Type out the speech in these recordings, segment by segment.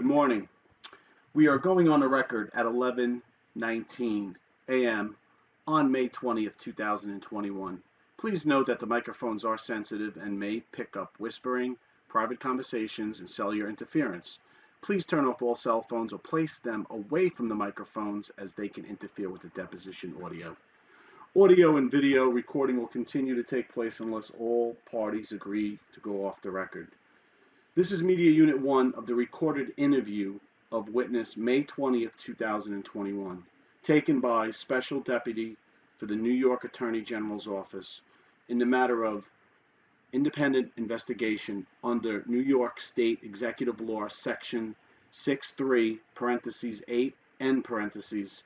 Good morning. We are going on the record at 11:19 a.m. on May 20th, 2021. Please note that the microphones are sensitive and may pick up whispering, private conversations, and cellular interference. Please turn off all cell phones or place them away from the microphones as they can interfere with the deposition audio. Audio and video recording will continue to take place unless all parties agree to go off the record. This is Media Unit 1 of the recorded interview of witness May 20th, 2021, taken by Special Deputy for the New York Attorney General's Office in the matter of independent investigation under New York State Executive Law Section 6.3, parentheses 8, end parentheses.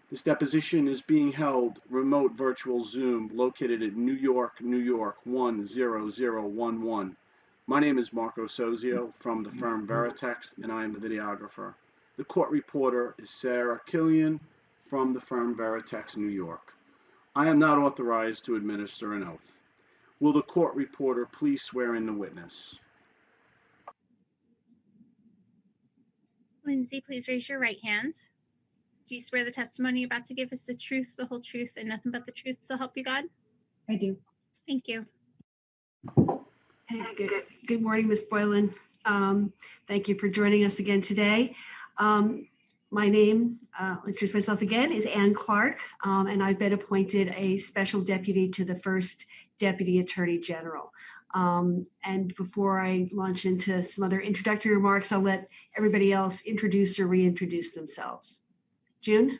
This deposition is being held remote virtual Zoom located at New York, New York 10011. My name is Marco Sozio from the firm Veritext, and I am the videographer. The court reporter is Sarah Killian from the firm Veritext, New York. I am not authorized to administer an oath. Will the court reporter please swear in the witness? Lindsey, please raise your right hand. Do you swear the testimony you're about to give is the truth, the whole truth, and nothing but the truth, so help you God? I do. Thank you. Hey, good morning, Ms. Boylan. Thank you for joining us again today. My name, I'll introduce myself again, is Ann Clark, and I've been appointed a special deputy to the first Deputy Attorney General. And before I launch into some other introductory remarks, I'll let everybody else introduce or reintroduce themselves. June?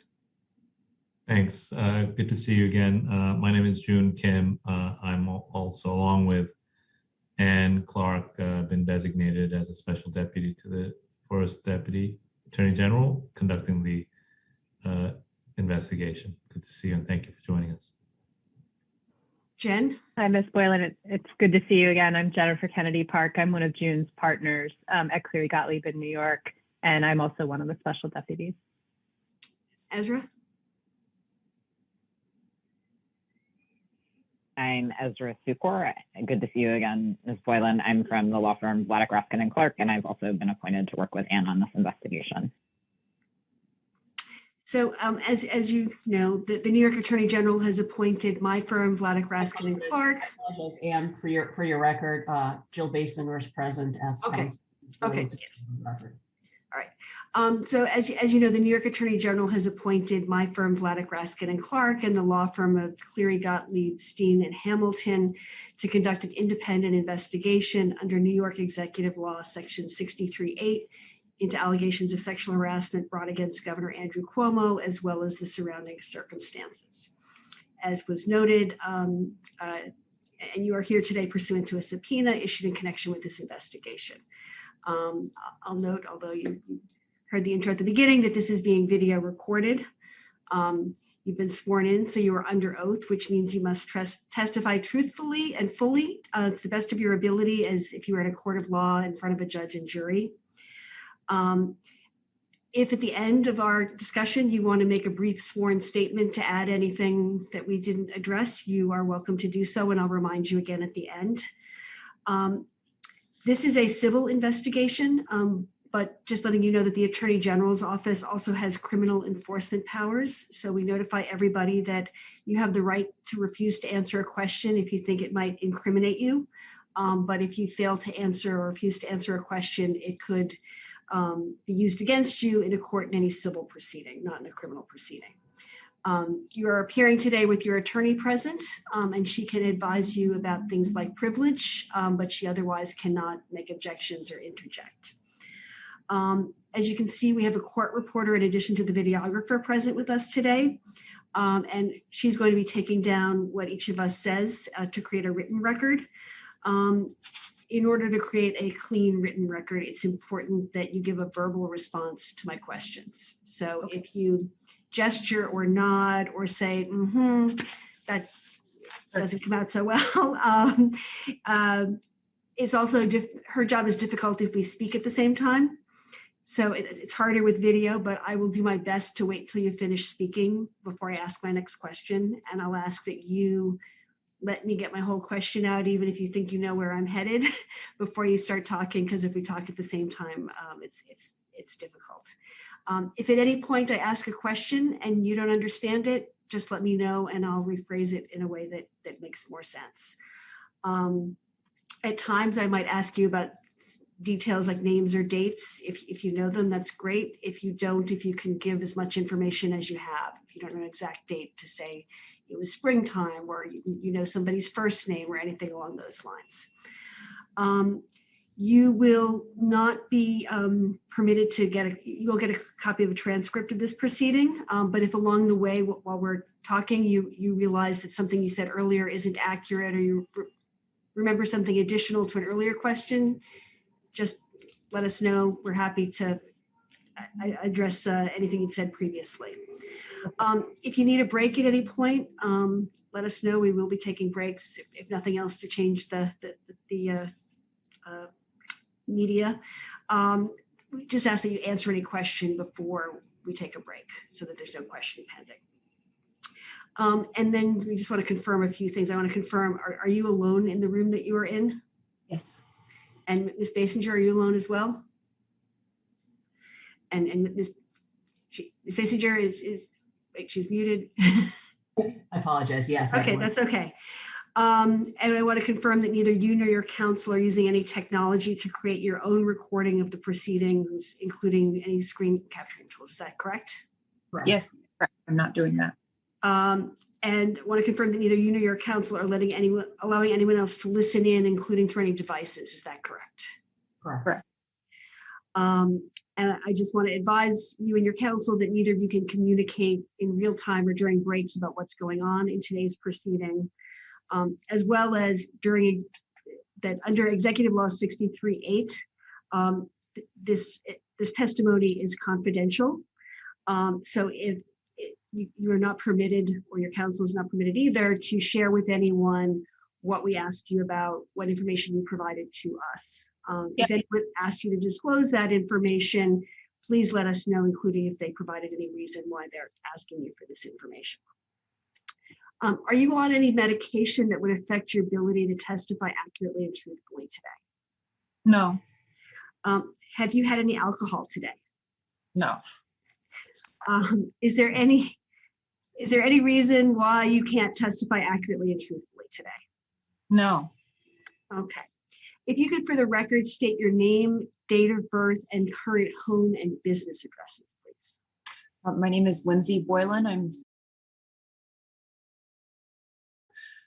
Thanks. Good to see you again. My name is June Kim. I'm also, along with Ann Clark, been designated as a special deputy to the first Deputy Attorney General conducting the investigation. Good to see you, and thank you for joining us. Jen? Hi, Ms. Boylan. It's good to see you again. I'm Jennifer Kennedy Park. I'm one of June's partners at Cleary Gottlieb in New York, and I'm also one of the special deputies. Ezra? I'm Ezra Sukor. Good to see you again, Ms. Boylan. I'm from the law firm Vladeck, Raskin & Clark, and I've also been appointed to work with Ann on this investigation. So as you know, the New York Attorney General has appointed my firm, Vladeck, Raskin & Clark. I apologize, Ann, for your record, Jill Basinger is present as counsel. Okay. All right. So as you know, the New York Attorney General has appointed my firm, Vladeck, Raskin & Clark, and the law firm of Cleary, Gottlieb, Steen, and Hamilton to conduct an independent investigation under New York Executive Law, Section 63.8, into allegations of sexual harassment brought against Governor Andrew Cuomo, as well as the surrounding circumstances. As was noted, and you are here today pursuant to a subpoena issued in connection with this investigation. I'll note, although you heard the intro at the beginning, that this is being video recorded. You've been sworn in, so you are under oath, which means you must testify truthfully and fully to the best of your ability as if you were in a court of law in front of a judge and jury. If at the end of our discussion you want to make a brief sworn statement to add anything that we didn't address, you are welcome to do so, and I'll remind you again at the end. This is a civil investigation, but just letting you know that the Attorney General's office also has criminal enforcement powers. So we notify everybody that you have the right to refuse to answer a question if you think it might incriminate you. But if you fail to answer or refuse to answer a question, it could be used against you in a court in any civil proceeding, not in a criminal proceeding. You are appearing today with your attorney present, and she can advise you about things like privilege, but she otherwise cannot make objections or interject. As you can see, we have a court reporter in addition to the videographer present with us today, and she's going to be taking down what each of us says to create a written record. In order to create a clean written record, it's important that you give a verbal response to my questions. So if you gesture or nod or say, that doesn't come out so well. It's also, her job is difficult if we speak at the same time. So it's harder with video, but I will do my best to wait till you finish speaking before I ask my next question. And I'll ask that you let me get my whole question out, even if you think you know where I'm headed before you start talking, because if we talk at the same time, it's difficult. If at any point I ask a question and you don't understand it, just let me know and I'll rephrase it in a way that makes more sense. At times I might ask you about details like names or dates. If you know them, that's great. If you don't, if you can give as much information as you have. If you don't know an exact date, to say it was springtime, or you know somebody's first name or anything along those lines. You will not be permitted to you'll get a copy of a transcript of this proceeding, but if along the way while we're talking you realize that something you said earlier isn't accurate, or you remember something additional to an earlier question, just let us know. We're happy to address anything you said previously. If you need a break at any point, let us know. We will be taking breaks, if nothing else, to change the media. We just ask that you answer any question before we take a break so that there's no question pending. And then we just want to confirm a few things. I want to confirm, are you alone in the room that you are in? Yes. And Ms. Basinger, are you alone as well? And Ms. Basinger wait, she's muted. I apologize. Yes. Okay, that's okay. And I want to confirm that neither you nor your counsel are using any technology to create your own recording of the proceedings, including any screen capturing tools. Is that correct? Correct. Yes, correct. I'm not doing that. And want to confirm that neither you nor your counsel are allowing anyone else to listen in, including through any devices. Is that correct? Correct. And I just want to advise you and your counsel that neither of you can communicate in real time or during breaks about what's going on in today's proceeding, as well as that under Executive Law 63(8), this testimony is confidential. So if you are not permitted, or your counsel is not permitted either, to share with anyone what we asked you about, what information you provided to us. If anyone asks you to disclose that information, please let us know, including if they provided any reason why they're asking you for this information. Are you on any medication that would affect your ability to testify accurately and truthfully today? No, Have you had any alcohol today? no, Is there any reason why you can't testify accurately and truthfully today? no. Okay. If you could, for the record, state your name, date of birth, and current home and business addresses, please. My name is Lindsey Boylan.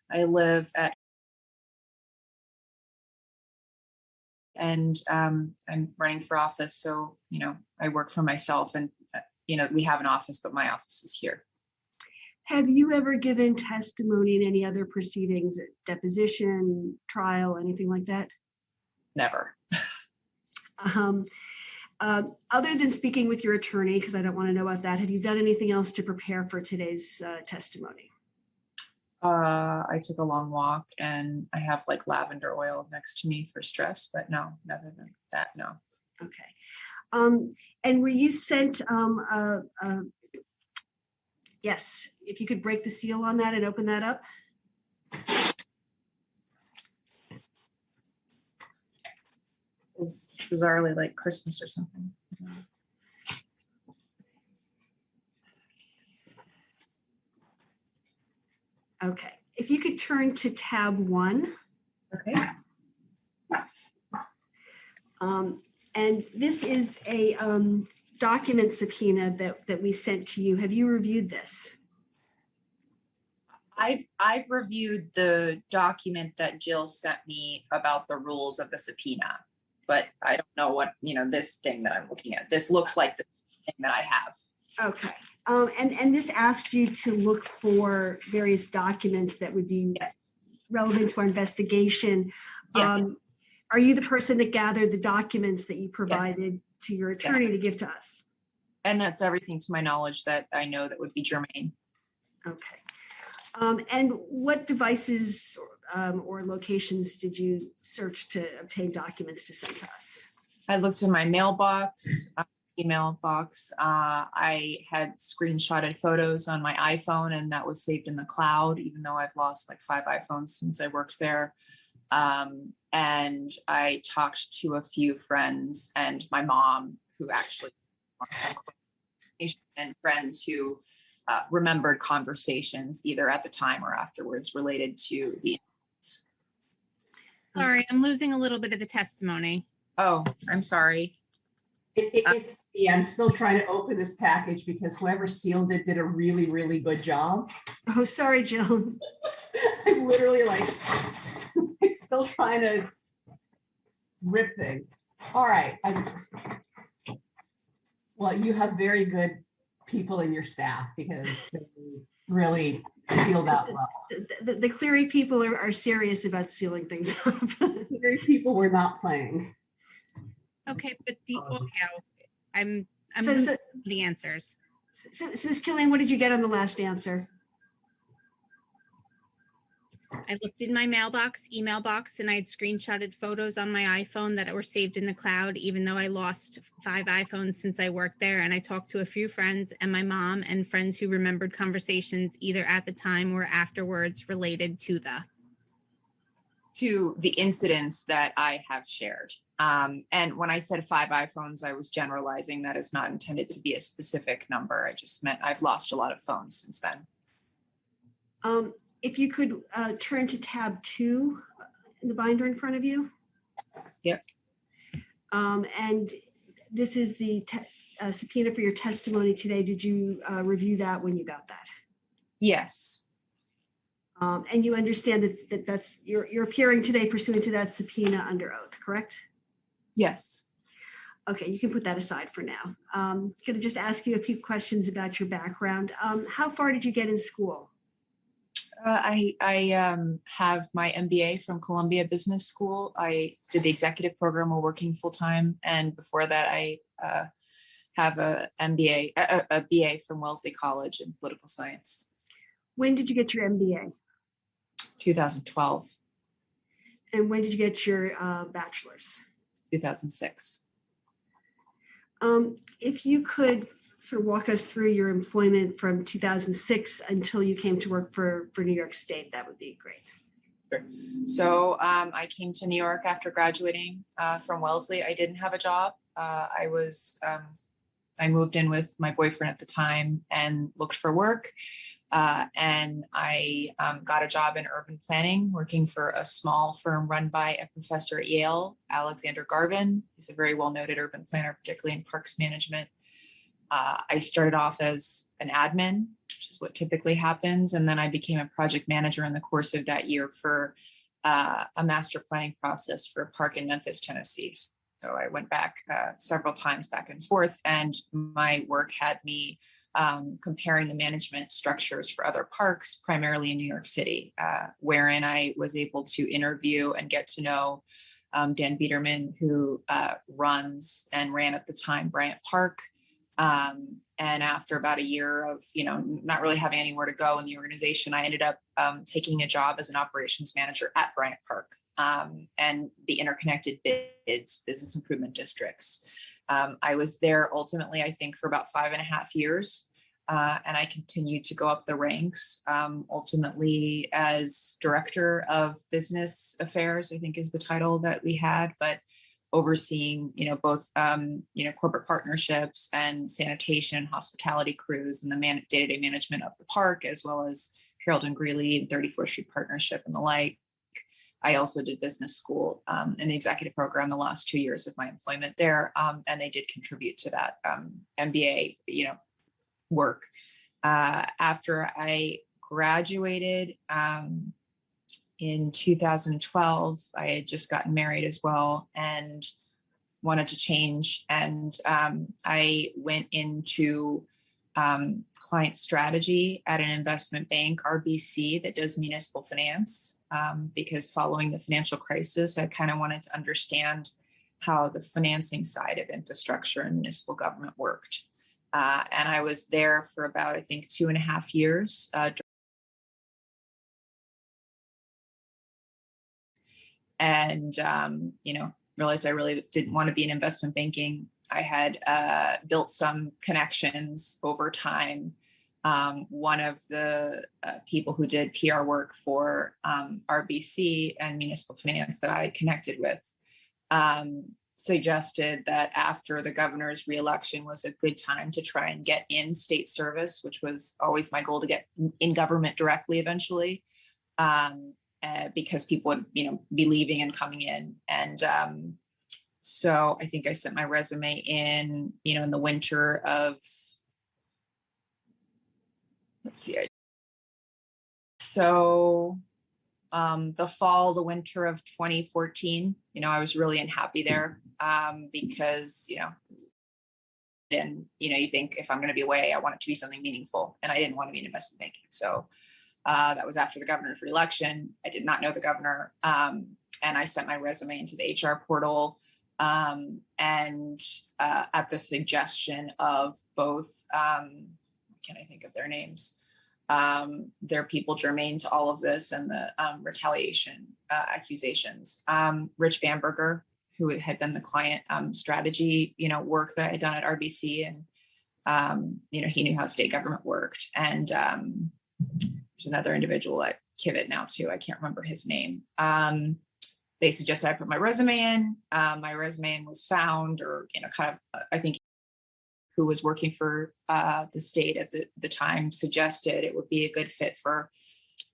I live at, and I'm running for office. So, I work for myself, and, we have an office, but my office is here. Have you ever given testimony in any other proceedings, deposition, trial, anything like that? Never. Other than speaking with your attorney, because I don't want to know about that, have you done anything else to prepare for today's testimony? I took a long walk, and I have like lavender oil next to me for stress, but no, other than that, no. Okay. And were you sent, yes, if you could break the seal on that and open that up. It's bizarrely like Christmas or something. Okay. If you could turn to tab 1. Okay. And this is a document subpoena that we sent to you. Have you reviewed this? I've reviewed the document that Jill sent me about the rules of the subpoena, but I don't know what, this thing that I'm looking at. This looks like the thing that I have. Okay. And this asked you to look for various documents that would be relevant to our investigation. Yeah. Are you the person that gathered the documents that you provided to your attorney to give to us? And that's everything to my knowledge that I know that would be germane. Okay. And what devices or locations did you search to obtain documents to send to us? I looked in my mailbox, email box. I had screenshotted photos on my iPhone, and that was saved in the cloud, even though I've lost like 5 iPhones since I worked there. And I talked to a few friends and my mom who actually and friends who remembered conversations either at the time or afterwards related to the incidents. Sorry, I'm losing a little bit of the testimony. Oh, I'm sorry. It's me. I'm still trying to open this package because whoever sealed it did a really, really good job. Oh, sorry, Jill. I'm literally like, I'm still trying to rip things. All right. Well, you have very good people in your staff because they really sealed out well. The Cleary people are serious about sealing things up. Cleary people were not playing. Okay, but the audio, I'm So- losing so- the answers. So Ms. Killian, what did you get on the last answer? I looked in my email box, and I had screenshotted photos on my iPhone that were saved in the cloud, even though I lost 5 iPhones since I worked there. And I talked to a few friends and my mom and friends who remembered conversations either at the time or afterwards related to the incidents that I have shared. And when I said 5 iPhones, I was generalizing. That is not intended to be a specific number. I just meant I've lost a lot of phones since then. If you could turn to tab 2 in the binder in front of you. Yep. And this is the subpoena for your testimony today. Did you review that when you got that? Yes. And you understand that's you're appearing today pursuant to that subpoena under oath, correct? Yes. Okay, you can put that aside for now. Going to just ask you a few questions about your background. How far did you get in school? I have my MBA from Columbia Business School. I did the executive program while working full time, and before that, I have a BA from Wellesley College in political science. When did you get your MBA? 2012. And when did you get your bachelor's? 2006. If you could sort of walk us through your employment from 2006 until you came to work for New York State, that would be great. Sure. So I came to New York after graduating from Wellesley. I didn't have a job. I moved in with my boyfriend at the time and looked for work. And I got a job in urban planning, working for a small firm run by a professor at Yale, Alexander Garvin. He's a very well-noted urban planner, particularly in parks management. I started off as an admin, which is what typically happens. And then I became a project manager in the course of that year for a master planning process for a park in Memphis, Tennessee. So I went back several times back and forth, and my work had me comparing the management structures for other parks, primarily in New York City, wherein I was able to interview and get to know Dan Biederman, who runs and ran at the time Bryant Park. And after about a year of, not really having anywhere to go in the organization, I ended up taking a job as an operations manager at Bryant Park and the interconnected bids, business improvement districts. I was there ultimately, I think, for about 5.5 years. And I continued to go up the ranks, ultimately as director of business affairs, I think is the title that we had, but overseeing, both, corporate partnerships and sanitation and hospitality crews and the day-to-day management of the park, as well as Harold and Greeley and 34th Street Partnership and the like. I also did business school in the executive program the last 2 years of my employment there, and they did contribute to that MBA, work. After I graduated in 2012, I had just gotten married as well and wanted to change. And I went into client strategy at an investment bank, RBC, that does municipal finance, because following the financial crisis, I kind of wanted to understand how the financing side of infrastructure and municipal government worked. And I was there for about, I think, 2.5 years. Realized I really didn't want to be in investment banking. I had built some connections over time. One of the people who did PR work for RBC and municipal finance that I connected with suggested that after the governor's reelection was a good time to try and get in state service, which was always my goal to get in government directly eventually, because people would, be leaving and coming in. And so I think I sent my resume in, in the winter of, let's see, the winter of 2014, I was really unhappy there, because, and, you think if I'm going to be away, I want it to be something meaningful, and I didn't want to be in investment banking. So that was after the governor's reelection. I did not know the governor, and I sent my resume into the HR portal, and at the suggestion of both, can I think of their names? They're people germane to all of this and the retaliation accusations. Rich Bamberger, who had been the client strategy, work that I had done at RBC, and he knew how state government worked. And there's another individual at Kivett now too. I can't remember his name. They suggested I put my resume in. My resume was found, or I think who was working for the state at the time suggested it would be a good fit for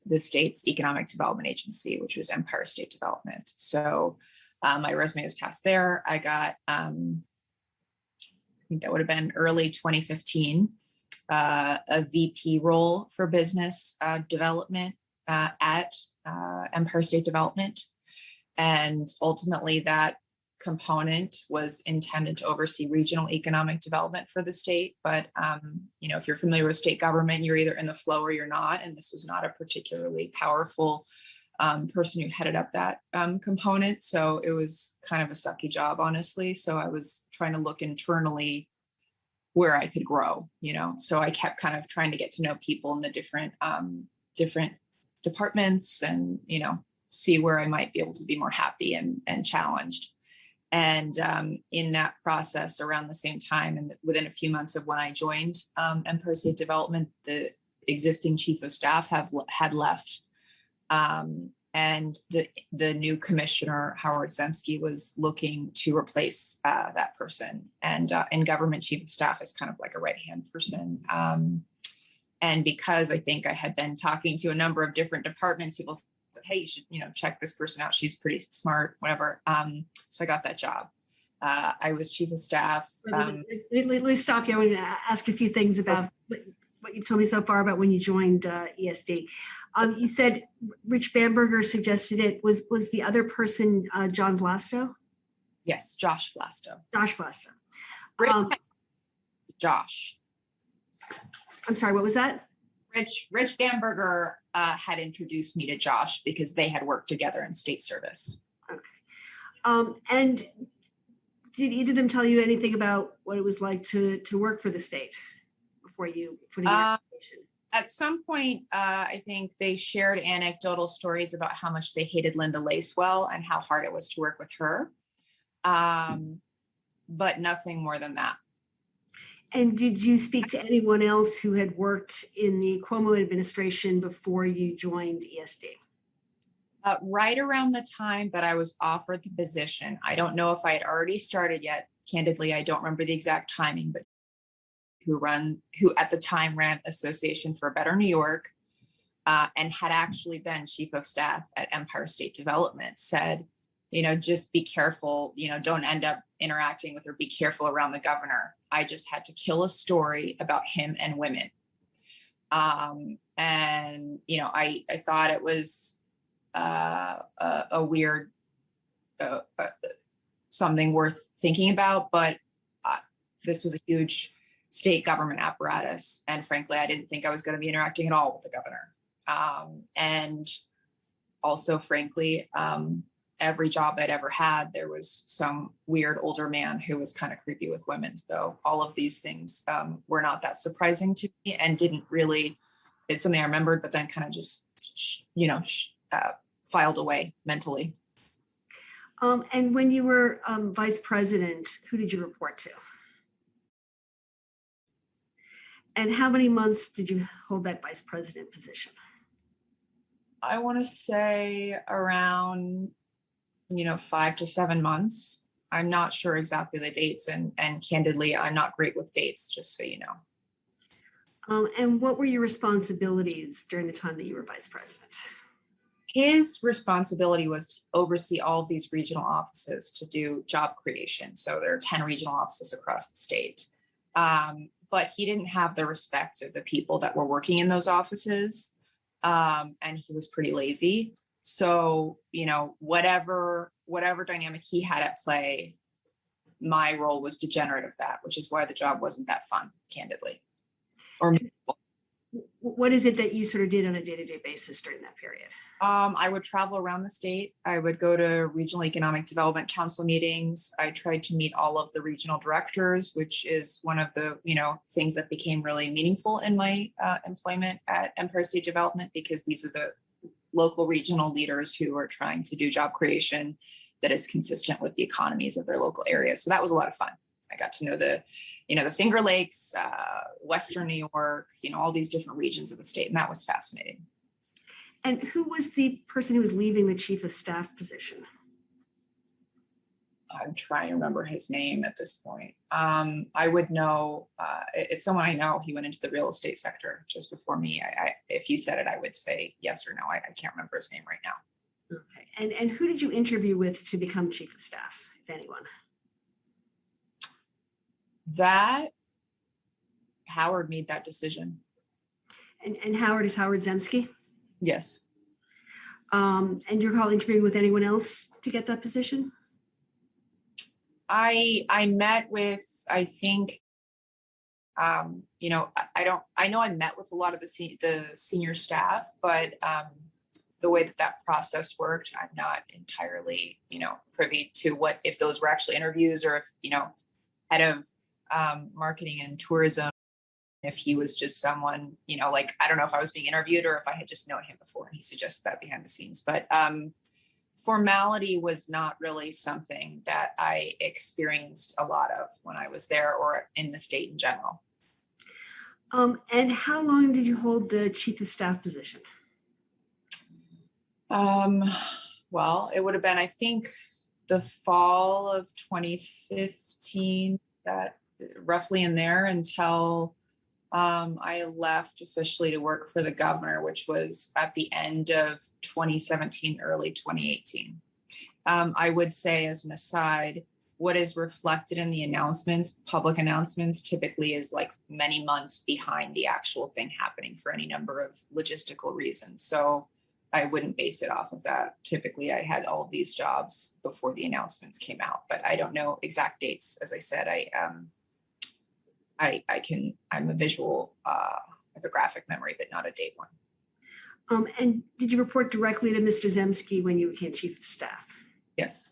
the state's economic development agency, which was Empire State Development. So my resume was passed there. I got, I think that would have been early 2015, a VP role for business development at Empire State Development. And ultimately that component was intended to oversee regional economic development for the state. But, if you're familiar with state government, you're either in the flow or you're not. And this was not a particularly powerful person who headed up that component. So it was kind of a sucky job, honestly. So I was trying to look internally where I could grow, so I kept kind of trying to get to know people in the different departments and, see where I might be able to be more happy and challenged. And in that process, around the same time, and within a few months of when I joined Empire State Development, the existing chief of staff had left. And the new commissioner, Howard Zemsky, was looking to replace that person. And government chief of staff is kind of like a right-hand person. And because I think I had been talking to a number of different departments, people said, hey, you should, check this person out. She's pretty smart, whatever. So I got that job. I was chief of staff. Let me stop you. I want to ask a few things about what you've told me so far about when you joined ESD. You said Rich Bamberger suggested it. Was the other person John Vlasto? Yes, Josh Vlasto. Josh Vlasto. Josh. I'm sorry, what was that? Rich Bamberger had introduced me to Josh because they had worked together in state service. Okay. And did either of them tell you anything about what it was like to work for the state before you put in the application? At some point, I think they shared anecdotal stories about how much they hated Linda Lacewell and how hard it was to work with her, but nothing more than that. And did you speak to anyone else who had worked in the Cuomo administration before you joined ESD? Right around the time that I was offered the position, I don't know if I had already started yet. Candidly, I don't remember the exact timing, but who at the time ran Association for a Better New York and had actually been chief of staff at Empire State Development said, just be careful, don't end up interacting with or be careful around the governor. I just had to kill a story about him and women. And, I thought it was a weird, something worth thinking about, but this was a huge state government apparatus. And frankly, I didn't think I was going to be interacting at all with the governor. And also, frankly, every job I'd ever had, there was some weird older man who was kind of creepy with women. So all of these things were not that surprising to me and didn't really, it's something I remembered, but then kind of just, filed away mentally. And when you were vice president, who did you report to? And how many months did you hold that vice president position? I want to say around 5 to 7 months. I'm not sure exactly the dates, and candidly, I'm not great with dates, just so you know. And what were your responsibilities during the time that you were vice president? His responsibility was to oversee all of these regional offices to do job creation. So there are 10 regional offices across the state. But he didn't have the respect of the people that were working in those offices. And he was pretty lazy. So, you know, whatever dynamic he had at play, my role was degenerate of that, which is why the job wasn't that fun, candidly. Or what is it that you sort of did on a day-to-day basis during that period? I would travel around the state. I would go to regional economic development council meetings. I tried to meet all of the regional directors, which is one of the, you know, things that became really meaningful in my employment at Empire State Development, because these are the local regional leaders who are trying to do job creation that is consistent with the economies of their local area. So that was a lot of fun. I got to know the Finger Lakes, Western New York, you know, all these different regions of the state, and that was fascinating. And who was the person who was leaving the chief of staff position? I'm trying to remember his name at this point. I would know, it's someone I know. He went into the real estate sector just before me. If you said it, I would say yes or no. I can't remember his name right now. Okay. And who did you interview with to become chief of staff, if anyone? That Howard made that decision. And Howard is Howard Zemsky? Yes. And you're interviewing with anyone else to get that position? I met with, I think, you know, I know I met with a lot of the senior staff, but the way that process worked, I'm not entirely, you know, privy to what, if those were actually interviews, or if, you know, head of marketing and tourism, if he was just someone, you know, like, I don't know if I was being interviewed or if I had just known him before and he suggested that behind the scenes. But formality was not really something that I experienced a lot of when I was there or in the state in general. And how long did you hold the chief of staff position? Well, it would have been, I think, the fall of 2015, that roughly in there, until I left officially to work for the governor, which was at the end of 2017, early 2018. I would say, as an aside, what is reflected in the announcements, public announcements, typically is like many months behind the actual thing happening for any number of logistical reasons. So I wouldn't base it off of that. Typically, I had all of these jobs before the announcements came out, but I don't know exact dates. As I said, I'm a visual, I have a graphic memory, but not a date one. And did you report directly to Mr. Zemsky when you became chief of staff? Yes.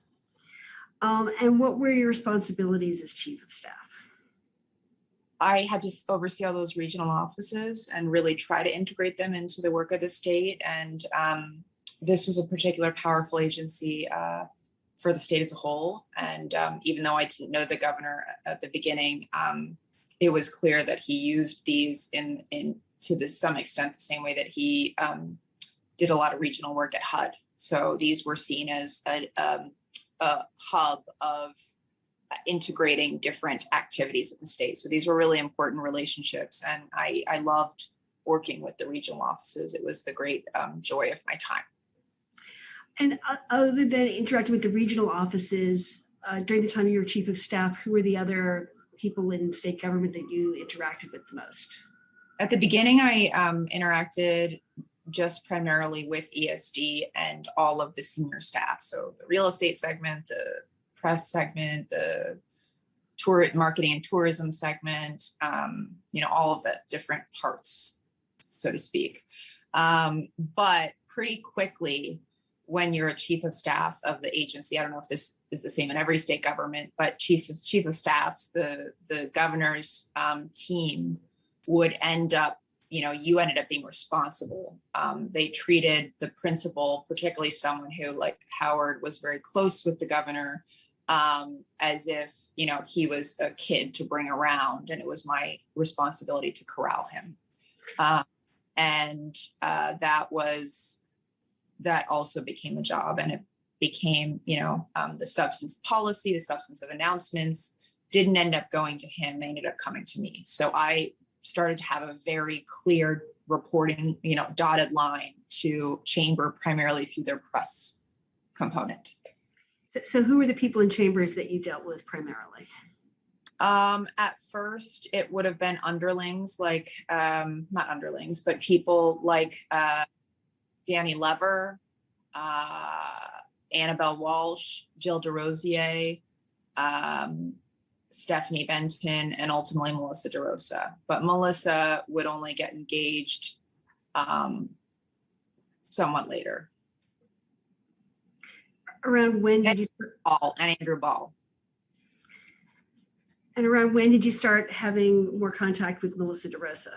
And what were your responsibilities as chief of staff? I had to oversee all those regional offices and really try to integrate them into the work of the state. And this was a particular powerful agency for the state as a whole. And even though I didn't know the governor at the beginning, it was clear that he used these to some extent the same way that he did a lot of regional work at HUD. So these were seen as a hub of integrating different activities of the state. So these were really important relationships, and I loved working with the regional offices. It was the great joy of my time. And other than interacting with the regional offices, during the time you were chief of staff, who were the other people in state government that you interacted with the most? At the beginning, I interacted just primarily with ESD and all of the senior staff. So the real estate segment, the press segment, the tour marketing and tourism segment, you know, all of the different parts, so to speak. But pretty quickly, when you're a chief of staff of the agency, I don't know if this is the same in every state government, but chief of staffs, the governor's team would end up, you know, you ended up being responsible. They treated the principal, particularly someone who, like Howard, was very close with the governor, as if, you know, he was a kid to bring around, and it was my responsibility to corral him. And that also became a job, and became, the substance policy, the substance of announcements didn't end up going to him. They ended up coming to me. So I started to have a very clear reporting, dotted line to chamber primarily through their press component. So who were the people in chambers that you dealt with primarily? At first, it would have been underlings, like, not underlings, but people like Danny Lever, Annabelle Walsh, Jill DeRosier, Stephanie Benton, and ultimately Melissa DeRosa. But Melissa would only get engaged somewhat later. Around when did you? Ball and Andrew Ball. And around when did you start having more contact with Melissa DeRosa?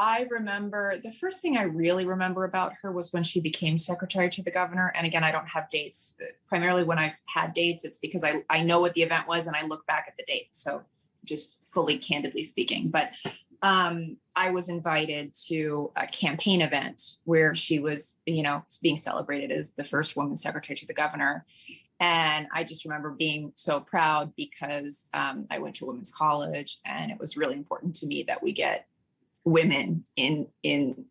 I remember the first thing I really remember about her was when she became secretary to the governor. And again, I don't have dates. Primarily when I've had dates, it's because I know what the event was and I look back at the date. So just fully candidly speaking, but I was invited to a campaign event where she was, being celebrated as the first woman secretary to the governor. And I just remember being so proud because I went to women's college and it was really important to me that we get women in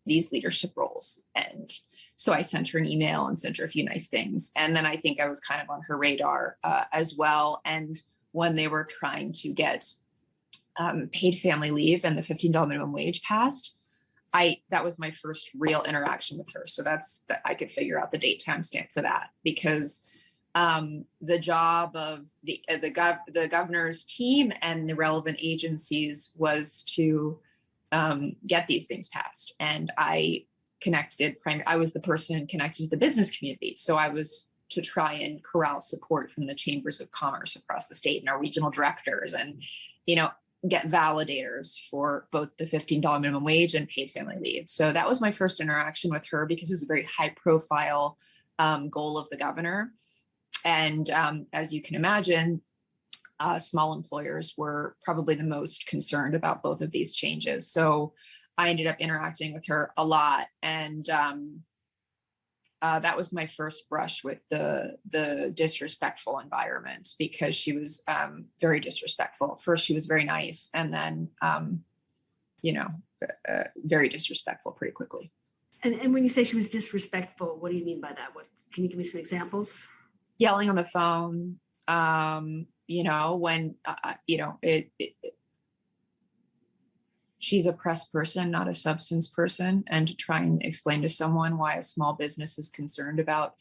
these leadership roles. And so I sent her an email and sent her a few nice things. And then I think I was kind of on her radar as well. And when they were trying to get paid family leave and the $15 minimum wage passed, that was my first real interaction with her. So I could figure out the date timestamp for that, because the job of the governor's team and the relevant agencies was to get these things passed. And I was the person connected to the business community. So I was to try and corral support from the chambers of commerce across the state and our regional directors and, get validators for both the $15 minimum wage and paid family leave. So that was my first interaction with her, because it was a very high profile goal of the governor. And as you can imagine, small employers were probably the most concerned about both of these changes. So I ended up interacting with her a lot. And that was my first brush with the disrespectful environment, because she was very disrespectful. First, she was very nice, and then, very disrespectful pretty quickly. And when you say she was disrespectful, what do you mean by that? Can you give me some examples? Yelling on the phone, when, she's a press person, not a substance person. And to try and explain to someone why a small business is concerned about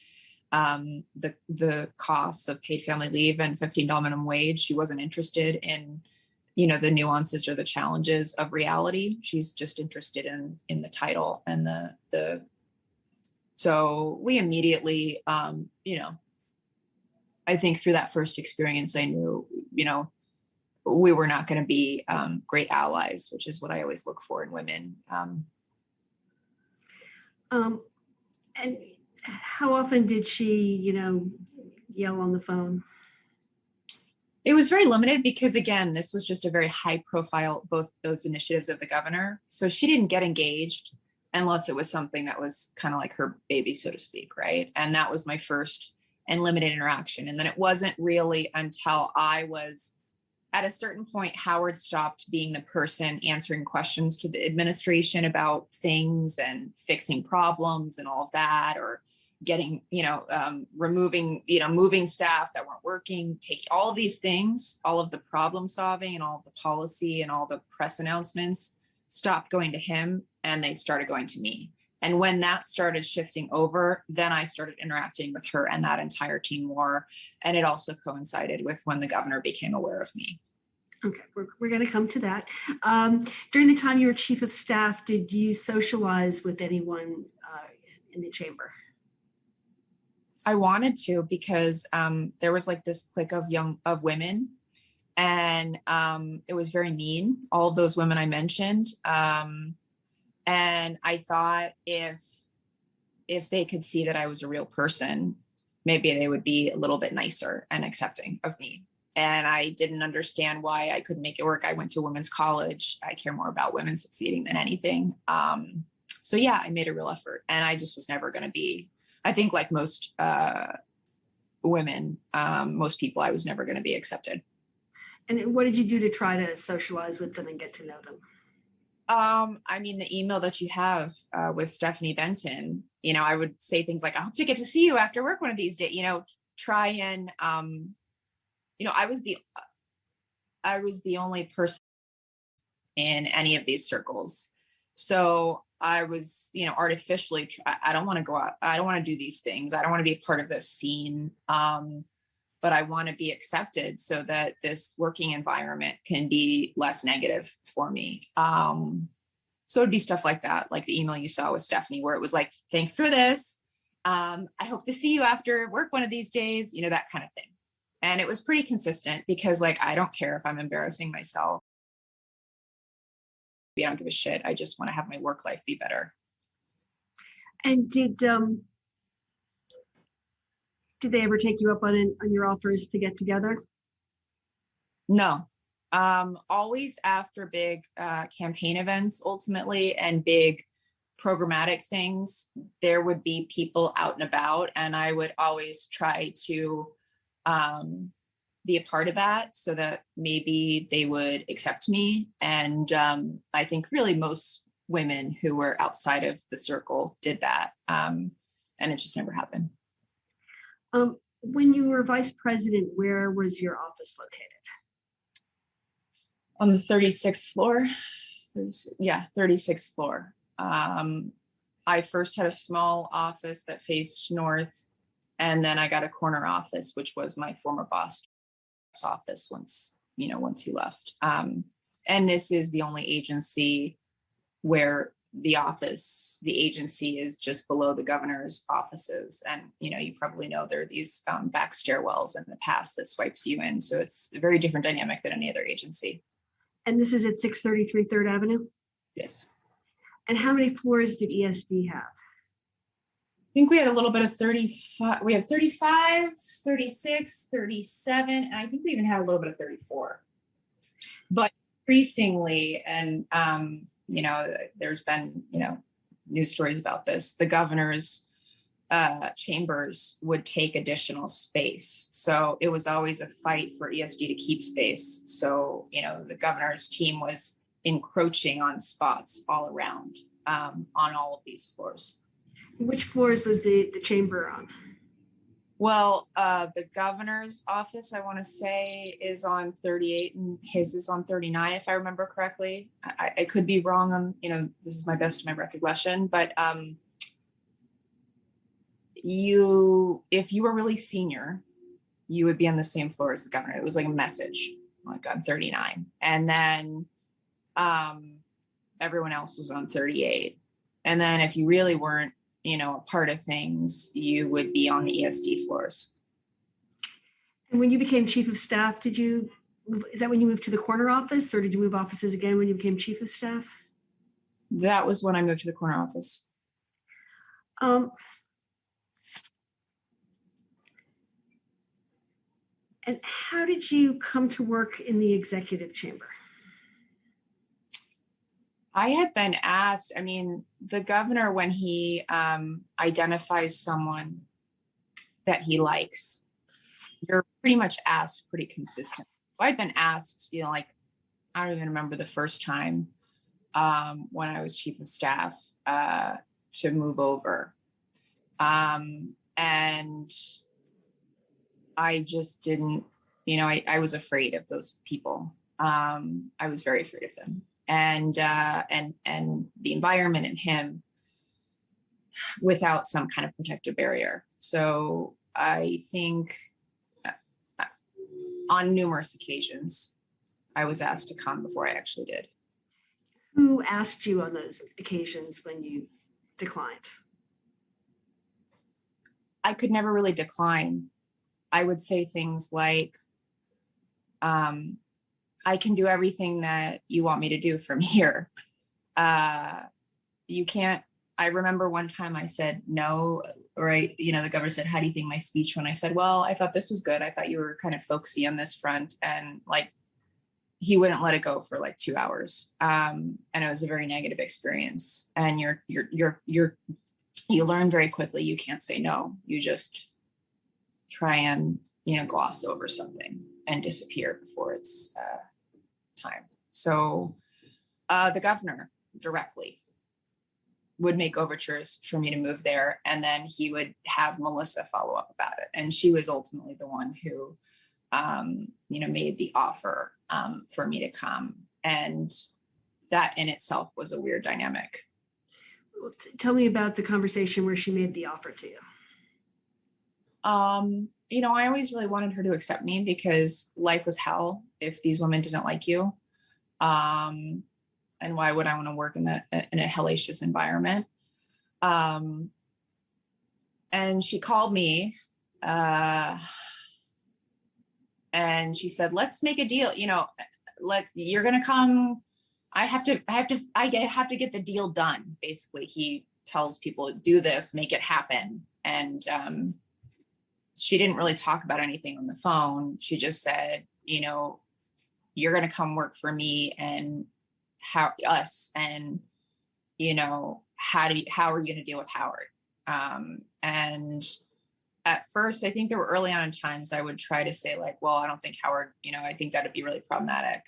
the costs of paid family leave and $15 minimum wage, she wasn't interested in, the nuances or the challenges of reality. She's just interested in the title and so we immediately, I think through that first experience, I knew, we were not going to be great allies, which is what I always look for in women. And how often did she, yell on the phone? It was very limited because, again, this was just a very high profile, both those initiatives of the governor. So she didn't get engaged unless it was something that was kind of like her baby, so to speak, right? And that was my first and limited interaction. And then it wasn't really until I was at a certain point, Howard stopped being the person answering questions to the administration about things and fixing problems and all of that, or getting, removing, moving staff that weren't working, take all of these things, all of the problem solving and all of the policy and all the press announcements stopped going to him and they started going to me. And when that started shifting over, then I started interacting with her and that entire team more. And it also coincided with when the governor became aware of me. Okay, we're going to come to that. During the time you were chief of staff, did you socialize with anyone in the chamber? I wanted to, because there was like this clique of women, and it was very mean. All of those women I mentioned. And I thought if they could see that I was a real person, maybe they would be a little bit nicer and accepting of me. and I didn't understand why I couldn't make it work. I went to women's college. I care more about women succeeding than anything. So yeah, I made a real effort, and I just was never going to be, I think like most women, most people, I was never going to be accepted. And what did you do to try to socialize with them and get to know them? I mean, the email that you have with Stephanie Benton, you know, I would say things like, I hope to get to see you after work one of these days, you know, try and, you know, I was the only person in any of these circles. So I was, you know, artificially, I don't want to go out. I don't want to do these things. I don't want to be a part of this scene. But I want to be accepted so that this working environment can be less negative for me. So it'd be stuff like that, like the email you saw with Stephanie, where it was like, thanks for this. I hope to see you after work one of these days, you know, that kind of thing. And it was pretty consistent because like, I don't care if I'm embarrassing myself. I don't give a shit. I just want to have my work life be better. And did they ever take you up on your offers to get together? No, always after big campaign events, ultimately, and big programmatic things, there would be people out and about, and I would always try to be a part of that so that maybe they would accept me. And I think really most women who were outside of the circle did that, and it just never happened. When you were vice president, where was your office located? On the 36th floor. 36th floor. I first had a small office that faced north, and then I got a corner office, which was my former boss' office once he left. And this is the only agency where the agency is just below the governor's offices. And, you know, you probably know there are these back stairwells in the past that swipes you in. So it's a very different dynamic than any other agency. And this is at 633 3rd Avenue? Yes. And how many floors did ESD have? I think we had a little bit of 35. We had 35, 36, 37, and I think we even had a little bit of 34. But increasingly, and you know, there's been, you know, news stories about this, the governor's chambers would take additional space. So it was always a fight for ESD to keep space. So, you know, the governor's team was encroaching on spots all around on all of these floors. Which floors was the chamber on? Well, the governor's office, I want to say, is on 38 and his is on 39, if I remember correctly. I could be wrong on, you know, this is my best of my recollection, but if you were really senior, you would be on the same floor as the governor. It was like a message, like on 39. And then everyone else was on 38. And then if you really weren't, you know, a part of things, you would be on the ESD floors. And when you became chief of staff, is that when you moved to the corner office, or did you move offices again when you became chief of staff? That was when I moved to the corner office. And how did you come to work in the executive chamber? I had been asked, I mean, the governor, when he identifies someone that he likes, you're pretty much asked pretty consistently. I'd been asked, you know, like, I don't even remember the first time when I was chief of staff to move over. And I just didn't, you know, I was afraid of those people. I was very afraid of them. And the environment and him without some kind of protective barrier. So I think on numerous occasions, I was asked to come before I actually did. Who asked you on those occasions when you declined? I could never really decline. I would say things like, I can do everything that you want me to do from here. You can't I remember one time I said no, right? You know, the governor said, "How do you think my speech went?" I said, "Well, I thought this was good. I thought you were kind of folksy on this front." And like, he wouldn't let it go for like 2 hours. And it was a very negative experience. And you learn very quickly. You can't say no. You just try and, gloss over something and disappear before it's time. So the governor directly would make overtures for me to move there. And then he would have Melissa follow up about it. And she was ultimately the one who, made the offer for me to come. And that in itself was a weird dynamic. Well, tell me about the conversation where she made the offer to you. I always really wanted her to accept me because life was hell if these women didn't like you. And why would I want to work in a hellacious environment? And she called me, and she said, "Let's make a deal. You're going to come. I have to get the deal done." Basically, he tells people, "Do this, make it happen." And she didn't really talk about anything on the phone. She just said, "You're going to come work for me and how are you going to deal with Howard?" And at first, I think there were early on in times I would try to say like, "Well, I don't think Howard, I think that'd be really problematic."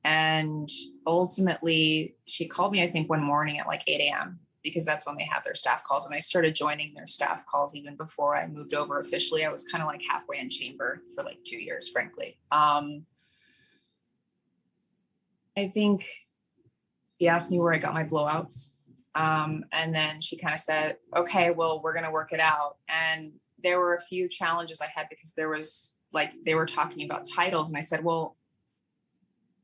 And ultimately she called me, I think one morning at like 8 a.m. because that's when they have their staff calls. And I started joining their staff calls even before I moved over officially. I was kind of like halfway in chamber for like 2 years, frankly. I think she asked me where I got my blowouts. And then she kind of said, "Okay, well, we're going to work it out." And there were a few challenges I had because there was like, they were talking about titles. And I said, "Well,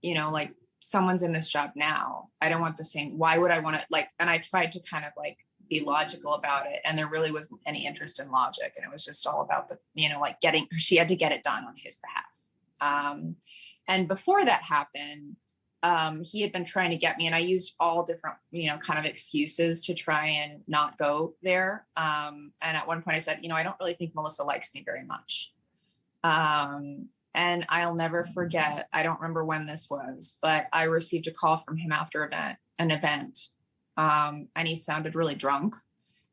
like someone's in this job now. I don't want the same. Why would I want to like," and I tried to kind of like be logical about it. And there really wasn't any interest in logic. And it was just all about the, she had to get it done on his behalf. And before that happened, he had been trying to get me, and I used all different, kind of excuses to try and not go there. And at one point I said, "I don't really think Melissa likes me very much." And I'll never forget, I don't remember when this was, but I received a call from him after an event. And he sounded really drunk.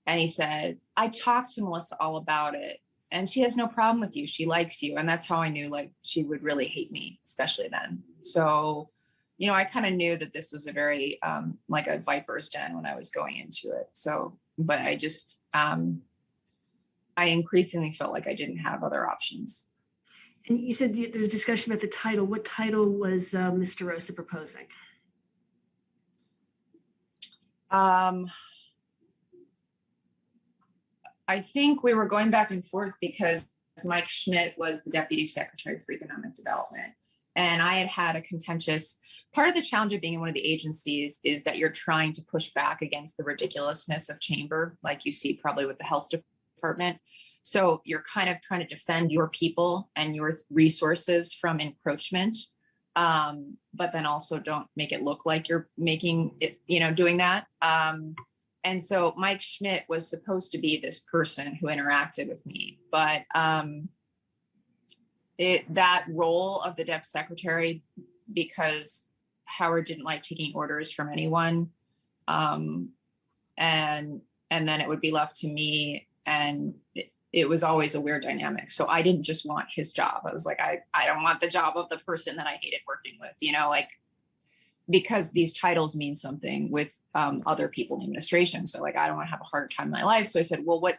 And he said, "I talked to Melissa all about it, and she has no problem with you. She likes you." And that's how I knew like she would really hate me, especially then. So, I kind of knew that this was a very, like a viper's den when I was going into it. So, but I just, I increasingly felt like I didn't have other options. And you said there was discussion about the title. What title was Mr. Rosa proposing? I think we were going back and forth because Mike Schmidt was the Deputy Secretary for Economic Development. And I had a contentious, part of the challenge of being in one of the agencies is that you're trying to push back against the ridiculousness of chamber, like you see probably with the health department. So you're kind of trying to defend your people and your resources from encroachment, but then also don't make it look like you're making it, doing that. And so Mike Schmidt was supposed to be this person who interacted with me, but that role of the Dep Secretary, because Howard didn't like taking orders from anyone, and then it would be left to me, and it was always a weird dynamic. So I didn't just want his job. I was like, I don't want the job of the person that I hated working with, because these titles mean something with other people in the administration. So like, I don't want to have a harder time in my life. So I said, well, I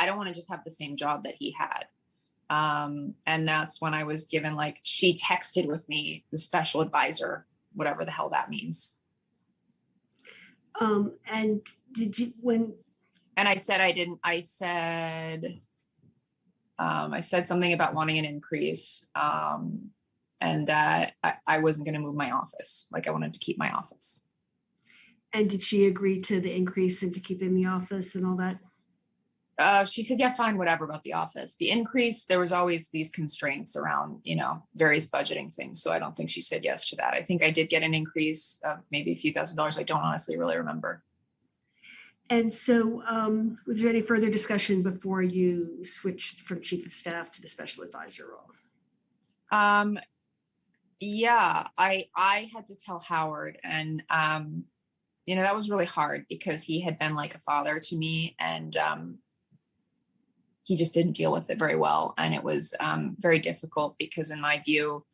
don't want to just have the same job that he had. And that's when I was given, like, she texted with me, the special advisor, whatever the hell that means. And did you, and I said, I said something about wanting an increase, and that I wasn't going to move my office. Like, I wanted to keep my office. And did she agree to the increase and to keep in the office and all that? She said, yeah, fine, whatever about the office. The increase, there was always these constraints around, various budgeting things. So I don't think she said yes to that. I think I did get an increase of maybe a few $1,000s. I don't honestly really remember. And so was there any further discussion before you switched from chief of staff to the special advisor role? Yeah, I had to tell Howard, and that was really hard because he had been like a father to me, and he just didn't deal with it very well. And it was very difficult because in my view,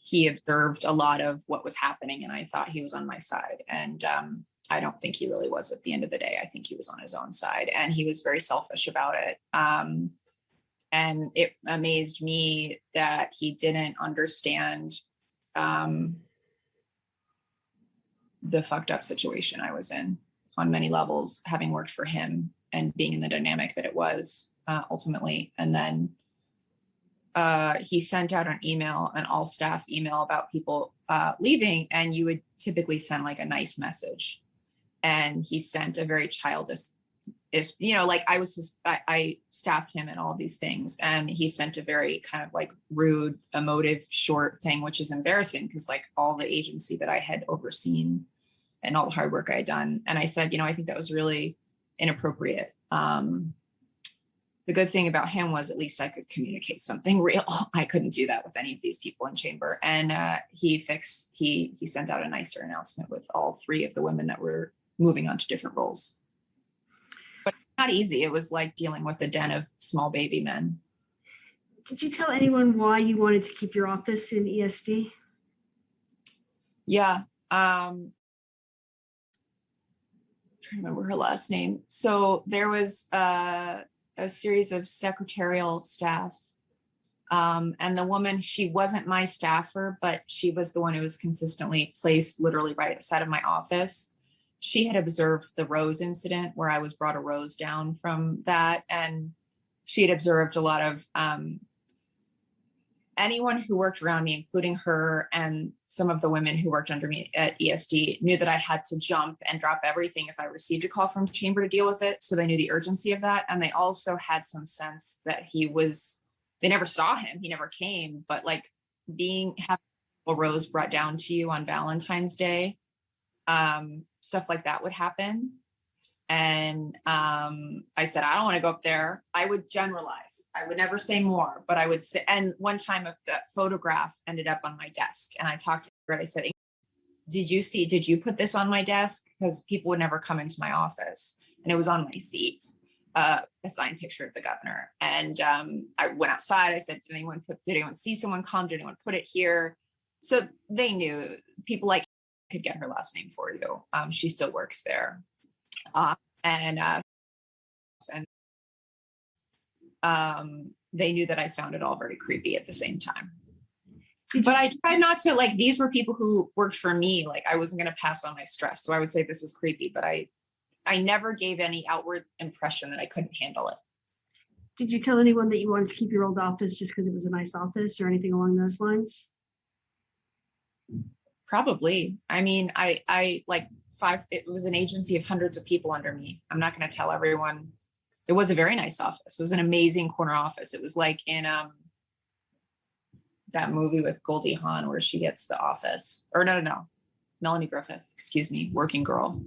he observed a lot of what was happening and I thought he was on my side. And I don't think he really was at the end of the day. I think he was on his own side and he was very selfish about it. And it amazed me that he didn't understand the fucked up situation I was in on many levels, having worked for him and being in the dynamic that it was ultimately. And then he sent out an email, an all staff email about people leaving, and you would typically send like a nice message. And he sent a very childish, like I staffed him and all these things. And he sent a very kind of like rude, emotive, short thing, which is embarrassing because like all the agency that I had overseen and all the hard work I had done. And I said, I think that was really inappropriate. The good thing about him was at least I could communicate something real. I couldn't do that with any of these people in chamber. And he sent out a nicer announcement with all 3 of the women that were moving on to different roles. But not easy. It was like dealing with a den of small baby men. Did you tell anyone why you wanted to keep your office in ESD? Yeah. Trying to remember her last name. So there was a series of secretarial staff. And the woman, she wasn't my staffer, but she was the one who was consistently placed literally right outside of my office. She had observed the rose incident where I was brought a rose down from that. And she had observed a lot of anyone who worked around me, including her and some of the women who worked under me at ESD, knew that I had to jump and drop everything if I received a call from chamber to deal with it. So they knew the urgency of that. And they also had some sense that they never saw him. He never came, but like having a rose brought down to you on Valentine's Day, stuff like that would happen. And I said, I don't want to go up there. I would generalize. I would never say more, but I would say, and one time that photograph ended up on my desk and I talked to her, I said, did you put this on my desk? Because people would never come into my office and it was on my seat, a signed picture of the governor. And I went outside. I said, did anyone see someone come? Did anyone put it here? So they knew people like could get her last name for you. She still works there. They knew that I found it all very creepy at the same time. But I tried not to, like, these were people who worked for me. Like, I wasn't going to pass on my stress. So I would say this is creepy, but I never gave any outward impression that I couldn't handle it. Did you tell anyone that you wanted to keep your old office just because it was a nice office or anything along those lines? Probably. I mean, it was an agency of hundreds of people under me. I'm not going to tell everyone. It was a very nice office. It was an amazing corner office. It was like in that movie with Goldie Hawn where she gets the office, or no, Melanie Griffith, excuse me, Working Girl.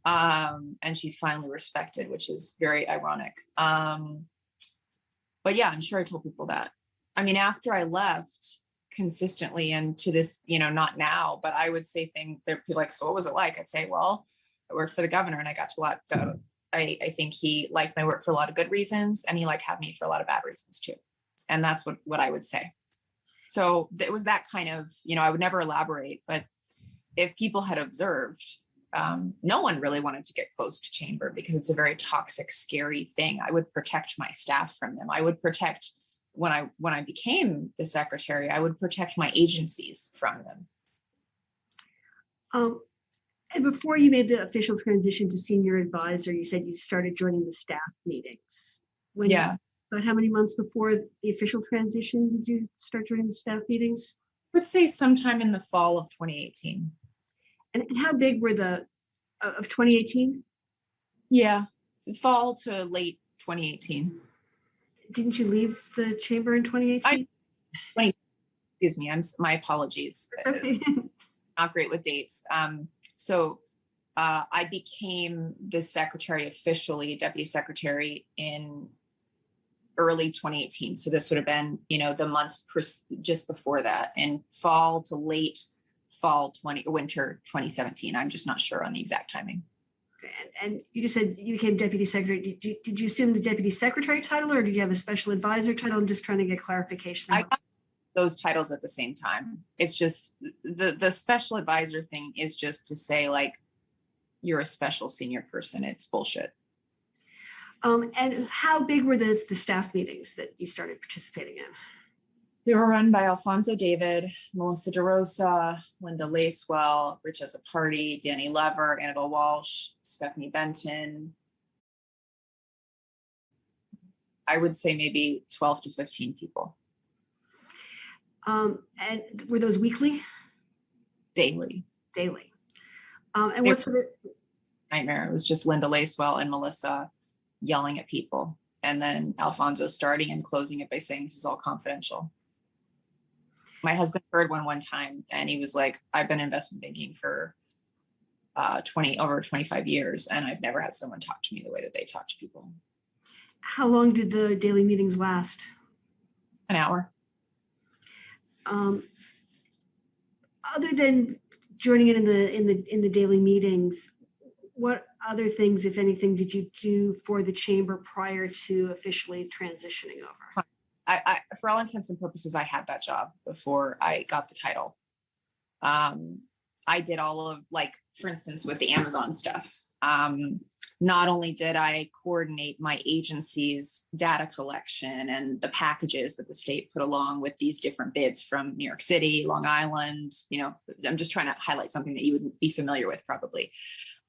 And she's finally respected, which is very ironic. But yeah, I'm sure I told people that. I mean, after I left, consistently, and to this, not now, but I would say things that people like, so what was it like? I'd say, well, I worked for the governor and I got to a lot. I think he liked my work for a lot of good reasons and he liked having me for a lot of bad reasons too. And that's what I would say. So it was that kind of, I would never elaborate, but if people had observed, no one really wanted to get close to chamber because it's a very toxic, scary thing. I would protect my staff from them. I would protect when I became the secretary, I would protect my agencies from them. And before you made the official transition to senior advisor, you said you started joining the staff meetings. But how many months before the official transition did you start joining the staff meetings? I would say sometime in the fall of 2018. And how big were of 2018? Yeah, fall to late 2018. Didn't you leave the chamber in 2018? Excuse me, my apologies. Okay. Not great with dates. So I became the secretary officially, deputy secretary, in early 2018. So this would have been, the months just before that, in fall to late fall winter 2017. I'm just not sure on the exact timing. And you just said you became deputy secretary. Did you assume the deputy secretary title, or did you have a special advisor title? I'm just trying to get clarification. I got those titles at the same time. It's just the special advisor thing is just to say, like, you're a special senior person. It's bullshit. And how big were the staff meetings that you started participating in? They were run by Alfonso David, Melissa DeRosa, Linda Lacewell, Rich as a Party, Danny Lever, Annabelle Walsh, Stephanie Benton. I would say maybe 12 to 15 people. And were those weekly? Daily. Daily. And what sort of nightmare? It was just Linda Lacewell and Melissa yelling at people, and then Alfonso starting and closing it by saying, "This is all confidential." My husband heard one time, and he was like, "I've been investment banking for over 25 years, and I've never had someone talk to me the way that they talk to people." How long did the daily meetings last? An hour. Other than joining in the daily meetings, what other things, if anything, did you do for the chamber prior to officially transitioning over? I for all intents and purposes, I had that job before I got the title. I did all of, like, for instance, with the Amazon stuff. Not only did I coordinate my agency's data collection and the packages that the state put along with these different bids from New York City, Long Island, I'm just trying to highlight something that you would be familiar with probably.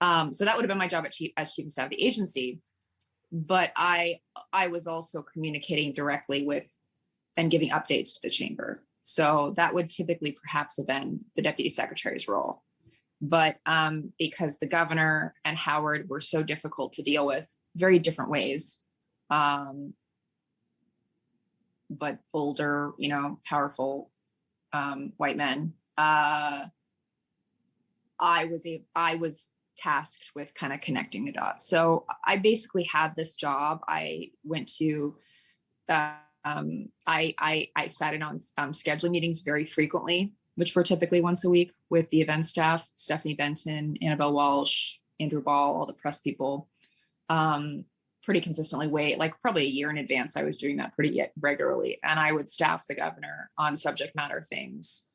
So that would have been my job as chief of staff of the agency. But I was also communicating directly with and giving updates to the chamber. So that would typically perhaps have been the deputy secretary's role. But because the governor and Howard were so difficult to deal with, very different ways, but older, powerful white men, I was tasked with kind of connecting the dots. So I basically had this job. I went to, I sat in on scheduling meetings very frequently, which were typically once a week with the event staff, Stephanie Benton, Annabelle Walsh, Andrew Ball, all the press people, pretty consistently, like probably a year in advance. I was doing that pretty regularly. And I would staff the governor on subject matter things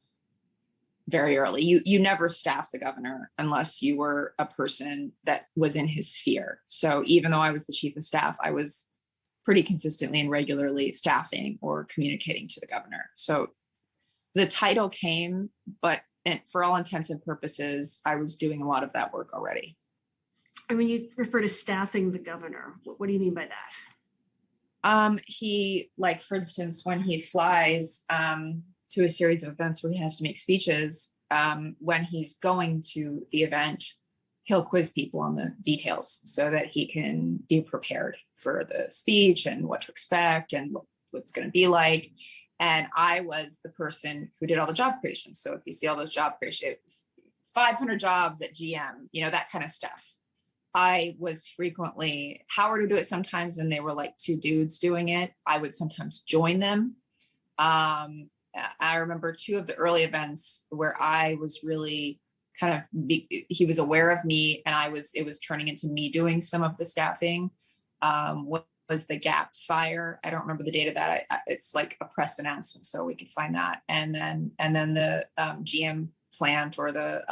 very early. You never staff the governor unless you were a person that was in his sphere. So even though I was the chief of staff, I was pretty consistently and regularly staffing or communicating to the governor. So the title came, but for all intents and purposes, I was doing a lot of that work already. And when you refer to staffing the governor, what do you mean by that? He, like, for instance, when he flies to a series of events where he has to make speeches, when he's going to the event, he'll quiz people on the details so that he can be prepared for the speech and what to expect and what's going to be like. And I was the person who did all the job creation. So if you see all those job creation, 500 jobs at GM, that kind of stuff. I was frequently, Howard would do it sometimes, and they were like two dudes doing it. I would sometimes join them. I remember two of the early events where I was really he was aware of me, and it was turning into me doing some of the staffing. What was the Gap fire? I don't remember the date of that. It's like a press announcement, so we could find that. And then the GM plant, or the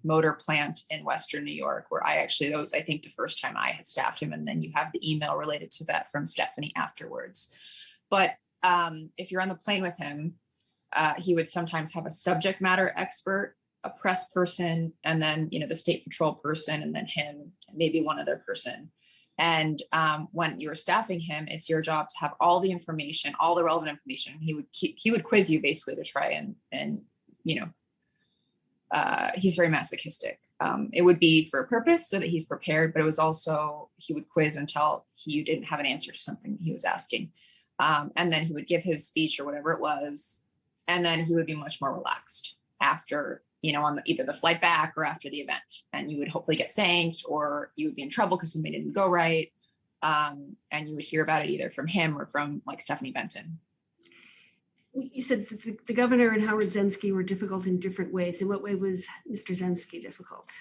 motor plant in Western New York, where that was, I think, the first time I had staffed him. And then you have the email related to that from Stephanie afterwards. But if you're on the plane with him, he would sometimes have a subject matter expert, a press person, and then, the state patrol person, and then him, and maybe one other person. And when you were staffing him, it's your job to have all the information, all the relevant information. He would quiz you basically to try and he's very masochistic. It would be for a purpose so that he's prepared, but it was also, he would quiz until you didn't have an answer to something he was asking. And then he would give his speech or whatever it was. And then he would be much more relaxed after on either the flight back or after the event. And you would hopefully get thanked, or you would be in trouble because something didn't go right. And you would hear about it either from him or from like Stephanie Benton. You said the governor and Howard Zemsky were difficult in different ways. In what way was Mr. Zemsky difficult?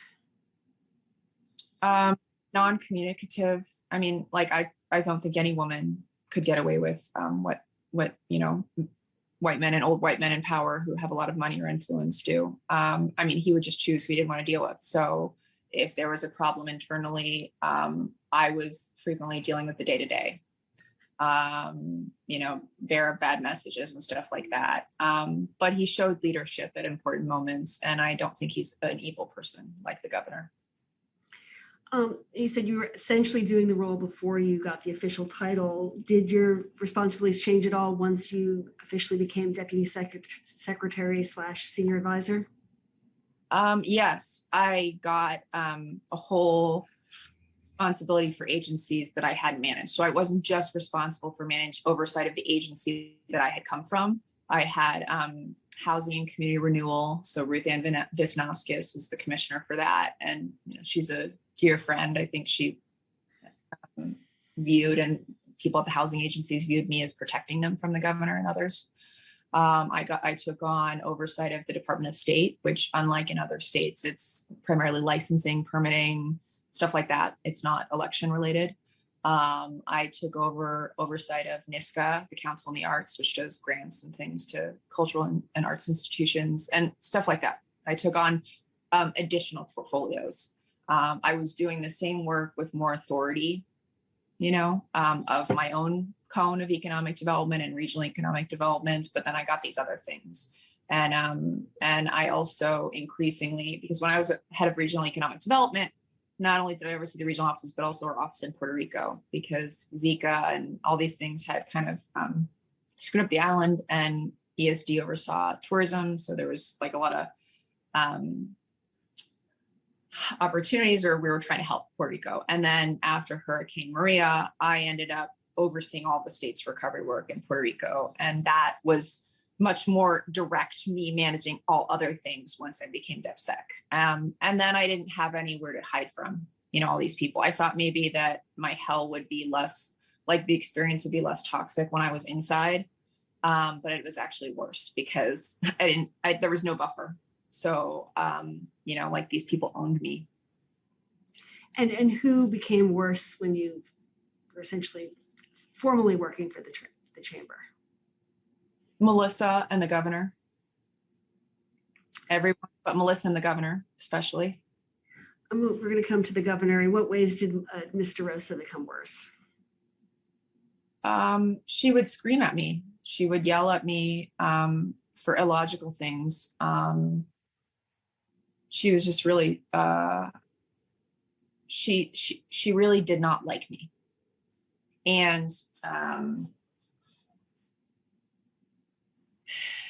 Non-communicative. I mean, like, I don't think any woman could get away with what white men and old white men in power who have a lot of money or influence do. I mean, he would just choose who he didn't want to deal with. So if there was a problem internally, I was frequently dealing with the day-to-day, bearer of bad messages and stuff like that. But he showed leadership at important moments, and I don't think he's an evil person like the governor. You said you were essentially doing the role before you got the official title. Did your responsibilities change at all once you officially became deputy secretary / senior advisor? Yes, I got a whole responsibility for agencies that I hadn't managed. So I wasn't just responsible for oversight of the agency that I had come from. I had housing and community renewal. So Ruth Ann Visnauskas is the commissioner for that. And she's a dear friend. I think she viewed, and people at the housing agencies viewed me as protecting them from the governor and others. I took on oversight of the Department of State, which, unlike in other states, it's primarily licensing, permitting, stuff like that. It's not election related. I took over oversight of NISCA, the Council on the Arts, which does grants and things to cultural and arts institutions and stuff like that. I took on additional portfolios. I was doing the same work with more authority, of my own cone of economic development and regional economic development. But then I got these other things. And I also increasingly, because when I was head of regional economic development, not only did I oversee the regional offices, but also our office in Puerto Rico, because Zika and all these things had kind of screwed up the island, and ESD oversaw tourism. So there was like a lot of opportunities, or we were trying to help Puerto Rico. And then after Hurricane Maria, I ended up overseeing all the state's recovery work in Puerto Rico. And that was much more direct, me managing all other things once I became DevSec. And then I didn't have anywhere to hide from, all these people. I thought maybe that my hell would be less, like the experience would be less toxic when I was inside. But it was actually worse because there was no buffer. So, like these people owned me. And who became worse when you were essentially formally working for the chamber? Melissa and the governor. Everyone but Melissa and the governor, especially. We're going to come to the governor. In what ways did Ms. DeRosa become worse? She would scream at me. She would yell at me for illogical things. She was just really, she really did not like me. And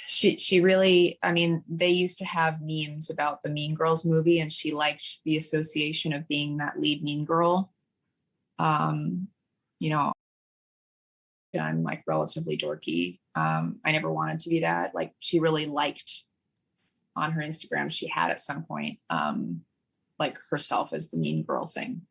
she really, I mean, they used to have memes about the Mean Girls movie, and she liked the association of being that lead mean girl. I'm like relatively dorky. I never wanted to be that. Like, she really liked on her Instagram, she had at some point, like herself as the mean girl thing.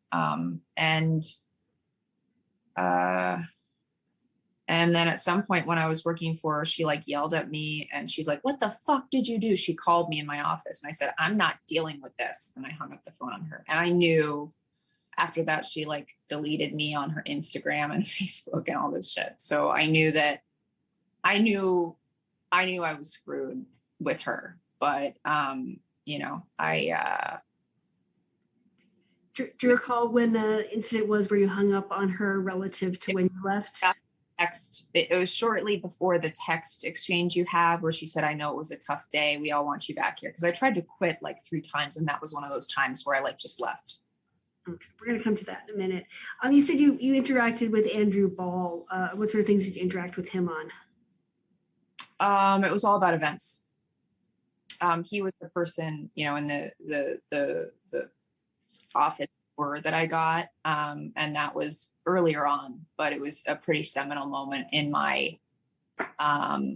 And then at some point when I was working for her, she like yelled at me and she's like, "What the fuck did you do?" She called me in my office and I said, "I'm not dealing with this." And I hung up the phone on her. And I knew after that, she like deleted me on her Instagram and Facebook and all this shit. So I knew I was screwed with her. But, Do you recall when the incident was where you hung up on her relative to when you left? It was shortly before the text exchange you have where she said, "I know it was a tough day. We all want you back here." Because I tried to quit like 3 times, and that was one of those times where I like just left. Okay, we're going to come to that in a minute. You said you interacted with Andrew Ball. What sort of things did you interact with him on? It was all about events. He was the person, in the office tour that I got, and that was earlier on, but it was a pretty seminal moment in my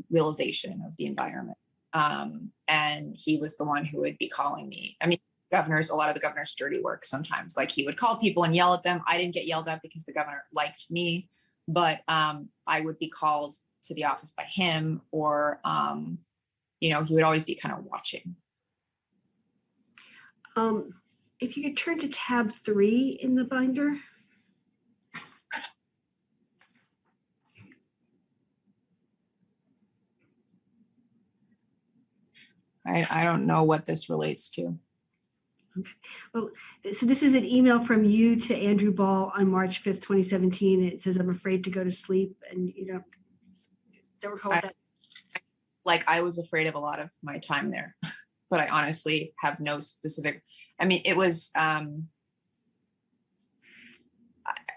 realization of the environment. And he was the one who would be calling me. I mean, a lot of the governor's dirty work sometimes, like he would call people and yell at them. I didn't get yelled at because the governor liked me, but I would be called to the office by him, or, he would always be kind of watching. If you could turn to tab 3 in the binder. I don't know what this relates to. Okay. Well, so this is an email from you to Andrew Ball on March 5th, 2017. It says, "I'm afraid to go to sleep," and don't recall what that. Like, I was afraid of a lot of my time there, but I honestly have no specific. I mean, it was.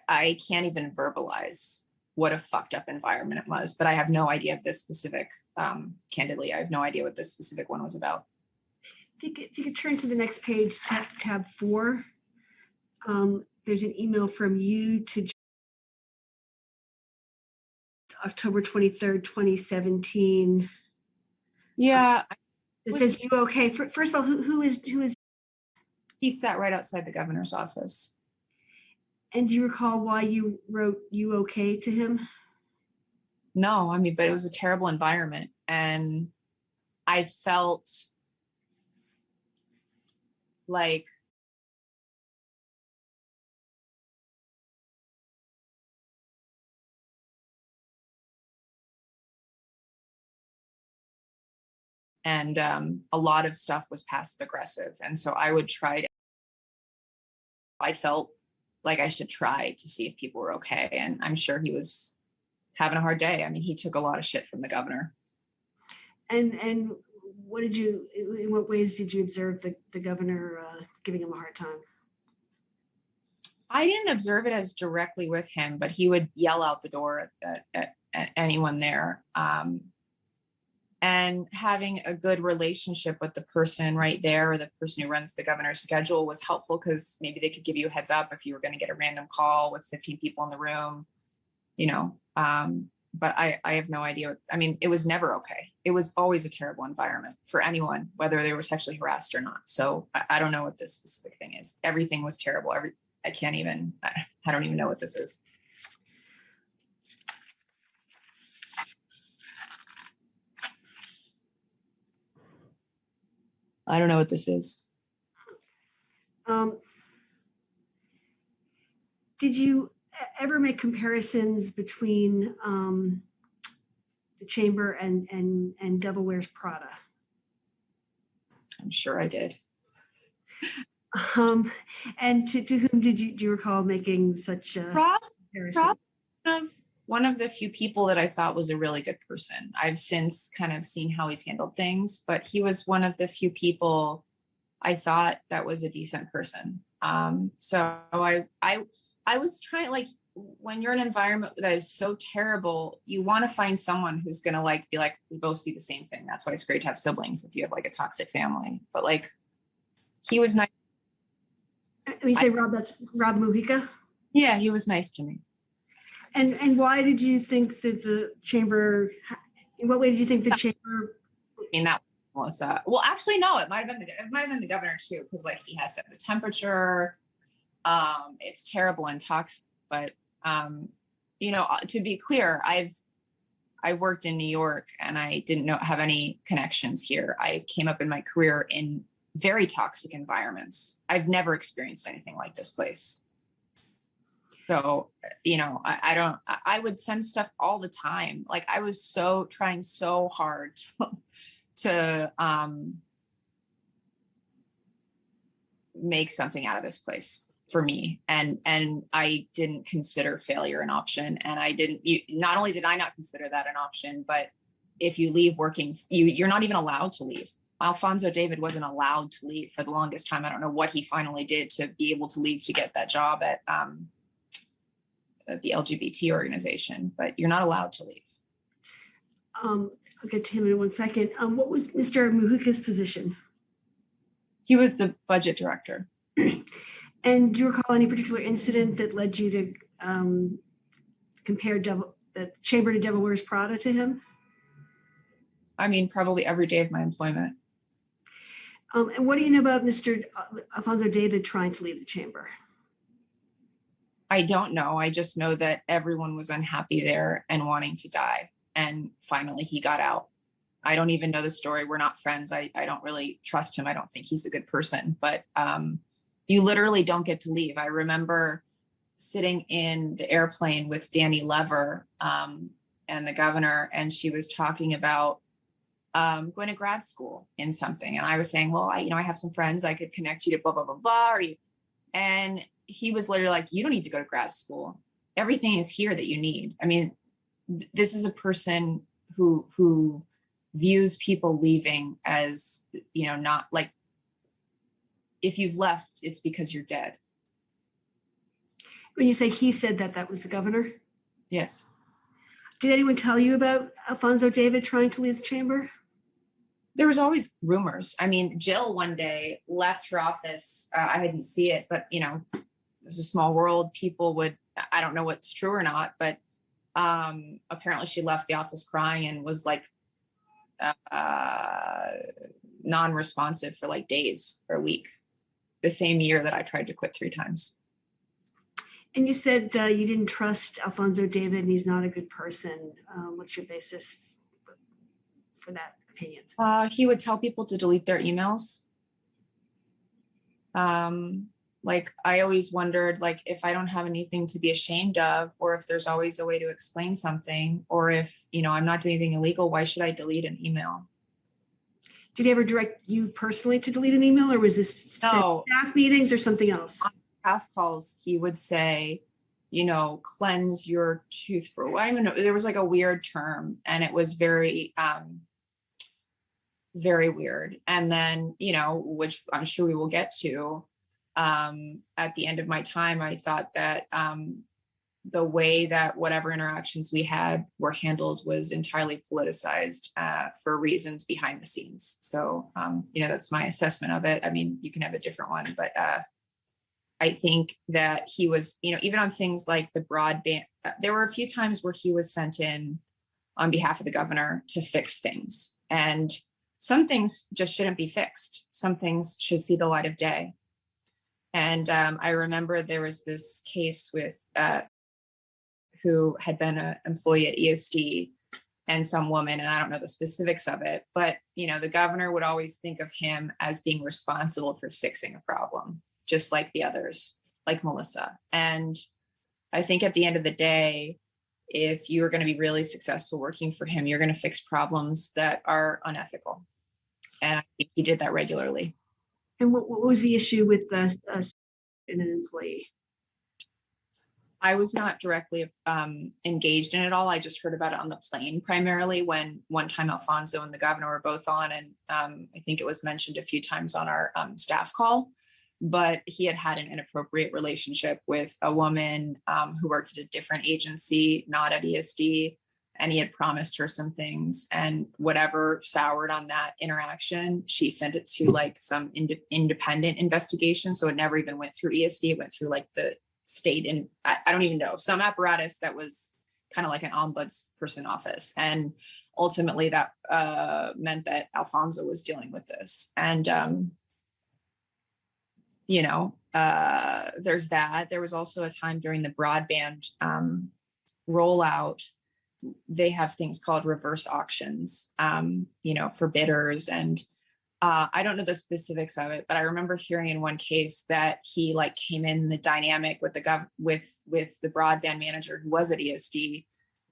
I can't even verbalize what a fucked up environment it was, but I have no idea of this specific. Candidly, I have no idea what this specific one was about. If you could turn to the next page, tab 4. There's an email from you to October 23rd, 2017. Yeah. It says, "You okay?" First of all, who is? He sat right outside the governor's office. And do you recall why you wrote "you okay" to him? No, I mean, but it was a terrible environment, and I felt like and a lot of stuff was passive aggressive, and so I felt like I should try to see if people were okay, and I'm sure he was having a hard day. I mean, he took a lot of shit from the governor. And in what ways did you observe the governor giving him a hard time? I didn't observe it as directly with him, but he would yell out the door at anyone there. And having a good relationship with the person right there, or the person who runs the governor's schedule, was helpful, because maybe they could give you a heads up if you were going to get a random call with 15 people in the room, but I have no idea. I mean, it was never okay. It was always a terrible environment for anyone, whether they were sexually harassed or not. So I don't know what this specific thing is. Everything was terrible. I don't even know what this is. I don't know what this is. Did you ever make comparisons between the chamber and Devil Wears Prada? I'm sure I did. And to whom do you recall making such a comparison? One of the few people that I thought was a really good person. I've since kind of seen how he's handled things, but he was one of the few people I thought that was a decent person. So I was trying, like, when you're in an environment that is so terrible, you want to find someone who's going to be like, we both see the same thing. That's why it's great to have siblings if you have like a toxic family. But like, he was nice. When you say Rob, that's Rob Mujica? Yeah, he was nice to me. And why did you think that the chamber, in what way did you think the chamber? I mean, that was, well, actually, no, it might have been the governor too, because like he has set the temperature. It's terrible and toxic, but to be clear, I worked in New York and I didn't have any connections here. I came up in my career in very toxic environments. I've never experienced anything like this place. So, I would send stuff all the time. Like, I was trying so hard to make something out of this place for me. And I didn't consider failure an option. And not only did I not consider that an option, but if you leave working, you're not even allowed to leave. Alfonso David wasn't allowed to leave for the longest time. I don't know what he finally did to be able to leave to get that job at the LGBT organization, but you're not allowed to leave. I'll get to him in 1 second. What was Mr. Mujica's position? He was the budget director. And do you recall any particular incident that led you to compare the chamber to Devil Wears Prada to him? I mean, probably every day of my employment. And what do you know about Mr. Alfonso David trying to leave the chamber? I don't know. I just know that everyone was unhappy there and wanting to die. And finally he got out. I don't even know the story. We're not friends. I don't really trust him. I don't think he's a good person, but you literally don't get to leave. I remember sitting in the airplane with Danny Lever and the governor, and she was talking about going to grad school in something. And I was saying, well, I have some friends, I could connect you to blah, blah, blah, blah. And he was literally like, you don't need to go to grad school. Everything is here that you need. I mean, this is a person who views people leaving as, not like, if you've left, it's because you're dead. When you say he said that, that was the governor? Yes. Did anyone tell you about Alfonso David trying to leave the chamber? There was always rumors. I mean, Jill one day left her office. I didn't see it, but it was a small world. People would, I don't know what's true or not, but apparently she left the office crying and was like non-responsive for like days or a week, the same year that I tried to quit 3 times. And you said you didn't trust Alfonso David and he's not a good person. What's your basis for that opinion? He would tell people to delete their emails. Like I always wondered, like, if I don't have anything to be ashamed of, or if there's always a way to explain something, or if, I'm not doing anything illegal, why should I delete an email? Did he ever direct you personally to delete an email, or was this No. staff meetings or something else? On staff calls, he would say, cleanse your toothbrush. I don't even know. There was like a weird term, and it was very, very weird. And then, which I'm sure we will get to, at the end of my time, I thought that the way that whatever interactions we had were handled was entirely politicized for reasons behind the scenes. So, that's my assessment of it. I mean, you can have a different one, but I think that he was, even on things like the broadband, there were a few times where he was sent in on behalf of the governor to fix things. And some things just shouldn't be fixed. Some things should see the light of day. And I remember there was this case with who had been an employee at ESD and some woman, and I don't know the specifics of it, but the governor would always think of him as being responsible for fixing a problem, just like the others, like Melissa. And I think at the end of the day, if you are going to be really successful working for him, you're going to fix problems that are unethical. And I think he did that regularly. And what was the issue with an employee? I was not directly engaged in it all. I just heard about it on the plane, primarily when one time Alfonso and the governor were both on. And I think it was mentioned a few times on our staff call, but he had an inappropriate relationship with a woman who worked at a different agency, not at ESD. And he had promised her some things, and whatever soured on that interaction, she sent it to like some independent investigation. So it never even went through ESD. It went through like the state, and I don't even know, some apparatus that was kind of like an ombudsperson office. And ultimately that meant that Alfonso was dealing with this. And, there's that. There was also a time during the broadband rollout, they have things called reverse auctions, for bidders. And I don't know the specifics of it, but I remember hearing in one case that he like came in the dynamic with with the broadband manager who was at ESD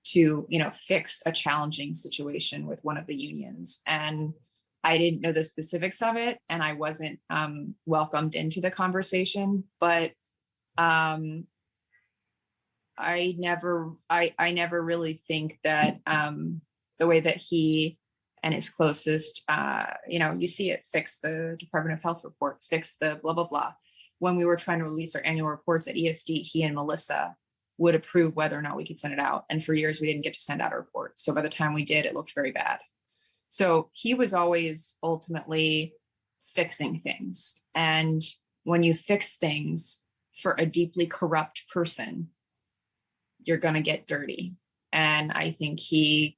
to, fix a challenging situation with one of the unions. And I didn't know the specifics of it, and I wasn't welcomed into the conversation, but I never really think that the way that he and his closest, you see it, fix the Department of Health report, fix the blah, blah, blah. When we were trying to release our annual reports at ESD, he and Melissa would approve whether or not we could send it out. And for years, we didn't get to send out a report. So by the time we did, it looked very bad. So he was always ultimately fixing things. And when you fix things for a deeply corrupt person, you're going to get dirty. And I think he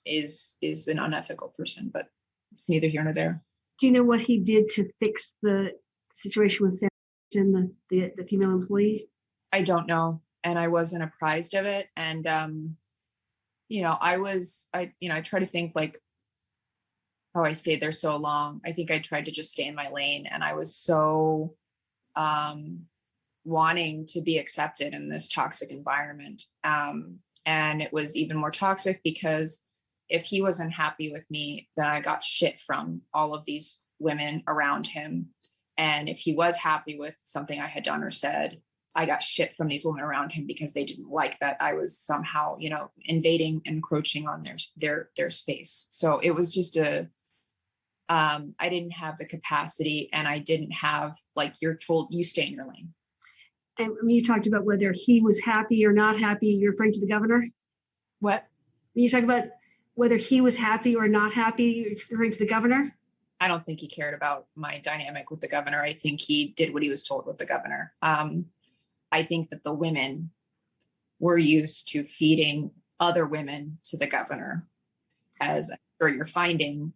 is an unethical person, but it's neither here nor there. Do you know what he did to fix the situation with Sam and the female employee? I don't know, and I wasn't apprised of it. And I try to think like how I stayed there so long. I think I tried to just stay in my lane, and I was so wanting to be accepted in this toxic environment. And it was even more toxic because if he wasn't happy with me, then I got shit from all of these women around him. And if he was happy with something I had done or said, I got shit from these women around him because they didn't like that I was somehow, invading, encroaching on their space. So it was just I didn't have the capacity, and I didn't have, like, you're told you stay in your lane. And you talked about whether he was happy or not happy. You're referring to the governor? What? When you talk about whether he was happy or not happy, you're referring to the governor? I don't think he cared about my dynamic with the governor. I think he did what he was told with the governor. I think that the women were used to feeding other women to the governor, as I'm sure you're finding.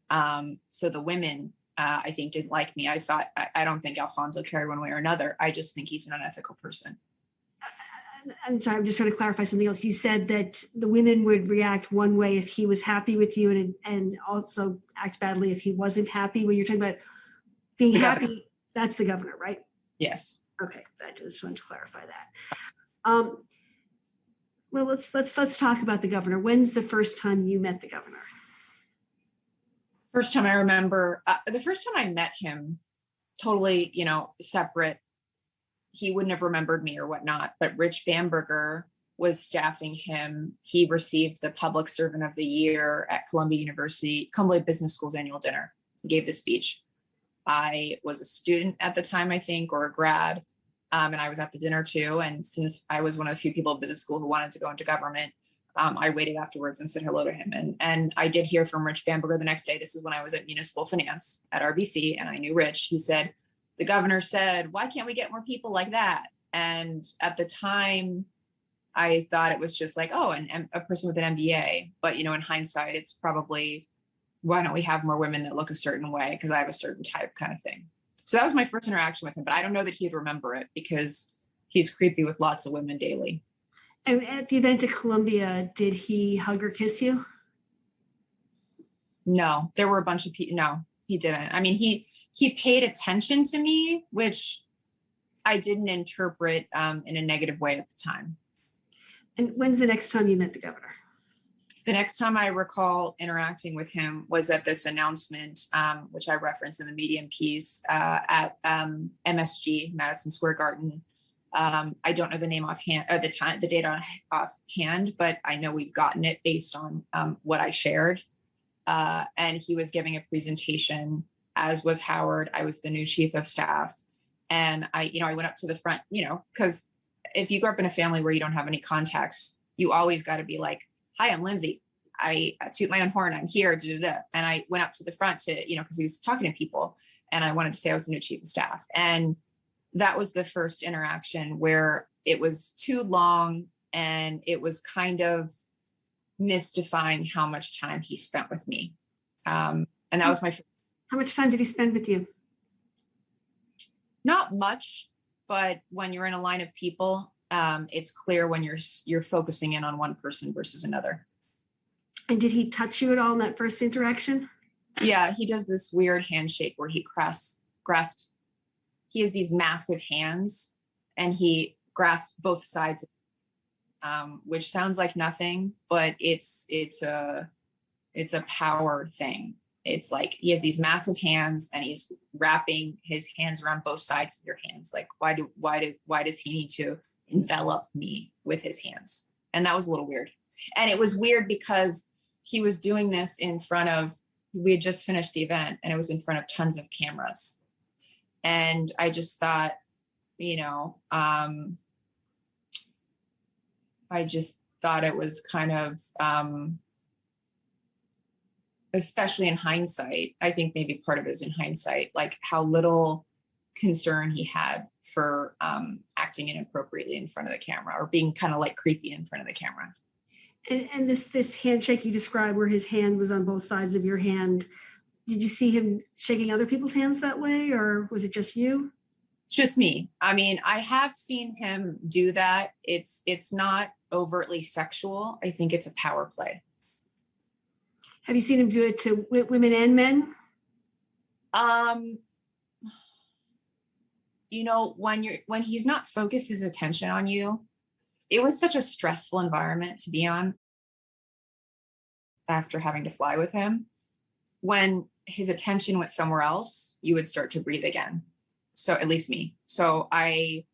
So the women, I think, didn't like me. I don't think Alfonso cared one way or another. I just think he's an unethical person. I'm sorry, I'm just trying to clarify something else. You said that the women would react one way if he was happy with you, and also act badly if he wasn't happy. When you're talking about being happy, that's the governor, right? Yes. Okay, I just wanted to clarify that. Well, let's talk about the governor. When's the first time you met the governor? First time I remember, the first time I met him, totally, separate. He wouldn't have remembered me or whatnot, but Rich Bamberger was staffing him. He received the Public Servant of the Year at Columbia Business School's annual dinner. He gave the speech. I was a student at the time, I think, or a grad, and I was at the dinner too. And since I was one of the few people at business school who wanted to go into government, I waited afterwards and said hello to him. And I did hear from Rich Bamberger the next day. This is when I was at municipal finance at RBC, and I knew Rich. He said, the governor said, why can't we get more people like that? And at the time, I thought it was just like, oh, a person with an MBA. But, in hindsight, it's probably, why don't we have more women that look a certain way? Because I have a certain type, kind of thing. So that was my first interaction with him. But I don't know that he'd remember it because he's creepy with lots of women daily. And at the event at Columbia, did he hug or kiss you? No, there were a bunch of people. No, he didn't. I mean, he paid attention to me, which I didn't interpret in a negative way at the time. And when's the next time you met the governor? The next time I recall interacting with him was at this announcement, which I referenced in the Medium piece at MSG, Madison Square Garden. I don't know the name offhand, the date offhand, but I know we've gotten it based on what I shared. And he was giving a presentation, as was Howard. I was the new chief of staff. And I went up to the front, because if you grew up in a family where you don't have any contacts, you always got to be like, hi, I'm Lindsey. I toot my own horn. I'm here. And I went up to the front to, because he was talking to people, and I wanted to say I was the new chief of staff. And that was the first interaction where it was too long, and it was kind of mystifying how much time he spent with me. And that was my first. How much time did he spend with you? Not much, but when you're in a line of people, it's clear when you're focusing in on one person versus another. And did he touch you at all in that first interaction? Yeah, he does this weird handshake where he grasps. He has these massive hands, and he grasps both sides, which sounds like nothing, but it's a power thing. It's like he has these massive hands, and he's wrapping his hands around both sides of your hands. Like, why does he need to envelop me with his hands? And that was a little weird. And it was weird because he was doing this in front of, we had just finished the event, and it was in front of tons of cameras. And I just thought, I just thought it was kind of, especially in hindsight, I think maybe part of it is in hindsight, like how little concern he had for acting inappropriately in front of the camera, or being kind of like creepy in front of the camera. And this handshake you described where his hand was on both sides of your hand, did you see him shaking other people's hands that way, or was it just you? Just me. I mean, I have seen him do that. It's not overtly sexual. I think it's a power play. Have you seen him do it to women and men? You know, when he's not focused his attention on you, it was such a stressful environment to be on after having to fly with him. When his attention went somewhere else, you would start to breathe again. So at least me. So I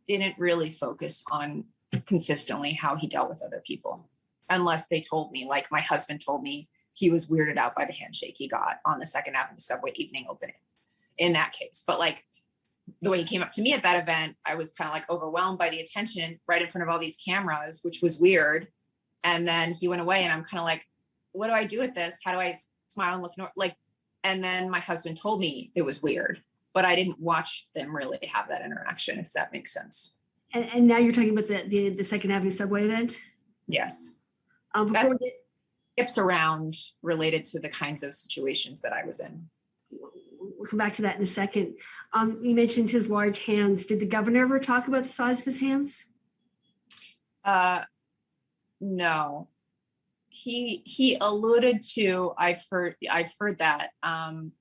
didn't really focus on consistently how he dealt with other people, unless they told me, like my husband told me he was weirded out by the handshake he got on the Second Avenue subway evening opening in that case. But like the way he came up to me at that event, I was kind of like overwhelmed by the attention right in front of all these cameras, which was weird. And then he went away and I'm kind of like, what do I do with this? How do I smile and look like, and then my husband told me it was weird, but I didn't watch them really have that interaction, if that makes sense. And now you're talking about the Second Avenue subway event? Yes. Before That's tips around related to the kinds of situations that I was in. we'll come back to that in a second. You mentioned his large hands. Did the governor ever talk about the size of his hands? No. He alluded to, I've heard that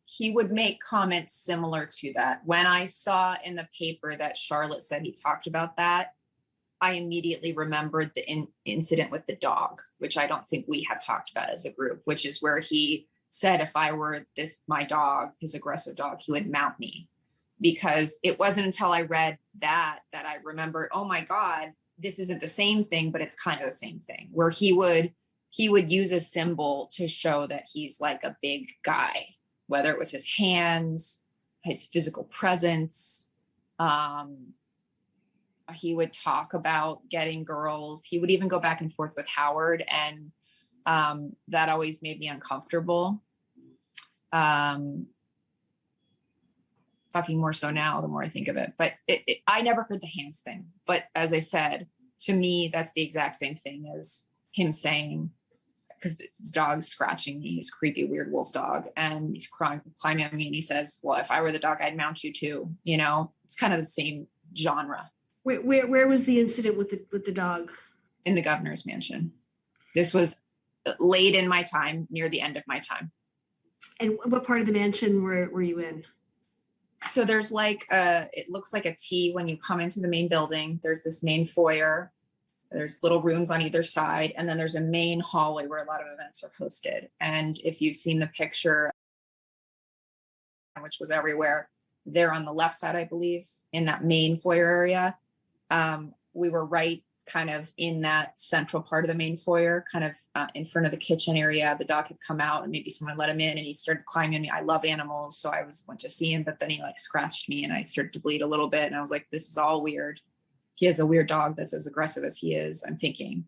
he would make comments similar to that. When I saw in the paper that Charlotte said he talked about that, I immediately remembered the incident with the dog, which I don't think we have talked about as a group, which is where he said if I were my dog, his aggressive dog, he would mount me. Because it wasn't until I read that I remembered, oh my God, this isn't the same thing, but it's kind of the same thing, where he would use a symbol to show that he's like a big guy, whether it was his hands, his physical presence. He would talk about getting girls. He would even go back and forth with Howard, and that always made me uncomfortable. Fucking more so now, the more I think of it. But I never heard the hands thing. But as I said, to me, that's the exact same thing as him saying, because his dog's scratching me, his creepy, weird wolf dog, and he's climbing on me, and he says, well, if I were the dog, I'd mount you too. You know, it's kind of the same genre. Where was the incident with the dog? In the governor's mansion. This was late in my time, near the end of my time. And what part of the mansion were you in? So there's like it looks like a T when you come into the main building. There's this main foyer. There's little rooms on either side. And then there's a main hallway where a lot of events are hosted. And if you've seen the picture, which was everywhere, there on the left side, I believe, in that main foyer area, we were right kind of in that central part of the main foyer, kind of in front of the kitchen area. The dog had come out and maybe someone let him in, and he started climbing on me. I love animals, so I went to see him, but then he like scratched me and I started to bleed a little bit. And I was like, this is all weird. He has a weird dog that's as aggressive as he is, I'm thinking.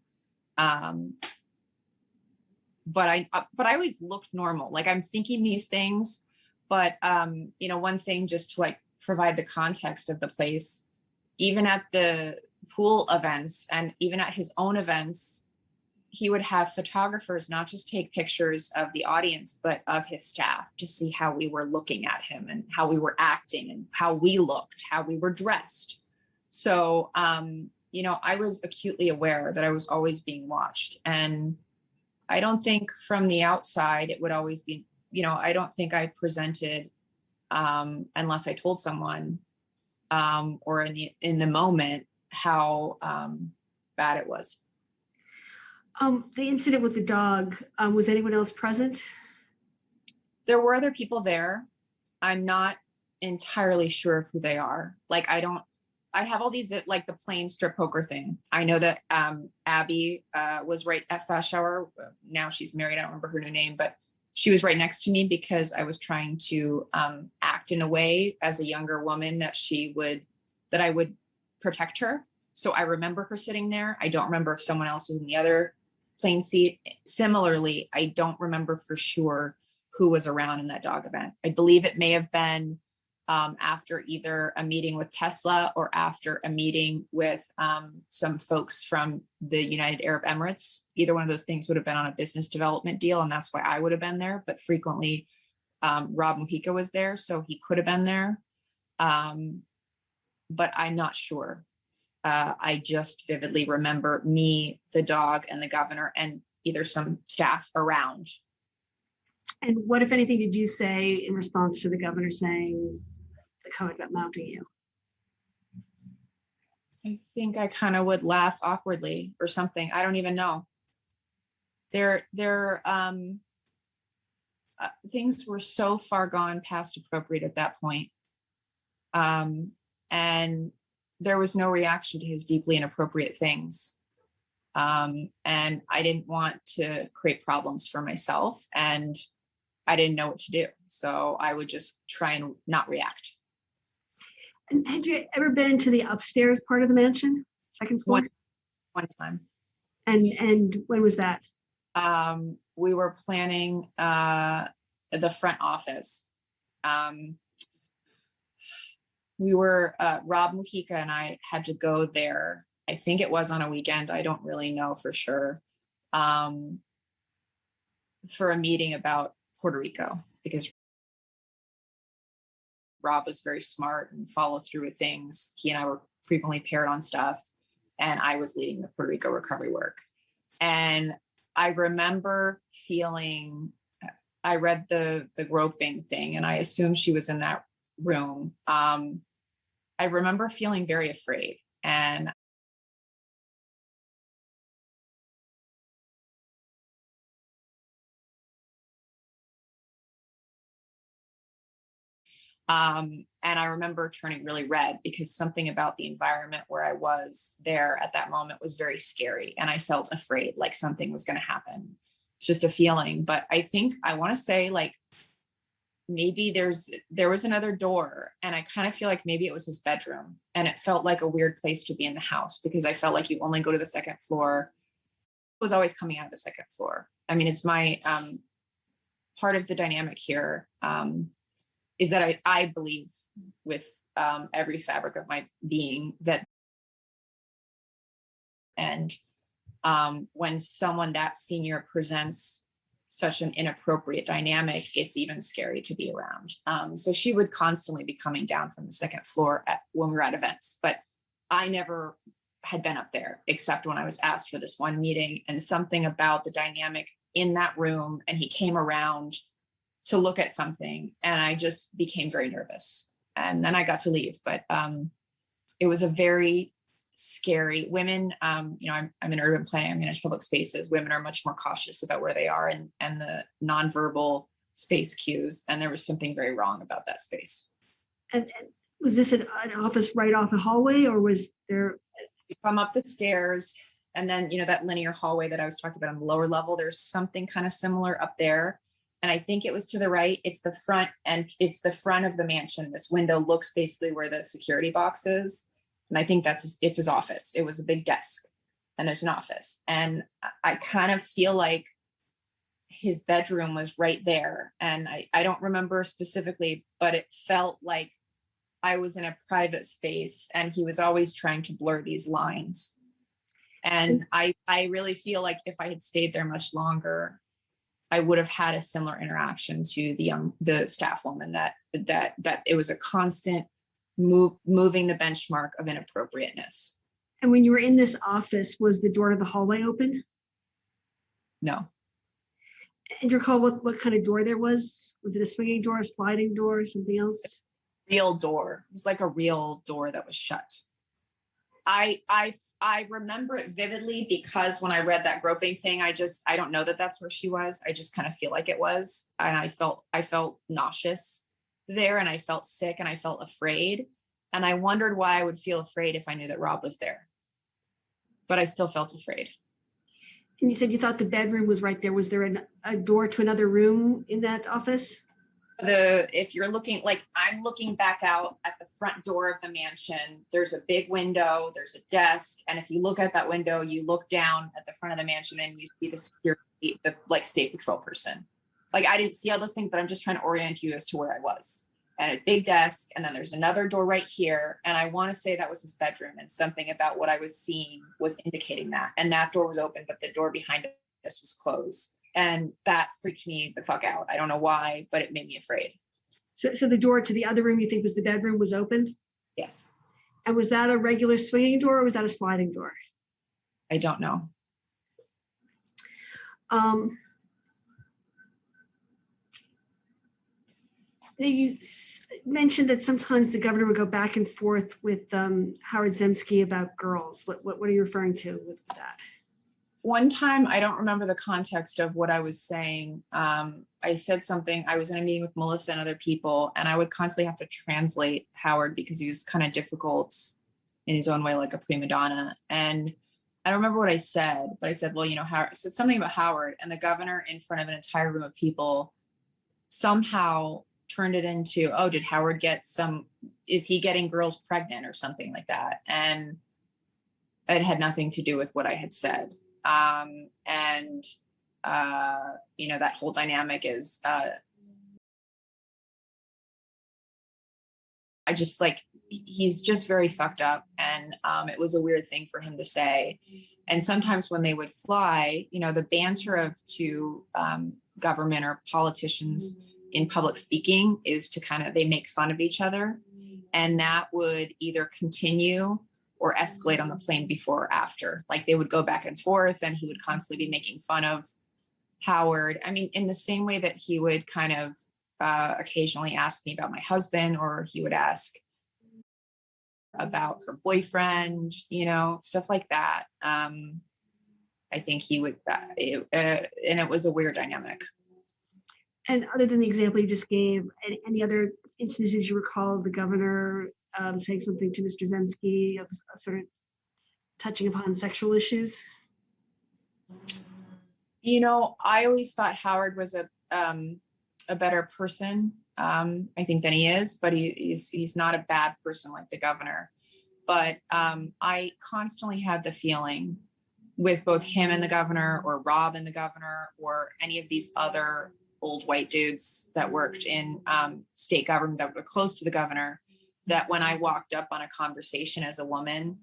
But I always looked normal. Like I'm thinking these things, but one thing just to like provide the context of the place, even at the pool events and even at his own events, he would have photographers not just take pictures of the audience, but of his staff to see how we were looking at him and how we were acting and how we looked, how we were dressed. So, I was acutely aware that I was always being watched. And I don't think from the outside, it would always be, I don't think I presented unless I told someone or in the moment how bad it was. The incident with the dog, was anyone else present? There were other people there. I'm not entirely sure of who they are. Like, I have all these, like the plain strip poker thing. I know that Abby was right at Fast Shower. Now she's married. I don't remember her new name, but she was right next to me because I was trying to act in a way as a younger woman that I would protect her. So I remember her sitting there. I don't remember if someone else was in the other plane seat. Similarly, I don't remember for sure who was around in that dog event. I believe it may have been after either a meeting with Tesla or after a meeting with some folks from the United Arab Emirates. Either one of those things would have been on a business development deal, and that's why I would have been there. But frequently, Rob Mujica was there, so he could have been there. But I'm not sure. I just vividly remember me, the dog, and the governor, and either some staff around. And what, if anything, did you say in response to the governor saying the comment about mounting you? I think I kind of would laugh awkwardly or something. I don't even know. Things were so far gone past appropriate at that point. And there was no reaction to his deeply inappropriate things. And I didn't want to create problems for myself, and I didn't know what to do. So I would just try and not react. And had you ever been to the upstairs part of the mansion, second floor? One time. And when was that? We were planning the front office. Rob Mujica and I had to go there. I think it was on a weekend. I don't really know for sure. For a meeting about Puerto Rico, because Rob was very smart and followed through with things. He and I were frequently paired on stuff, and I was leading the Puerto Rico recovery work. And I remember feeling, I read the groping thing, and I assumed she was in that room. I remember feeling very afraid, and I remember turning really red because something about the environment where I was there at that moment was very scary, and I felt afraid, like something was going to happen. It's just a feeling. But I think I want to say, like, maybe there was another door, and I kind of feel like maybe it was his bedroom, and it felt like a weird place to be in the house because I felt like you only go to the second floor. It was always coming out of the second floor. I mean, it's my part of the dynamic here. Is that I believe with every fabric of my being that, and when someone that senior presents such an inappropriate dynamic, it's even scary to be around. So she would constantly be coming down from the second floor when we were at events, but I never had been up there except when I was asked for this one meeting, and something about the dynamic in that room, and he came around to look at something, and I just became very nervous, and then I got to leave. But it was a very scary. Women, I'm in urban planning, I manage public spaces. Women are much more cautious about where they are and the nonverbal space cues, and there was something very wrong about that space. And was this an office right off a hallway, or was there? You come up the stairs, and then that linear hallway that I was talking about on the lower level, there's something kind of similar up there. And I think it was to the right. It's the front, and it's the front of the mansion. This window looks basically where the security box is. And I think it's his office. It was a big desk, and there's an office. And I kind of feel like his bedroom was right there. And I don't remember specifically, but it felt like I was in a private space, and he was always trying to blur these lines. And I really feel like if I had stayed there much longer, I would have had a similar interaction to the staff woman, that it was a constant moving the benchmark of inappropriateness. And when you were in this office, was the door to the hallway open? No. And do you recall what kind of door there was? Was it a swinging door, a sliding door, or something else? Real door. It was like a real door that was shut. I remember it vividly because when I read that groping thing, I don't know that that's where she was. I just kind of feel like it was. And I felt nauseous there, and I felt sick, and I felt afraid. And I wondered why I would feel afraid if I knew that Rob was there. But I still felt afraid. And you said you thought the bedroom was right there. Was there a door to another room in that office? If you're looking, like I'm looking back out at the front door of the mansion, there's a big window, there's a desk. And if you look at that window, you look down at the front of the mansion and you see the security, the like state patrol person. Like I didn't see all those things, but I'm just trying to orient you as to where I was. and a big desk, and then there's another door right here. And I want to say that was his bedroom, and something about what I was seeing was indicating that. And that door was open, but the door behind us was closed. And that freaked me the fuck out. I don't know why, but it made me afraid. So the door to the other room you think was the bedroom was open? Yes. And was that a regular swinging door or was that a sliding door? I don't know. You mentioned that sometimes the governor would go back and forth with Howard Zemsky about girls. What are you referring to with that? One time, I don't remember the context of what I was saying. I said something, I was in a meeting with Melissa and other people, and I would constantly have to translate Howard because he was kind of difficult in his own way, like a prima donna. And I don't remember what I said, but I said, well, Howard, I said something about Howard, and the governor in front of an entire room of people somehow turned it into, oh, did Howard get is he getting girls pregnant or something like that? And it had nothing to do with what I had said. That whole dynamic is, he's just very fucked up. And it was a weird thing for him to say. And sometimes when they would fly, the banter of two government or politicians in public speaking is to they make fun of each other. And that would either continue or escalate on the plane before or after. Like they would go back and forth, and he would constantly be making fun of Howard. I mean, in the same way that he would occasionally ask me about my husband, or he would ask about her boyfriend, stuff like that. I think he would, and it was a weird dynamic. And other than the example you just gave, any other instances you recall of the governor saying something to Mr. Zemsky of sort of touching upon sexual issues? I always thought Howard was a better person, I think, than he is, but he's not a bad person like the governor. But I constantly had the feeling with both him and the governor, or Rob and the governor, or any of these other old white dudes that worked in state government that were close to the governor, that when I walked up on a conversation as a woman,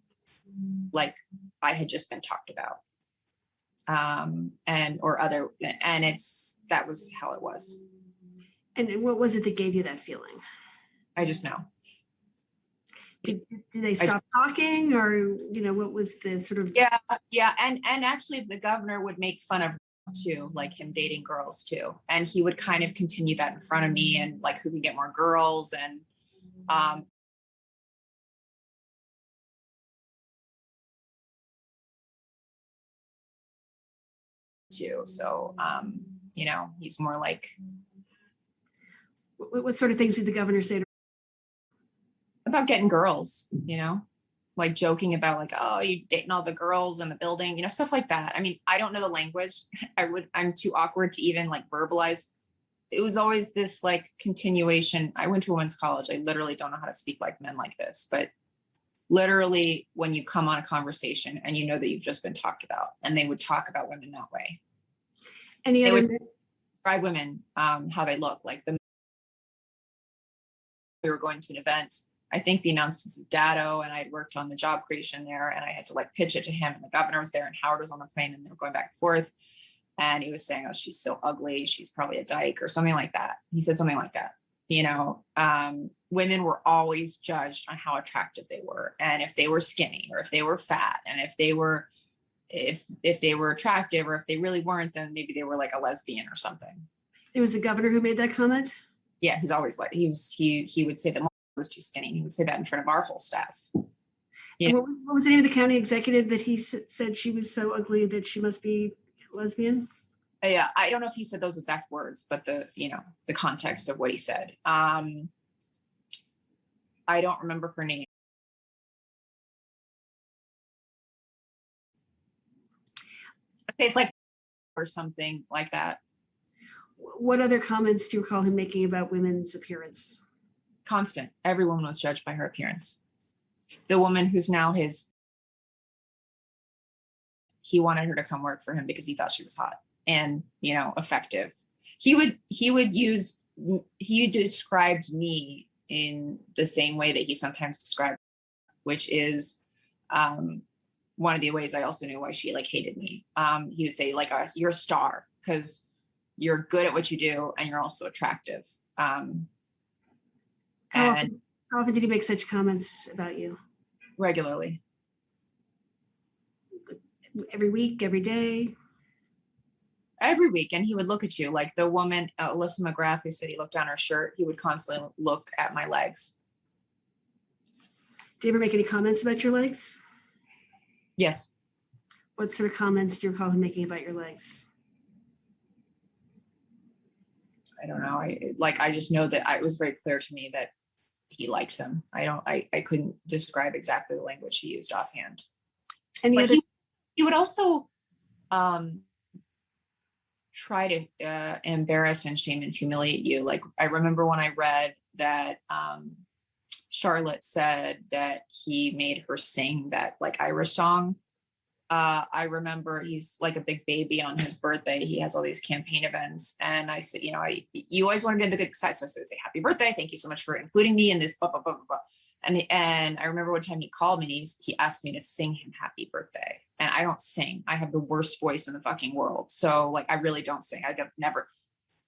like I had just been talked about. That was how it was. And what was it that gave you that feeling? I just know. Did they stop talking, or what was the sort of? Yeah, and actually the governor would make fun of too, like him dating girls too, and he would kind of continue that in front of me, and like who can get more girls, and too. So he's more like. What sort of things did the governor say about getting girls? Like joking about like, oh, you dating all the girls in the building, stuff like that. I mean, I don't know the language. I'm too awkward to even like verbalize. It was always this like continuation. I went to women's college. I literally don't know how to speak like men like this, but literally when you come on a conversation and that you've just been talked about, and they would talk about women that way. They would describe women, how they look. Like we were going to an event, I think the announcements of Dado, and I had worked on the job creation there, and I had to like pitch it to him, and the governor was there, and Howard was on the plane, and they were going back and forth. And he was saying, oh, she's so ugly. She's probably a dyke or something like that. He said something like that. Women were always judged on how attractive they were, and if they were skinny, or if they were fat, and if they were attractive, or if they really weren't, then maybe they were like a lesbian or something. It was the governor who made that comment? Yeah, he's always like, he would say that was too skinny. He would say that in front of our whole staff. What was the name of the county executive that he said she was so ugly that she must be lesbian? Yeah, I don't know if he said those exact words, but the context of what he said. I don't remember her name. It's like, or something like that. What other comments do you recall him making about women's appearance? Constant. Every woman was judged by her appearance. The woman who's now he wanted her to come work for him because he thought she was hot and, effective. He would use he described me in the same way that he sometimes described, which is one of the ways I also knew why she like hated me. He would say like, you're a star because you're good at what you do and you're also attractive. How often did he make such comments about you? Regularly. Every week, every day? Every week. And he would look at you like the woman, Alyssa McGrath, who said he looked down her shirt. He would constantly look at my legs. Did he ever make any comments about your legs? Yes. What sort of comments do you recall him making about your legs? I don't know. I just know that it was very clear to me that he liked them. I couldn't describe exactly the language he used offhand. But he would also try to embarrass and shame and humiliate you. Like I remember when I read that Charlotte said that he made her sing that like Irish song. I remember he's like a big baby on his birthday. He has all these campaign events. And I said, you always want to be on the good side. So I would say, happy birthday. Thank you so much for including me in this, blah, blah, blah, blah, blah. And I remember one time he called me and he asked me to sing him happy birthday. And I don't sing. I have the worst voice in the fucking world. So like, I really don't sing. I've never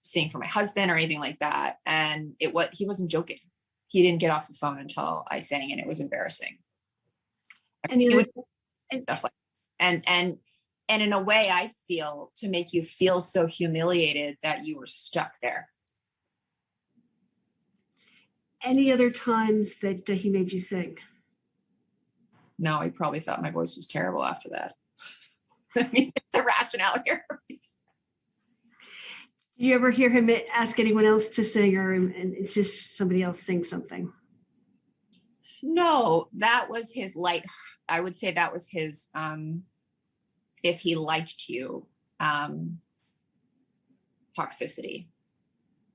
sing for my husband or anything like that. And he wasn't joking. He didn't get off the phone until I sang and it was embarrassing. Stuff like and in a way I feel to make you feel so humiliated that you were stuck there. Any other times that he made you sing? No, he probably thought my voice was terrible after that. I mean, the rationale here. Please. Did you ever hear him ask anyone else to sing or insist somebody else sing something? No, that was his light. I would say that was his, if he liked you, toxicity.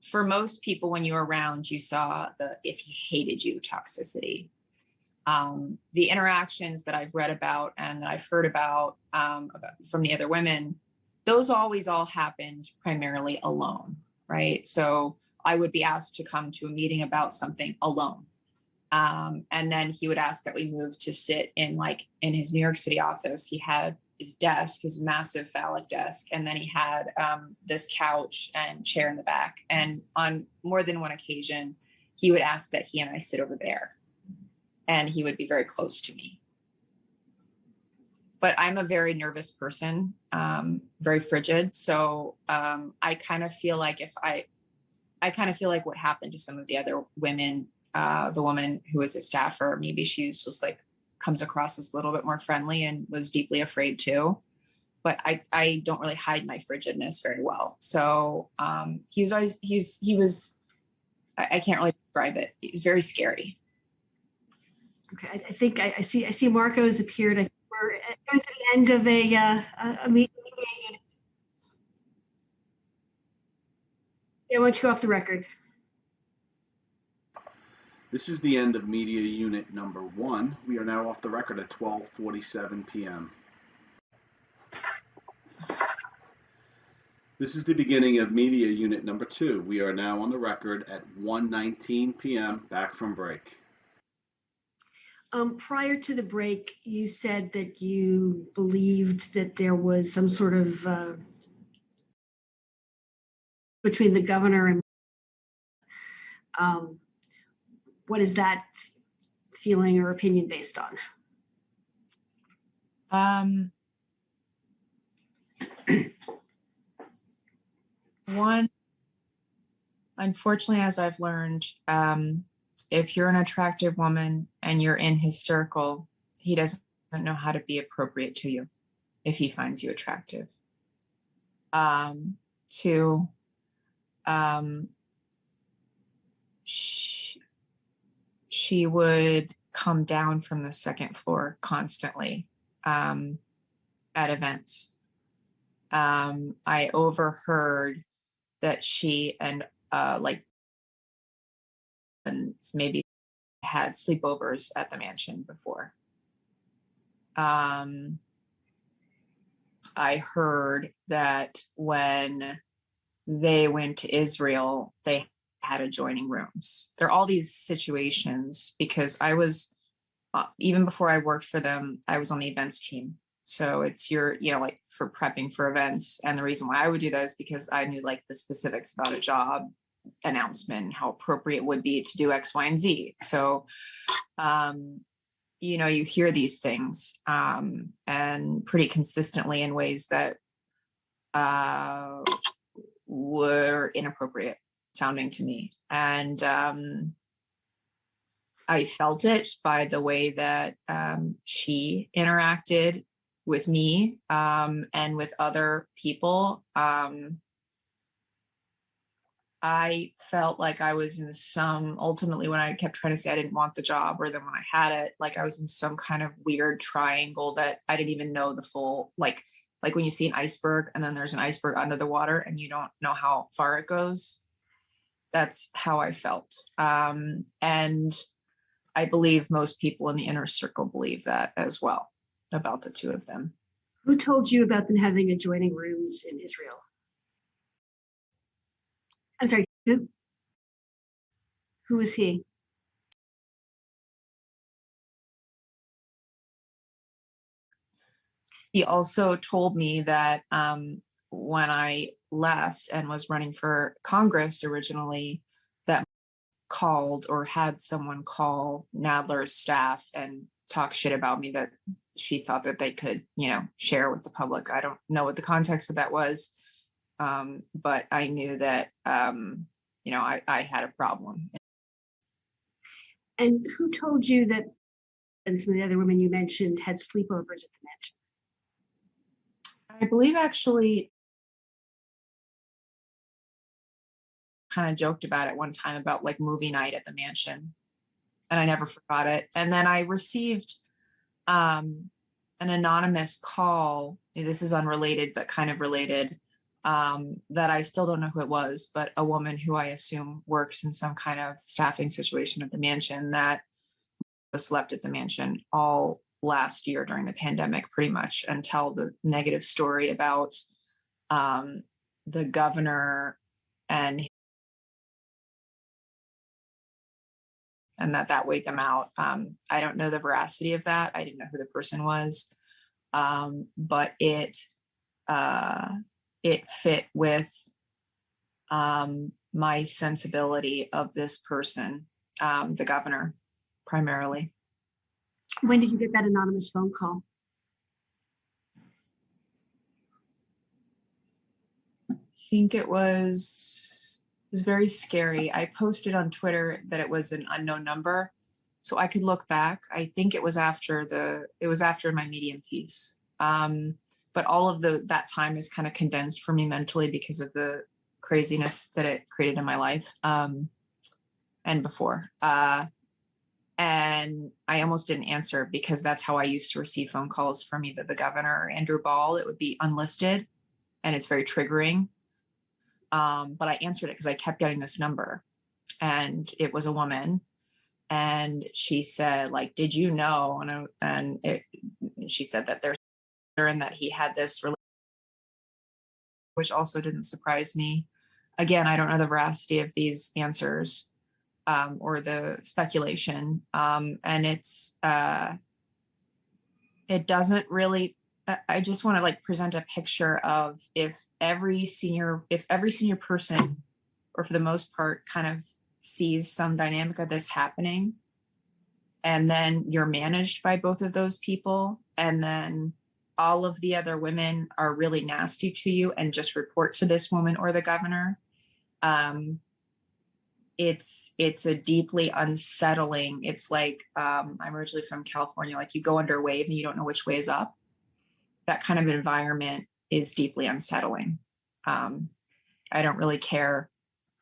For most people, when you were around, you saw the if he hated you toxicity. The interactions that I've read about and that I've heard about from the other women, those always all happened primarily alone, right? So I would be asked to come to a meeting about something alone. And then he would ask that we move to sit in his New York City office. He had his desk, his massive phallic desk. And then he had this couch and chair in the back. And on more than one occasion, he would ask that he and I sit over there. And he would be very close to me. But I'm a very nervous person, very frigid. So I kind of feel like what happened to some of the other women, the woman who was a staffer, maybe she's just like comes across as a little bit more friendly and was deeply afraid too. But I don't really hide my frigidness very well. So I can't really describe it. He's very scary. Okay, I think I see Marco has appeared. I think we're going to the end of a meeting. Yeah, why don't you go off the record? This is the end of media unit number 1. We are now off the record at 12:47 p.m. This is the beginning of media unit number 2. We are now on the record at 1:19 p.m. back from break. Prior to the break, you said that you believed that there was some sort of between the governor and what is that feeling or opinion based on? One, unfortunately, as I've learned, if you're an attractive woman and you're in his circle, he doesn't know how to be appropriate to you if he finds you attractive. 2, she would come down from the second floor constantly at events. I overheard that she and maybe had sleepovers at the mansion before. I heard that when they went to Israel, they had adjoining rooms. There are all these situations because I was, even before I worked for them, I was on the events team. So it's like for prepping for events. And the reason why I would do that is because I knew like the specifics about a job announcement, how appropriate it would be to do X, Y, and Z. So, you hear these things and pretty consistently in ways that were inappropriate sounding to me. And I felt it by the way that she interacted with me and with other people. I felt like I was in ultimately when I kept trying to say I didn't want the job, or then when I had it, like I was in some kind of weird triangle that I didn't even know the full, like when you see an iceberg and then there's an iceberg under the water and you don't know how far it goes. That's how I felt. And I believe most people in the inner circle believe that as well about the two of them. Who told you about them having adjoining rooms in Israel? I'm sorry, who? Who was he? He also told me that when I left and was running for Congress originally, that called or had someone call Nadler's staff and talk shit about me that she thought that they could, share with the public. I don't know what the context of that was, but I knew that, I had a problem. And who told you that, and some of the other women you mentioned had sleepovers at the mansion? I believe actually kind of joked about it one time about like movie night at the mansion, and I never forgot it. And then I received an anonymous call. This is unrelated, but kind of related, that I still don't know who it was, but a woman who I assume works in some kind of staffing situation at the mansion that slept at the mansion all last year during the pandemic, pretty much, and tell the negative story about the governor and that weighed them out. I don't know the veracity of that. I didn't know who the person was, but it fit with my sensibility of this person, the governor, primarily. When did you get that anonymous phone call? I think it was very scary. I posted on Twitter that it was an unknown number, so I could look back. I think it was after my Medium piece. But all of that time is kind of condensed for me mentally because of the craziness that it created in my life and before. And I almost didn't answer because that's how I used to receive phone calls from either the governor or Andrew Ball. It would be unlisted, and it's very triggering. But I answered it because I kept getting this number, and it was a woman, and she said, like, "Did you know?" She said that and that he had this relationship, which also didn't surprise me. Again, I don't know the veracity of these answers. Or the speculation. And it doesn't really, I just want to like present a picture of if every senior person, or for the most part, kind of sees some dynamic of this happening, and then you're managed by both of those people, and then all of the other women are really nasty to you and just report to this woman or the governor. It's a deeply unsettling. It's like, I'm originally from California, like you go under a wave and you don't know which way is up. That kind of environment is deeply unsettling. I don't really care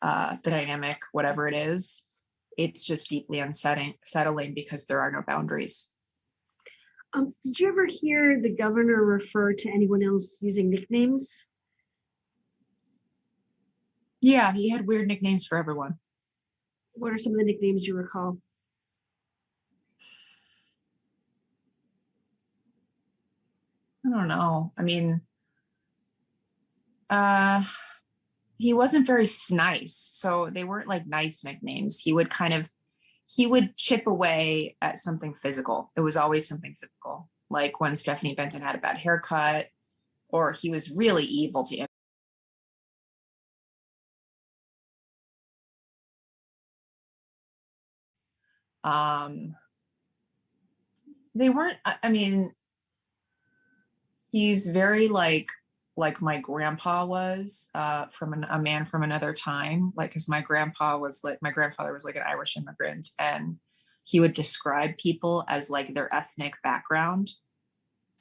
the dynamic, whatever it is. It's just deeply unsettling because there are no boundaries. Did you ever hear the governor refer to anyone else using nicknames? Yeah, he had weird nicknames for everyone. What are some of the nicknames you recall? I don't know. I mean, he wasn't very nice. So they weren't like nice nicknames. He would chip away at something physical. It was always something physical. Like when Stephanie Benton had a bad haircut, or he was really evil to him. They weren't, I mean, he's very like my grandpa was from a man from another time. Like, because my grandfather was like an Irish immigrant, and he would describe people as like their ethnic background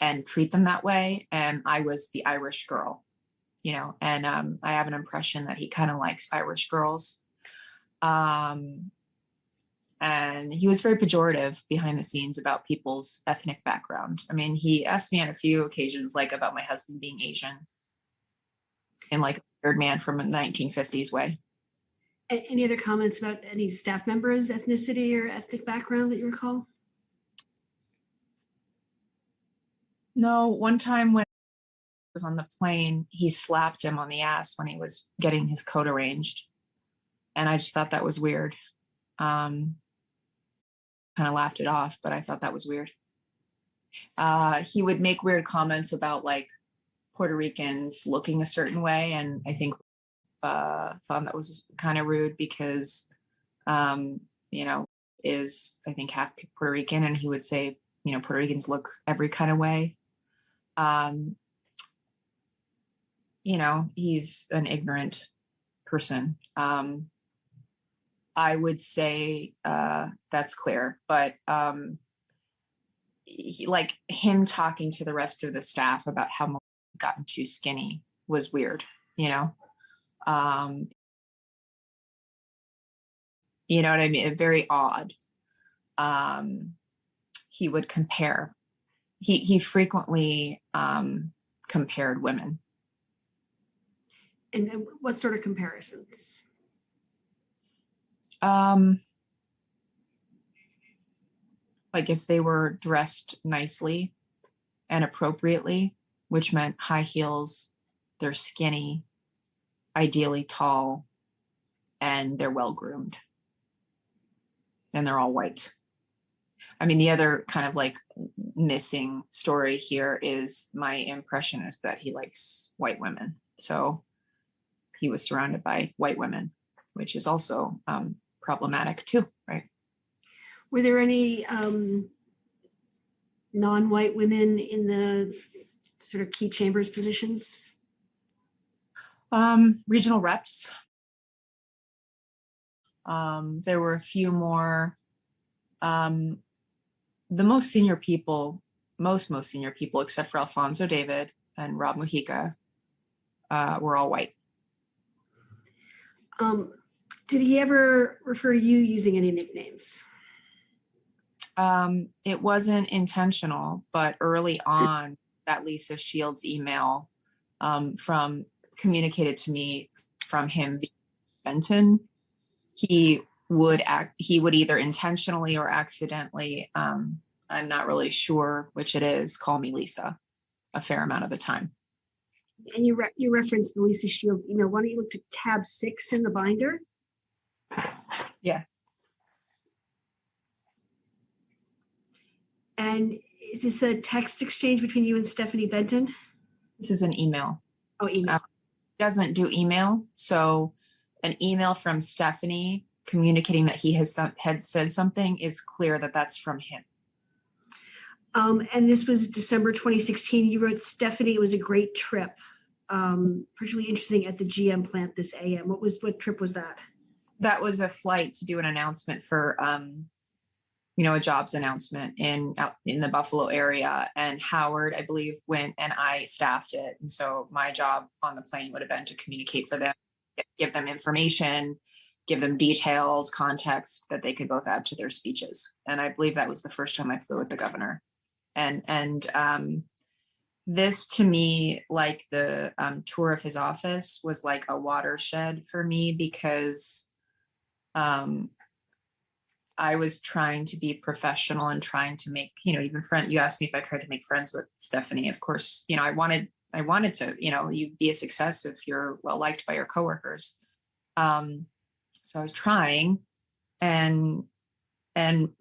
and treat them that way. And I was the Irish girl, you know, and I have an impression that he kind of likes Irish girls. And he was very pejorative behind the scenes about people's ethnic background. I mean, he asked me on a few occasions, like about my husband being Asian, in like a weird man from a 1950s way. Any other comments about any staff members' ethnicity or ethnic background that you recall? No, one time when I was on the plane, he slapped him on the ass when he was getting his coat arranged. And I just thought that was weird. Kind of laughed it off, but I thought that was weird. He would make weird comments about like Puerto Ricans looking a certain way. And I think thought that was kind of rude because, you know, is I think half Puerto Rican, and he would say, you know, Puerto Ricans look every kind of way. You know, he's an ignorant person. I would say that's clear, but like him talking to the rest of the staff about how much he'd gotten too skinny was weird, you know? You know what I mean? Very odd. He would compare. He frequently compared women. And what sort of comparisons? Like if they were dressed nicely and appropriately, which meant high heels, they're skinny, ideally tall, and they're well groomed. And they're all white. I mean, the other kind of like missing story here is my impression is that he likes white women. So he was surrounded by white women, which is also problematic too, right? Were there any non-white women in the sort of key chambers positions? Regional reps. There were a few more. The most senior people, most senior people, except for Alfonso David and Rob Mujica, were all white. Did he ever refer to you using any nicknames? It wasn't intentional, but early on, that Lisa Shields email communicated to me from him via Benton. He would either intentionally or accidentally, I'm not really sure which it is, call me Lisa a fair amount of the time. And you referenced the Lisa Shields email. Why don't you look to tab 6 in the binder? Yeah. And is this a text exchange between you and Stephanie Benton? This is an email. Oh, email. Doesn't do email. So an email from Stephanie communicating that he had said something is clear that that's from him. And this was December 2016. You wrote, Stephanie, it was a great trip. Particularly interesting at the GM plant this AM. What trip was that? That was a flight to do an announcement for, a jobs announcement in the Buffalo area. And Howard, I believe, went and I staffed it. And so my job on the plane would have been to communicate for them, give them information, give them details, context that they could both add to their speeches. And I believe that was the first time I flew with the governor. And this to me, like the tour of his office, was like a watershed for me because I was trying to be professional and trying to make, even friend. You asked me if I tried to make friends with Stephanie. Of course, I wanted I wanted to, you be a success if you're well liked by your coworkers. So I was trying, and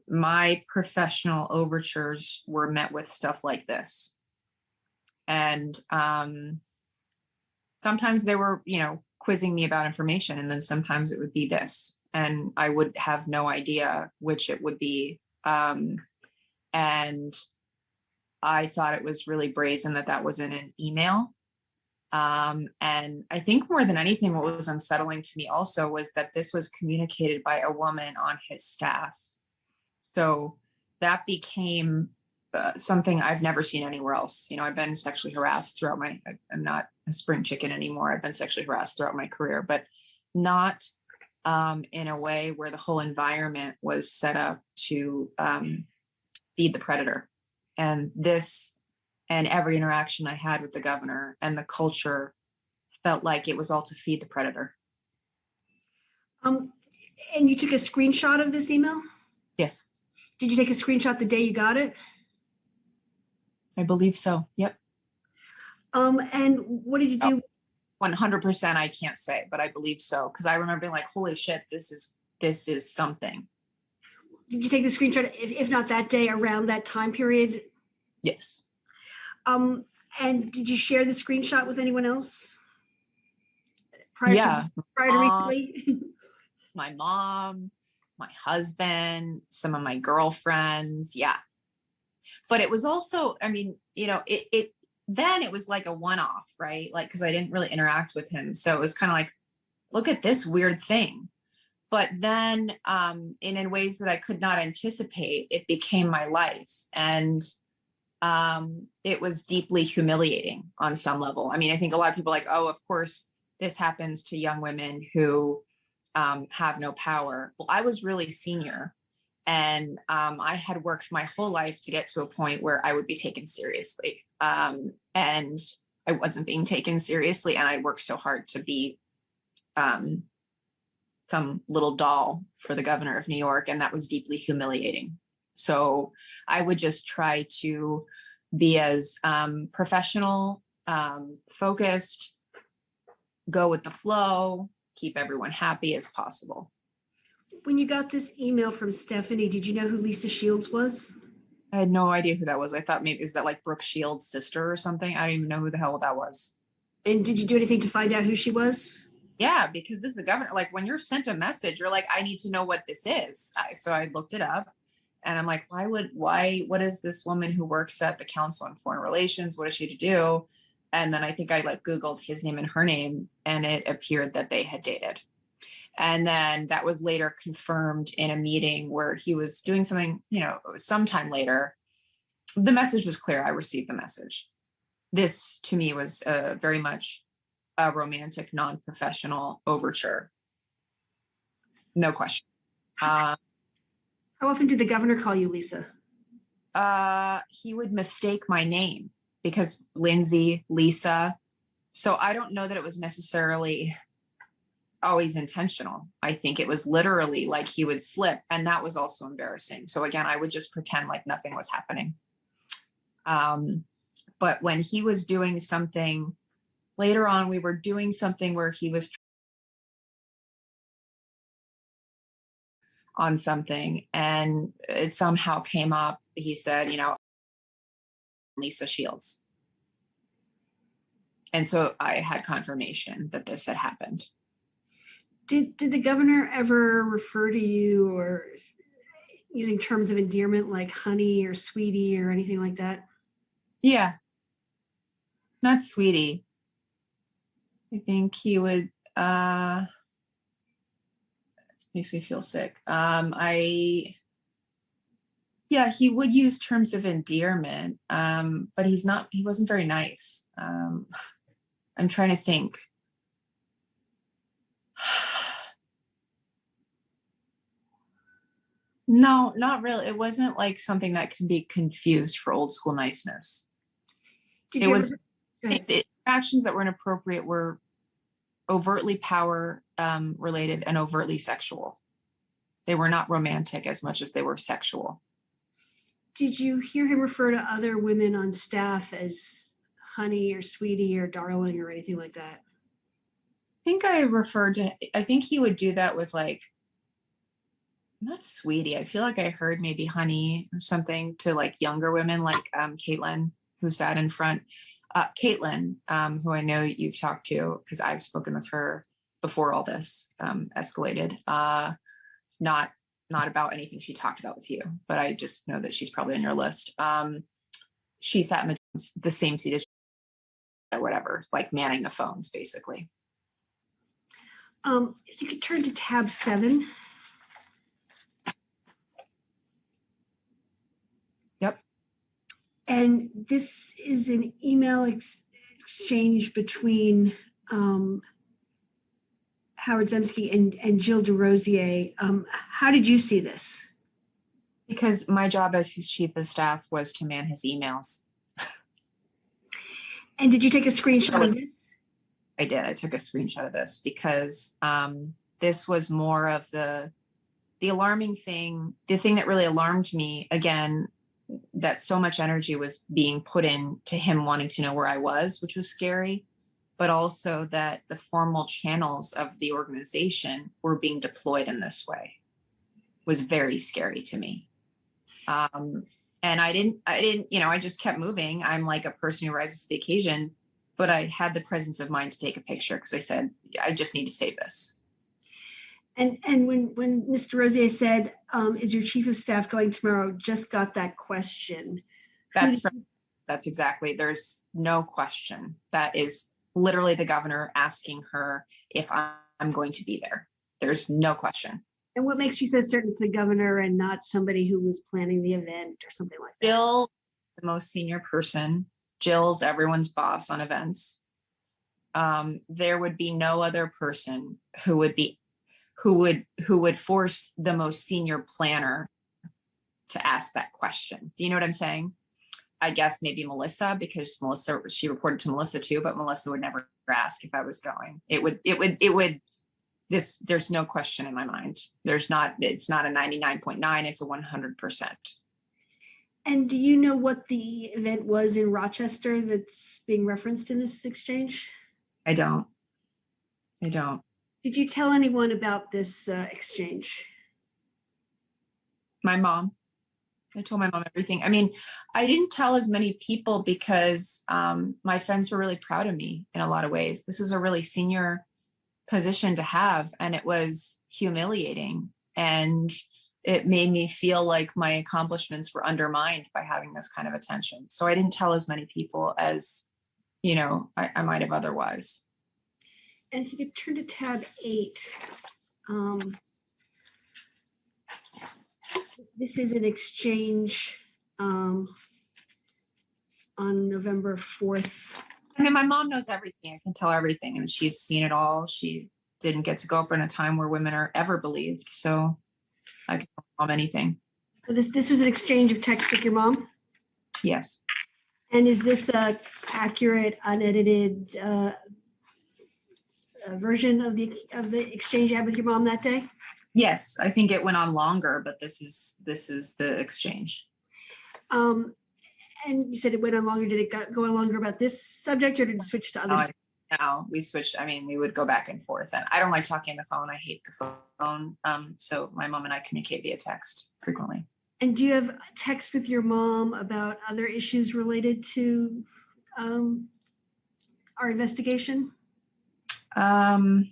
my professional overtures were met with stuff like this. And sometimes they were, quizzing me about information, and then sometimes it would be this, and I would have no idea which it would be. And I thought it was really brazen that was in an email. And I think more than anything, what was unsettling to me also was that this was communicated by a woman on his staff. So that became something I've never seen anywhere else. I've been sexually harassed throughout I'm not a spring chicken anymore. I've been sexually harassed throughout my career, but not in a way where the whole environment was set up to feed the predator. And this, and every interaction I had with the governor and the culture felt like it was all to feed the predator. And you took a screenshot of this email? Yes. Did you take a screenshot the day you got it? I believe so. Yep. And what did you do? 100% I can't say, but I believe so. Because I remember being like, holy shit, this is something. Did you take the screenshot, if not that day, around that time period? Yes. And did you share the screenshot with anyone else? Prior to recently? My mom, my husband, some of my girlfriends. Yeah. But it was also, then it was like a one-off, right? Like, because I didn't really interact with him. So it was kind of like, look at this weird thing. But then in ways that I could not anticipate, it became my life. And it was deeply humiliating on some level. I think a lot of people are like, oh, of course, this happens to young women who have no power. Well, I was really senior, and I had worked my whole life to get to a point where I would be taken seriously. And I wasn't being taken seriously. And I worked so hard to be some little doll for the governor of New York. And that was deeply humiliating. So I would just try to be as professional, focused, go with the flow, keep everyone happy as possible. When you got this email from Stephanie, did you know who Lisa Shields was? I had no idea who that was. I thought maybe, is that like Brooke Shields' sister or something? I don't even know who the hell that was. And did you do anything to find out who she was? Yeah, because this is the governor. Like, when you're sent a message, you're like, I need to know what this is. So I looked it up, and I'm like, what is this woman who works at the Council on Foreign Relations? What is she to do? And then I think I Googled his name and her name, and it appeared that they had dated. And then that was later confirmed in a meeting where he was doing something, sometime later. The message was clear. I received the message. This, to me, was very much a romantic, non-professional overture. No question. How often did the governor call you Lisa? He would mistake my name, because Lindsey, Lisa. So I don't know that it was necessarily always intentional. I think it was literally like he would slip, and that was also embarrassing. So again, I would just pretend like nothing was happening. But when he was doing something later on, we were doing something where he was on something, and it somehow came up. He said, Lisa Shields. And so I had confirmation that this had happened. Did the governor ever refer to you or using terms of endearment like honey or sweetie or anything like that? Yeah. Not sweetie. I think he would, it makes me feel sick. He would use terms of endearment, but he wasn't very nice. I'm trying to think. No, not really. It wasn't like something that can be confused for old school niceness. Actions that were inappropriate were overtly power related and overtly sexual. They were not romantic as much as they were sexual. Did you hear him refer to other women on staff as honey or sweetie or darling or anything like that? I think he would do that with like, not sweetie. I feel like I heard maybe honey or something to like younger women like Caitlin, who sat in front. Caitlin, who I know you've talked to because I've spoken with her before all this escalated. Not about anything she talked about with you, but I just know that she's probably on your list. She sat in the same seat as or whatever, like manning the phones basically. If you could turn to tab 7. Yep. And this is an email exchange between Howard Zemsky and Jill DeRosier. How did you see this? Because my job as his chief of staff was to man his emails. And did you take a screenshot of this? I did. I took a screenshot of this because this was more of the alarming thing. The thing that really alarmed me, again, that so much energy was being put into him wanting to know where I was, which was scary, but also that the formal channels of the organization were being deployed in this way was very scary to me. And I didn't, I just kept moving. I'm like a person who rises to the occasion, but I had the presence of mind to take a picture because I said, I just need to save this. And when Mr. Rosier said, is your chief of staff going tomorrow, just got that question. That's exactly, there's no question. That is literally the governor asking her if I'm going to be there. There's no question. And what makes you so certain it's the governor and not somebody who was planning the event or something like that? Jill, the most senior person. Jill's everyone's boss on events. There would be no other person who would force the most senior planner to ask that question. Do you know what I'm saying? I guess maybe Melissa, because she reported to Melissa too, but Melissa would never ask if I was going. There's no question in my mind. It's not a 99.9, it's a 100%. And do you know what the event was in Rochester that's being referenced in this exchange? I don't. Did you tell anyone about this exchange? My mom. I told my mom everything. I mean, I didn't tell as many people because my friends were really proud of me in a lot of ways. This is a really senior position to have, and it was humiliating. And it made me feel like my accomplishments were undermined by having this kind of attention. So I didn't tell as many people as, I might have otherwise. And if you could turn to tab 8. This is an exchange on November 4th. I mean, my mom knows everything. I can tell everything. I mean, she's seen it all. She didn't get to go up in a time where women are ever believed. So I can tell mom anything. So this was an exchange of text with your mom? Yes. And is this a accurate, unedited version of the exchange you had with your mom that day? Yes, I think it went on longer, but this is the exchange. And you said it went on longer. Did it go on longer about this subject, or did it switch to others? No, we switched. I mean, we would go back and forth, and I don't like talking on the phone. I hate the phone. So my mom and I communicate via text frequently. And do you have text with your mom about other issues related to our investigation? I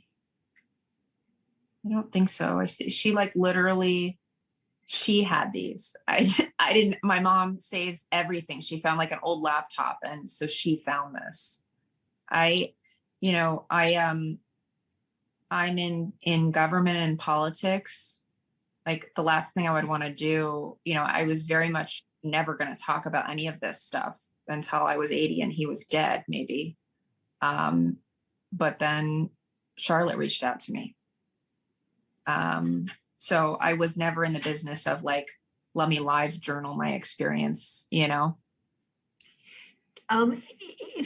don't think so. She like literally, she had these. I didn't, my mom saves everything. She found like an old laptop. And so she found this. I'm in government and politics. Like the last thing I would want to do, I was very much never going to talk about any of this stuff until I was 80 and he was dead, maybe. But then Charlotte reached out to me. So I was never in the business of like, let me live journal my experience, If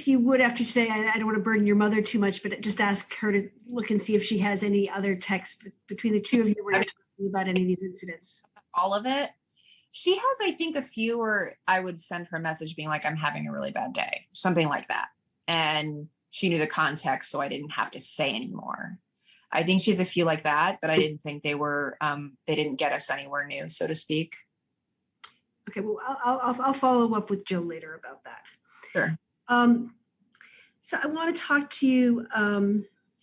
you would, after today, I don't want to burden your mother too much, but just ask her to look and see if she has any other text between the two of you where you're talking about any of these incidents. All of it. She has, I think, a few where I would send her a message being like, I'm having a really bad day, something like that. And she knew the context, so I didn't have to say anymore. I think she's a few like that, but I didn't think they were, they didn't get us anywhere new, so to speak. Okay, well, I'll follow up with Jill later about that. Sure. So I want to talk to you.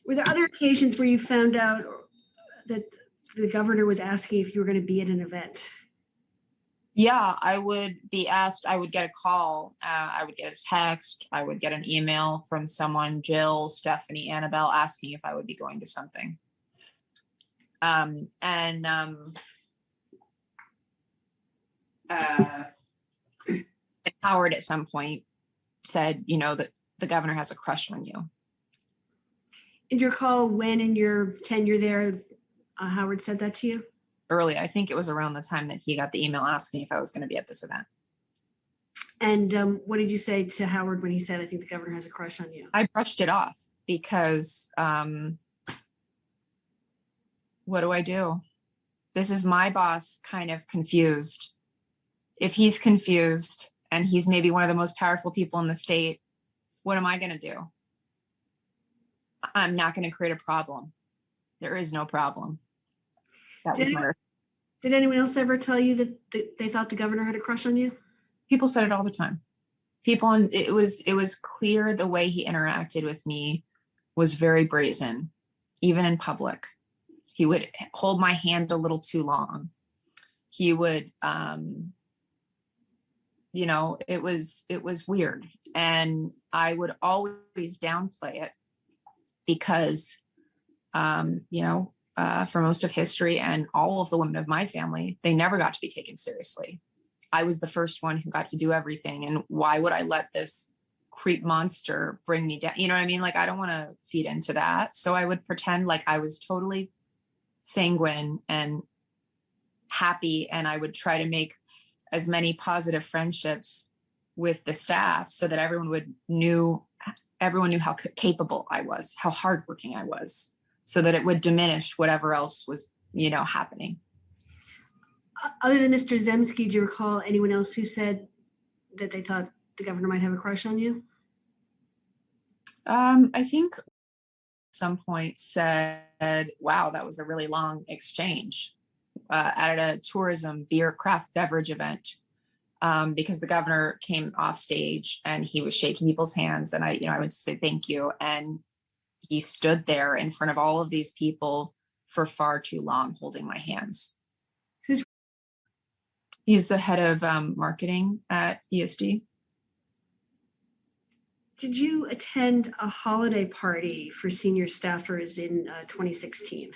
Were there other occasions where you found out that the governor was asking if you were going to be at an event? Yeah, I would be asked, I would get a call, I would get a text, I would get an email from someone, Jill, Stephanie, Annabelle, asking if I would be going to something. Howard at some point said, you know, that the governor has a crush on you. And you recall when in your tenure there, Howard said that to you? Early, I think it was around the time that he got the email asking if I was going to be at this event. And what did you say to Howard when he said, I think the governor has a crush on you? I brushed it off because what do I do? This is my boss kind of confused. If he's confused and he's maybe one of the most powerful people in the state, what am I going to do? I'm not going to create a problem. There is no problem. That was my. Did anyone else ever tell you that they thought the governor had a crush on you? People said it all the time. It was clear the way he interacted with me was very brazen, even in public. He would hold my hand a little too long. He would, you know, it was weird. And I would always downplay it because, you know, for most of history and all of the women of my family, they never got to be taken seriously. I was the first one who got to do everything. And why would I let this creep monster bring me down? You know what I mean? Like, I don't want to feed into that. So I would pretend like I was totally sanguine and happy. And I would try to make as many positive friendships with the staff so that everyone knew how capable I was, how hardworking I was, so that it would diminish whatever else was, you know, happening. Other than Mr. Zemsky, do you recall anyone else who said that they thought the governor might have a crush on you? I think at some point said, wow, that was a really long exchange at a tourism craft beverage event, because the governor came off stage and he was shaking people's hands. And I would say thank you. And he stood there in front of all of these people for far too long, holding my hands. He's the head of marketing at ESD. Did you attend a holiday party for senior staffers in 2016?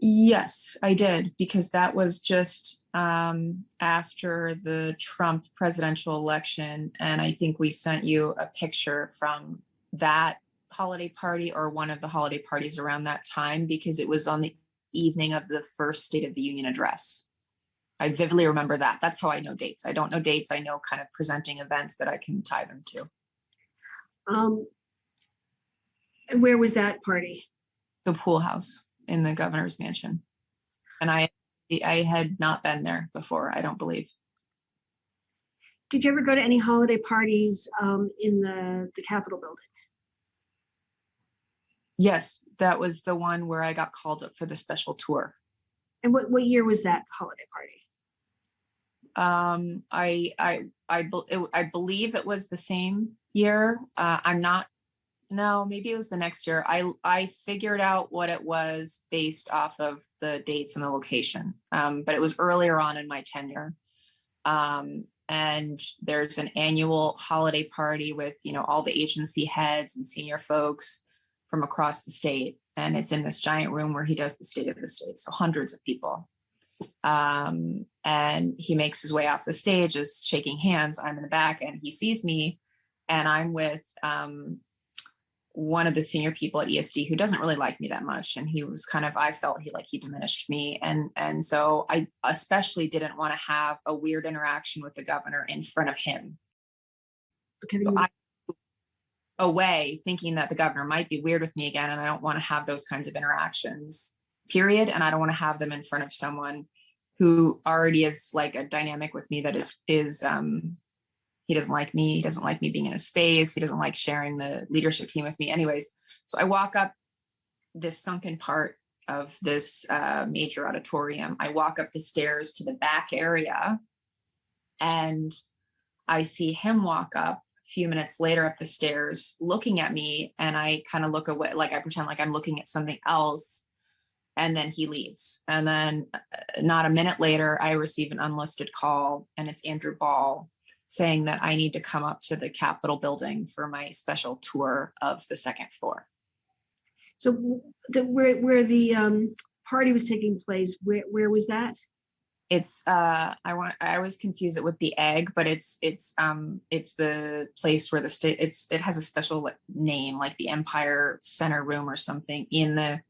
Yes, I did, because that was just after the Trump presidential election. And I think we sent you a picture from that holiday party or one of the holiday parties around that time, because it was on the evening of the first State of the Union address. I vividly remember that. That's how I know dates. I don't know dates. I know kind of presenting events that I can tie them to. And where was that party? The pool house in the governor's mansion. And I had not been there before, I don't believe. Did you ever go to any holiday parties in the Capitol building? Yes, that was the one where I got called up for the special tour. And what year was that holiday party? I believe it was the same year. Maybe it was the next year. I figured out what it was based off of the dates and the location. But it was earlier on in my tenure. And there's an annual holiday party with, you know, all the agency heads and senior folks from across the state. And it's in this giant room where he does the State of the State. So hundreds of people. And he makes his way off the stage, is shaking hands. I'm in the back and he sees me, and I'm with one of the senior people at ESD who doesn't really like me that much. And he was I felt he diminished me. And so I especially didn't want to have a weird interaction with the governor in front of him. Okay. So I away thinking that the governor might be weird with me again. And I don't want to have those kinds of interactions, period. And I don't want to have them in front of someone who already is like a dynamic with me that is he doesn't like me. He doesn't like me being in a space. He doesn't like sharing the leadership team with me. Anyways, so I walk up this sunken part of this major auditorium. I walk up the stairs to the back area, and I see him walk up a few minutes later up the stairs looking at me, and I kind of look away, like I pretend like I'm looking at something else, and then he leaves. And then not a minute later, I receive an unlisted call, and it's Andrew Ball saying that I need to come up to the Capitol building for my special tour of the second floor. So where the party was taking place, where was that? It's I always confuse it with the Egg, but it's the place where the state, it has a special name, like the Empire Center Room or something. In the,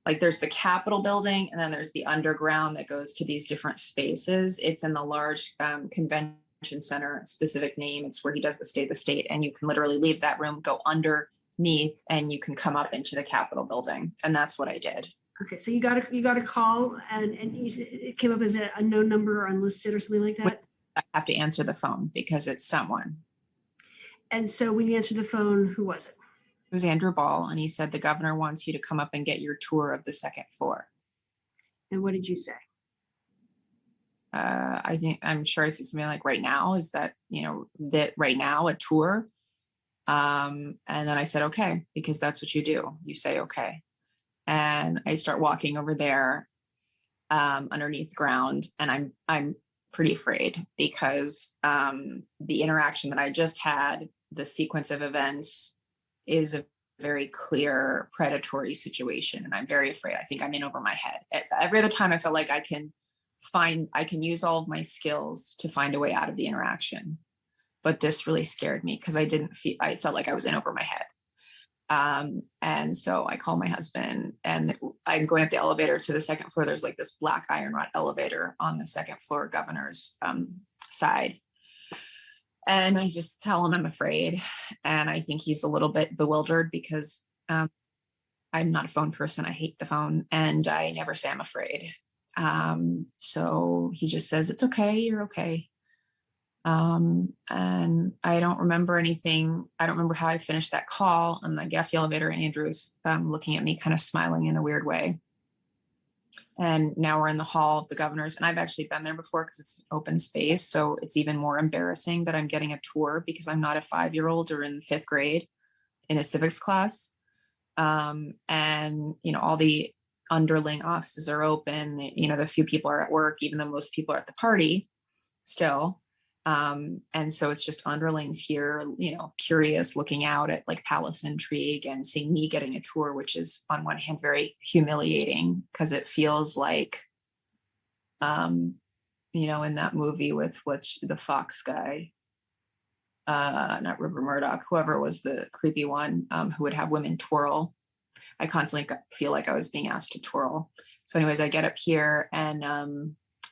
like, there's the Capitol building, and then there's the underground that goes to these different spaces. It's in the large convention center, specific name. It's where he does the State of the State, and you can literally leave that room, go underneath, and you can come up into the Capitol building. And that's what I did. Okay, so you got a call, and you said it came up as a unknown number or unlisted or something like that. I have to answer the phone because it's someone. And so when you answered the phone, who was it? It was Andrew Ball, and he said the governor wants you to come up and get your tour of the second floor. And what did you say? I'm sure I said something like, right now, is that, that right now a tour? And then I said, okay, because that's what you do. You say, okay. And I start walking over there underneath the ground, and I'm pretty afraid because the interaction that I just had, the sequence of events, is a very clear predatory situation, and I'm very afraid. I think I'm in over my head. Every other time I felt like I can use all of my skills to find a way out of the interaction. But this really scared me because I felt like I was in over my head. And so I call my husband, and I'm going up the elevator to the second floor. There's like this black iron rod elevator on the second floor governor's side. And I just tell him I'm afraid. And I think he's a little bit bewildered because I'm not a phone person. I hate the phone, and I never say I'm afraid. So he just says, it's okay, you're okay. And I don't remember anything. I don't remember how I finished that call. And I get off the elevator, and Andrew's looking at me, kind of smiling in a weird way. And now we're in the hall of the governors, and I've actually been there before because it's an open space. So it's even more embarrassing that I'm getting a tour because I'm not a 5-year-old or in 5th grade in a civics class. And, all the underling offices are open. The few people are at work, even though most people are at the party still. And so it's just underlings here, curious, looking out at like palace intrigue and seeing me getting a tour, which is on one hand very humiliating because it feels like, in that movie with the Fox guy, not Rupert Murdoch, whoever was the creepy one, who would have women twirl. I constantly feel like I was being asked to twirl. So anyways, I get up here, and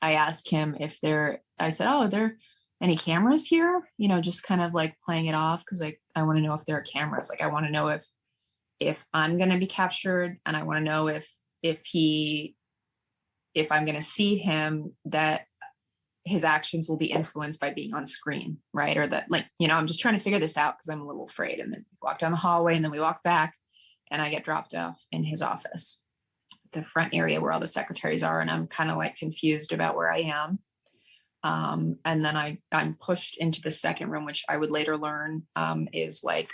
I asked him I said, oh, are there any cameras here? Just kind of like playing it off because I want to know if there are cameras. Like I want to know if I'm going to be captured, and I want to know if I'm going to see him, that his actions will be influenced by being on screen, right? Or that, I'm just trying to figure this out because I'm a little afraid. And then we walk down the hallway, and then we walk back, and I get dropped off in his office, the front area where all the secretaries are. And I'm kind of like confused about where I am. And then I'm pushed into the second room, which I would later learn is like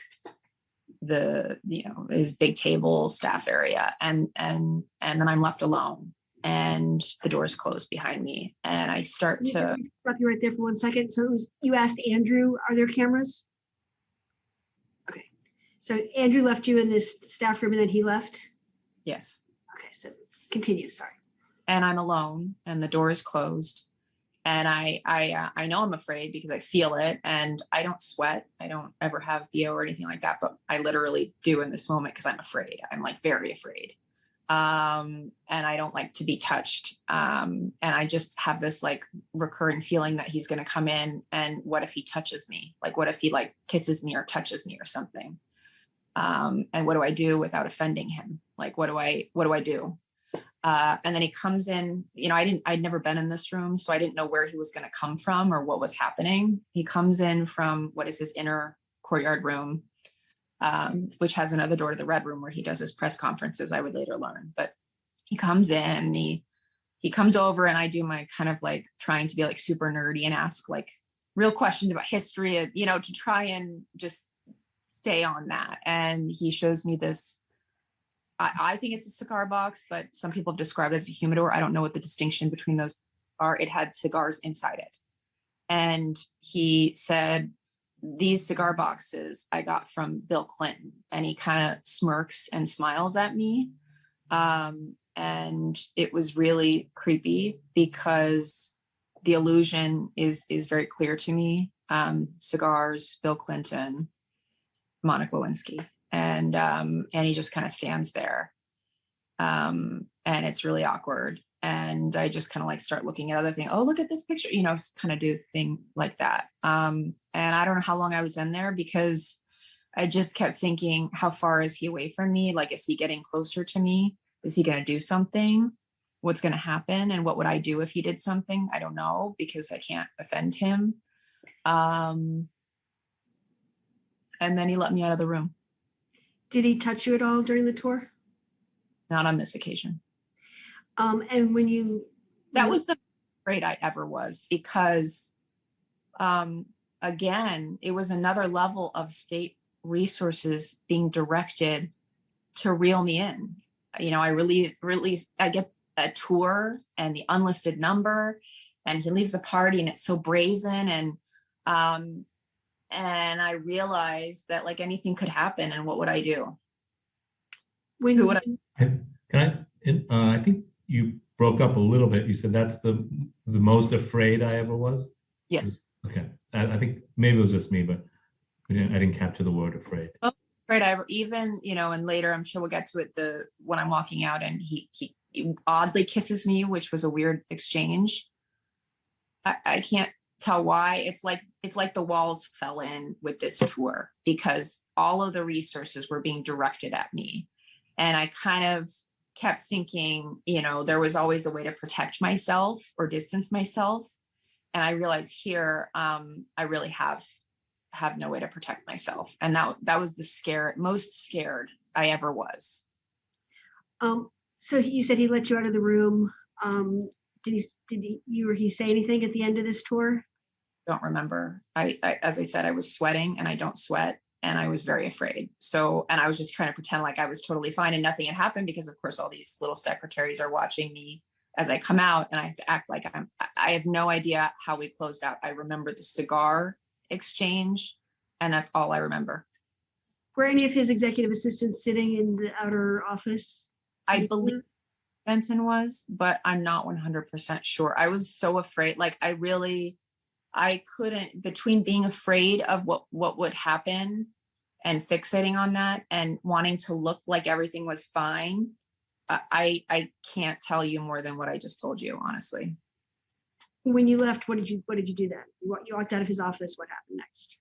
his big table staff area. And then I'm left alone, and the doors close behind me, and I start to stop you right there for 1 second. So you asked Andrew, are there cameras? Okay. So Andrew left you in this staff room, and then he left? Yes. Okay, so continue, sorry. And I'm alone, and the door is closed. And I know I'm afraid because I feel it, and I don't sweat. I don't ever have BO or anything like that, but I literally do in this moment because I'm afraid. I'm like very afraid. And I don't like to be touched. And I just have this like recurring feeling that he's going to come in, and what if he touches me? Like, what if he like kisses me or touches me or something? And what do I do without offending him? Like, what do I do? And then he comes in, I'd never been in this room, so I didn't know where he was going to come from or what was happening. He comes in from what is his inner courtyard room, which has another door to the red room where he does his press conferences, I would later learn. But he comes in, he comes over, and I do my kind of like trying to be like super nerdy and ask like real questions about history, to try and just stay on that. And he shows me this, I think it's a cigar box, but some people have described it as a humidor. I don't know what the distinction between those are. It had cigars inside it. And he said, these cigar boxes I got from Bill Clinton. And he kind of smirks and smiles at me. And it was really creepy because the illusion is very clear to me. Cigars, Bill Clinton, Monica Lewinsky. And he just kind of stands there. And it's really awkward. And I just kind of like start looking at other things. Oh, look at this picture, kind of do a thing like that. And I don't know how long I was in there because I just kept thinking, how far is he away from me? Like, is he getting closer to me? Is he going to do something? What's going to happen? And what would I do if he did something? I don't know, because I can't offend him. And then he let me out of the room. Did he touch you at all during the tour? Not on this occasion. And when you... That was the afraid I ever was, because again, it was another level of state resources being directed to reel me in. I get a tour and the unlisted number, and he leaves the party and it's so brazen. And I realized that like anything could happen, and what would I do? Who would I think you broke up a little bit. You said that's the most afraid I ever was? Yes. Okay. I think maybe it was just me, but I didn't capture the word afraid. Oh, right. And later I'm sure we'll get to it, when I'm walking out and he oddly kisses me, which was a weird exchange. I can't tell why. It's like the walls fell in with this tour because all of the resources were being directed at me. And I kind of kept thinking, there was always a way to protect myself or distance myself. And I realized here, I really have no way to protect myself. And that was the most scared I ever was. So you said he let you out of the room. Did he say anything at the end of this tour? Don't remember. I as I said, I was sweating and I don't sweat. And I was very afraid. And I was just trying to pretend like I was totally fine and nothing had happened, because of course all these little secretaries are watching me as I come out, and I have to act like I have no idea how we closed out. I remember the cigar exchange, and that's all I remember. Were any of his executive assistants sitting in the outer office? I believe Benton was, but I'm not 100% sure. I was so afraid. Like I couldn't, between being afraid of what would happen and fixating on that and wanting to look like everything was fine. I can't tell you more than what I just told you, honestly. When you left, what did you do then? You walked out of his office. What happened next?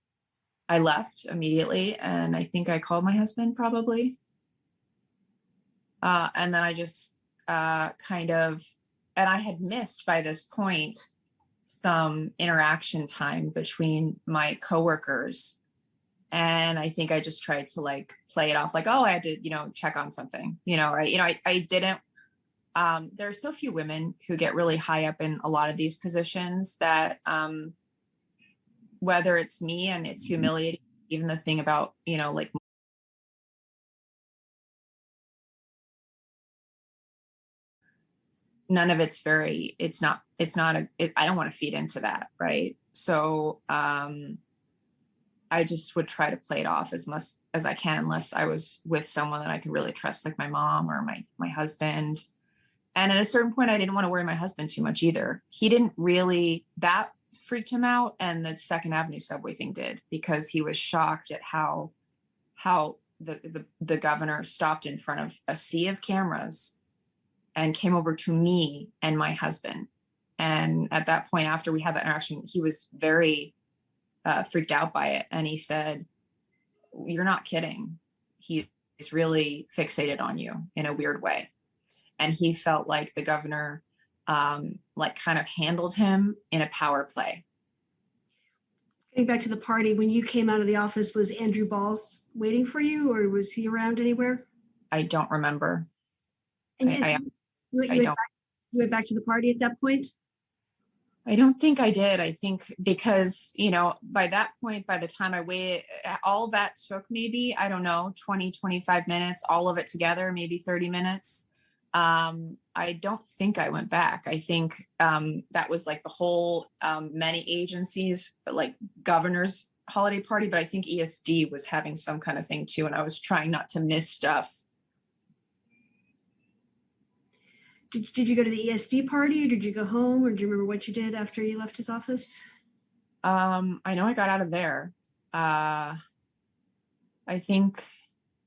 I left immediately, and I think I called my husband probably. And then I just and I had missed by this point some interaction time between my coworkers. And I think I just tried to like play it off like, oh, I had to, check on something, I didn't. There are so few women who get really high up in a lot of these positions that whether it's me and it's humiliating, even the thing about, like none of it's I don't want to feed into that. Right. So, I just would try to play it off as much as I can, unless I was with someone that I could really trust, like my mom or my husband. And at a certain point, I didn't want to worry my husband too much either. He didn't really, that freaked him out. And the Second Avenue subway thing did, because he was shocked at how the governor stopped in front of a sea of cameras and came over to me and my husband. And at that point, after we had that interaction, he was very freaked out by it. And he said, "You're not kidding. He's really fixated on you in a weird way." and he felt like the governor like kind of handled him in a power play. Getting back to the party, when you came out of the office, was Andrew Ball waiting for you, or was he around anywhere? I don't remember. And I you went back to the party at that point? I don't think I did. I think because, you know, by that point, by the time I waited, all that took maybe, I don't know, 20, 25 minutes, all of it together, maybe 30 minutes. I don't think I went back. I think that was like the whole many agencies, like governor's holiday party, but I think ESD was having some kind of thing too. And I was trying not to miss stuff. Did you go to the ESD party, or did you go home, or do you remember what you did after you left his office? I know I got out of there. I think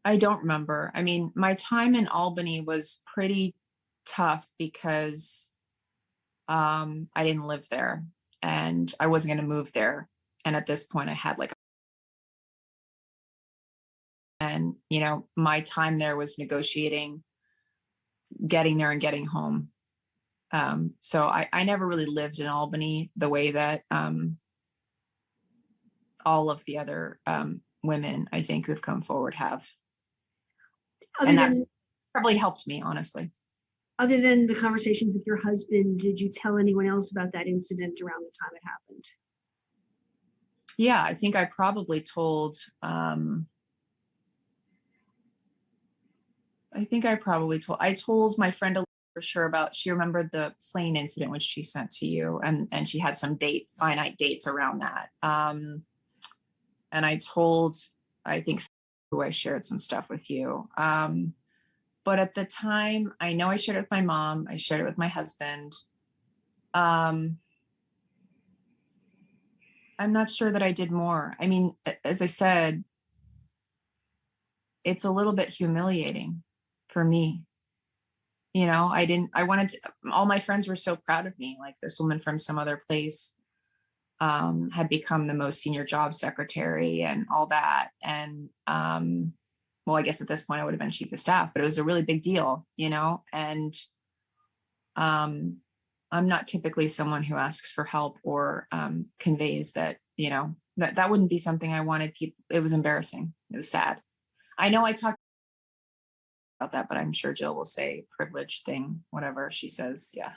I don't remember. I mean, my time in Albany was pretty tough because I didn't live there and I wasn't going to move there. And at this point I had like, and you know, my time there was negotiating, getting there and getting home. So I never really lived in Albany the way that all of the other women, I think, who've come forward have. And that probably helped me, honestly. Other than the conversations with your husband, did you tell anyone else about that incident around the time it happened? Yeah, I think I probably told, I told my friend for sure about, she remembered the plane incident which she sent to you, and she had some finite dates around that. And I told, I think, who I shared some stuff with you. But at the time, I know I shared it with my mom, I shared it with my husband. I'm not sure that I did more. I mean, as I said, it's a little bit humiliating for me. You know, all my friends were so proud of me. Like this woman from some other place had become the most senior job secretary and all that. And well, I guess at this point I would have been chief of staff, but it was a really big deal, you know, and I'm not typically someone who asks for help or conveys that, you know, that wouldn't be something I wanted people. It was embarrassing. It was sad. I know I talked about that, but I'm sure Jill will say privilege thing, whatever she says. Yeah.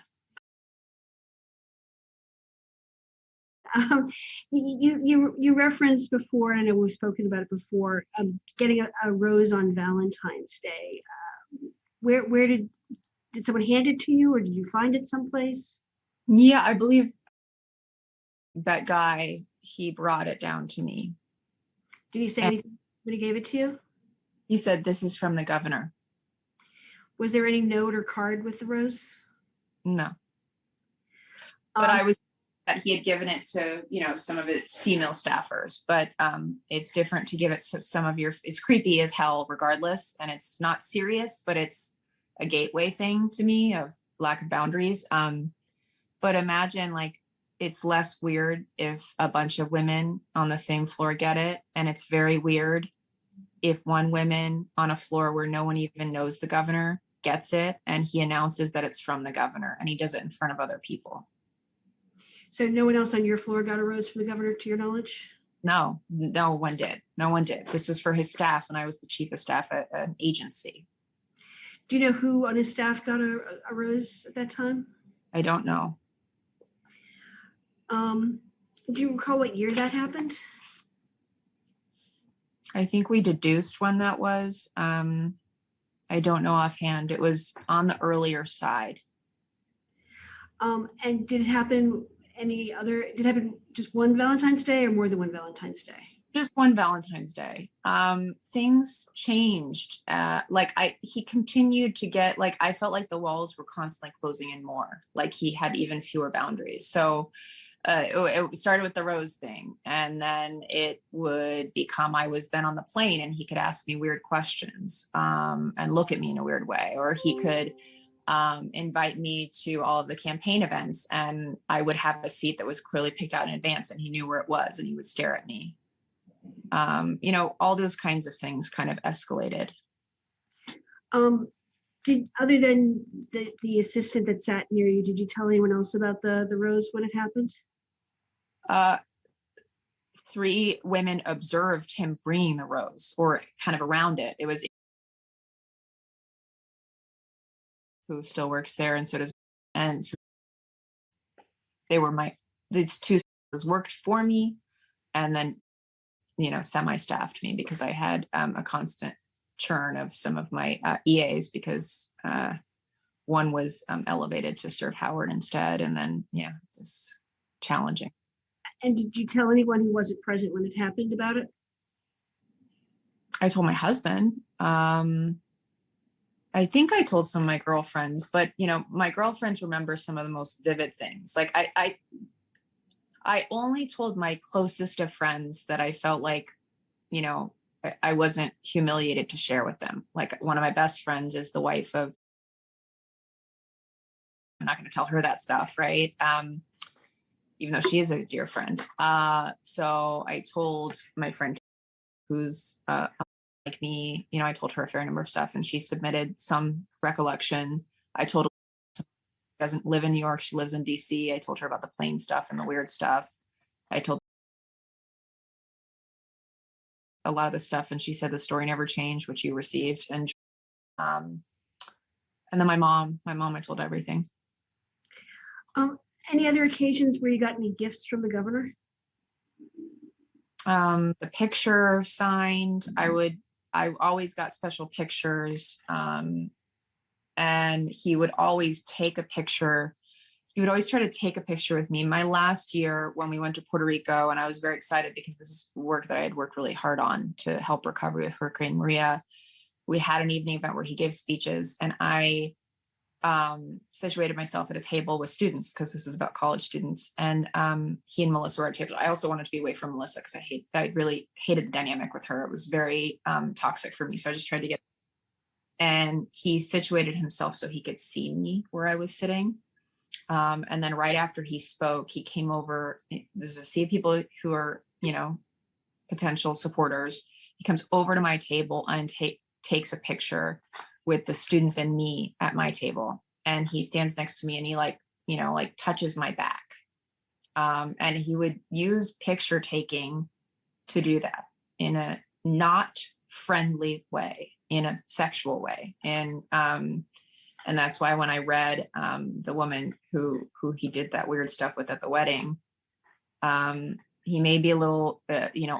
You referenced before, and I know we've spoken about it before, getting a rose on Valentine's Day. Where did someone hand it to you, or did you find it someplace? Yeah, I believe that guy, he brought it down to me. Did he say anything when he gave it to you? He said, "This is from the governor." Was there any note or card with the rose? No. But I was that he had given it to, you know, some of his female staffers, but it's different to give it to some of your, it's creepy as hell regardless. And it's not serious, but it's a gateway thing to me of lack of boundaries. But imagine like, it's less weird if a bunch of women on the same floor get it. And it's very weird if one woman on a floor where no one even knows the governor gets it and he announces that it's from the governor and he does it in front of other people. So no one else on your floor got a rose from the governor, to your knowledge? No one did. No one did. This was for his staff, and I was the chief of staff at an agency. Do you know who on his staff got a rose at that time? I don't know. Do you recall what year that happened? I think we deduced when that was. I don't know offhand. It was on the earlier side. And did it happen just one Valentine's Day or more than one Valentine's Day? Just one Valentine's Day. Things changed. He continued to get, like, I felt like the walls were constantly closing in more, like he had even fewer boundaries. So it started with the rose thing, and then it would become, I was then on the plane and he could ask me weird questions and look at me in a weird way, or he could invite me to all of the campaign events, and I would have a seat that was clearly picked out in advance and he knew where it was and he would stare at me. You know, all those kinds of things kind of escalated. Other than the assistant that sat near you, did you tell anyone else about the rose when it happened? 3 women observed him bringing the rose, or kind of around it. It was who still works there, and so does, and so they were these 2 worked for me, and then semi-staffed me because I had a constant churn of some of my EAs, because one was elevated to serve Howard instead, and then it's challenging. And did you tell anyone who wasn't present when it happened about it? I told my husband. I think I told some of my girlfriends, but my girlfriends remember some of the most vivid things. Like I only told my closest of friends that I felt like, I wasn't humiliated to share with them. Like, one of my best friends is the wife of, I'm not going to tell her that stuff, right? Even though she is a dear friend. So I told my friend who's like me, I told her a fair number of stuff, and she submitted some recollection. I told her she doesn't live in New York. She lives in DC. I told her about the plane stuff and the weird stuff. I told a lot of the stuff, and she said the story never changed, which you received. And then my mom, I told everything. Any other occasions where you got any gifts from the governor? The picture signed. I always got special pictures. And he would always take a picture. He would always try to take a picture with me. My last year when we went to Puerto Rico, and I was very excited because this is work that I had worked really hard on to help recovery with Hurricane Maria. We had an evening event where he gave speeches, and I situated myself at a table with students, because this is about college students, and he and Melissa were at a table. I also wanted to be away from Melissa because I really hated the dynamic with her. It was very toxic for me. So I just tried to get, and he situated himself so he could see me where I was sitting. And then right after he spoke, he came over. This is a sea of people who are, potential supporters. He comes over to my table and takes a picture with the students and me at my table. And he stands next to me, and he touches my back. And he would use picture taking to do that in a not friendly way, in a sexual way. And that's why when I read the woman who he did that weird stuff with at the wedding, he may be a little,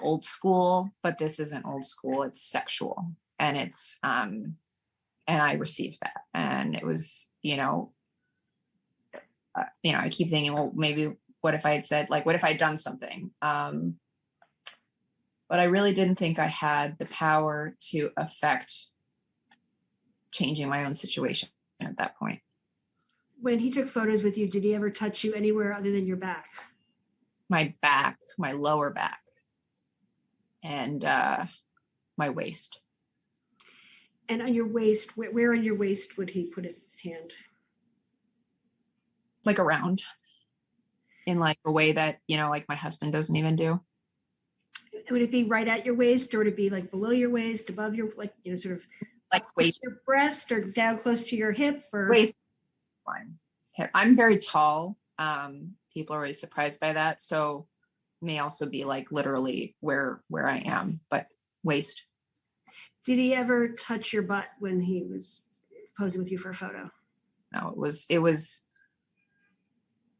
old school, but this isn't old school. It's sexual, and it's, and I received that, and it was, I keep thinking, well, maybe what if I had said, what if I'd done something? But I really didn't think I had the power to affect changing my own situation at that point. When he took photos with you, did he ever touch you anywhere other than your back? My back, my lower back, and my waist. And on your waist, where on your waist would he put his hand? Like around, in a way that, my husband doesn't even do. Would it be right at your waist, or would it be below your waist, above your, sort of waist, your breast, or down close to your hip, or waist? Fine. I'm very tall. People are always surprised by that. So may also be literally where I am, but waist. Did he ever touch your butt when he was posing with you for a photo? No, it was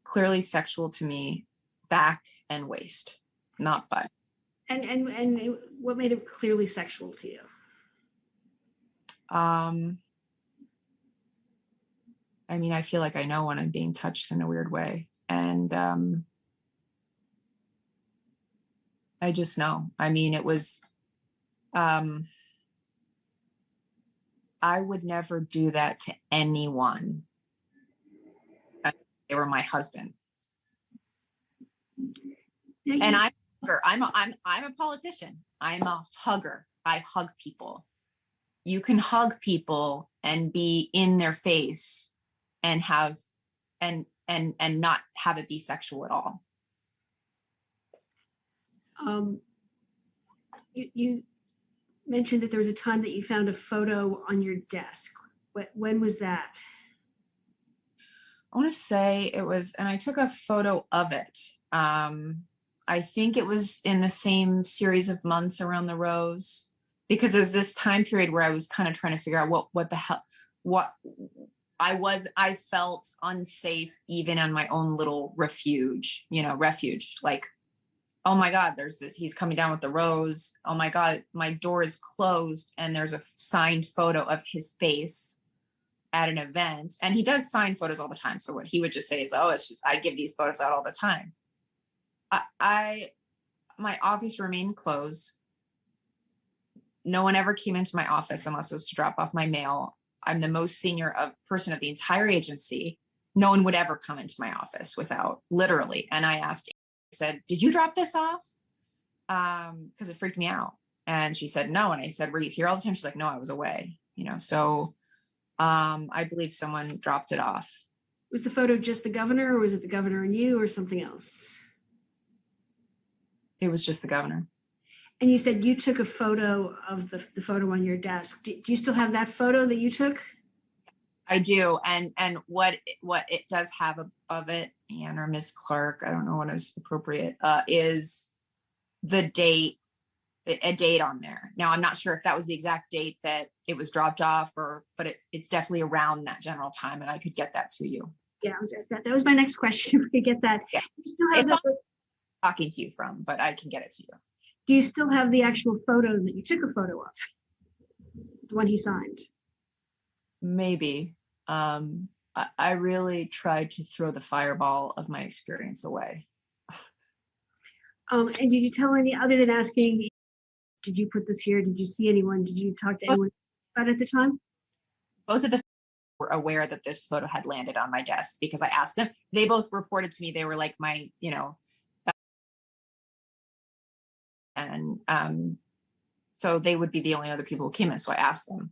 clearly sexual to me, back and waist, not butt. And what made it clearly sexual to you? I feel like I know when I'm being touched in a weird way. And I just know. It was, I would never do that to anyone. They were my husband. And I'm a hugger. I'm a politician. I'm a hugger. I hug people. You can hug people and be in their face and have and not have it be sexual at all. You mentioned that there was a time that you found a photo on your desk. When was that? I want to say it was, and I took a photo of it. I think it was in the same series of months around the rose, because it was this time period where I was kind of trying to figure out what the hell, what I felt unsafe even on my own little refuge, like, oh my God, there's this, he's coming down with the rose. Oh my God, my door is closed and there's a signed photo of his face at an event. And he does sign photos all the time. So what he would just say is, oh, it's just, I give these photos out all the time. My office remained closed. No one ever came into my office unless it was to drop off my mail. I'm the most senior person of the entire agency. No one would ever come into my office without, literally. And I said, did you drop this off? Because it freaked me out. And she said, no. And I said, were you here all the time? She's like, no, I was away. So I believe someone dropped it off. Was the photo just the governor, or was it the governor and you, or something else? It was just the governor. And you said you took a photo of the photo on your desk. Do you still have that photo that you took? I do. And what it does have above it, Anne or Miss Clark, I don't know what is appropriate, is the date, a date on there. Now, I'm not sure if that was the exact date that it was dropped off, but it's definitely around that general time, and I could get that to you. Yeah, that was my next question. We could get that. Yeah. You still have it's talking to you from, but I can get it to you. Do you still have the actual photo that you took a photo of? The one he signed? Maybe. I really tried to throw the fireball of my experience away. And did you tell any, other than asking, did you put this here? Did you see anyone? Did you talk to anyone about it at the time? Both of the were aware that this photo had landed on my desk because I asked them. They both reported to me. They were like my, and so they would be the only other people who came in. So I asked them,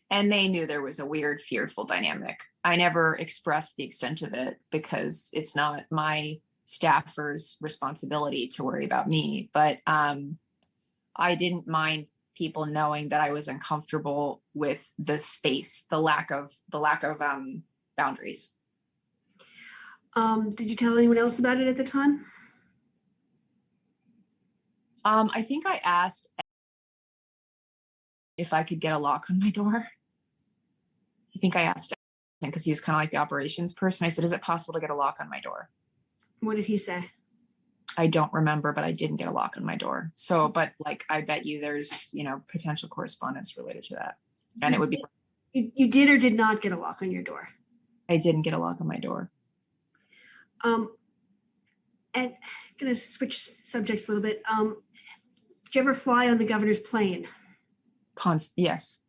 and they knew there was a weird, fearful dynamic. I never expressed the extent of it because it's not my staffer's responsibility to worry about me. But I didn't mind people knowing that I was uncomfortable with the space, the lack of boundaries. Did you tell anyone else about it at the time? I think I asked if I could get a lock on my door. I think I asked him because he was kind of like the operations person. I said, is it possible to get a lock on my door? What did he say? I don't remember, but I didn't get a lock on my door. So, but like, I bet you there's, potential correspondence related to that. And it would be. You did or did not get a lock on your door? I didn't get a lock on my door. And I'm going to switch subjects a little bit. Did you ever fly on the governor's plane? Yes.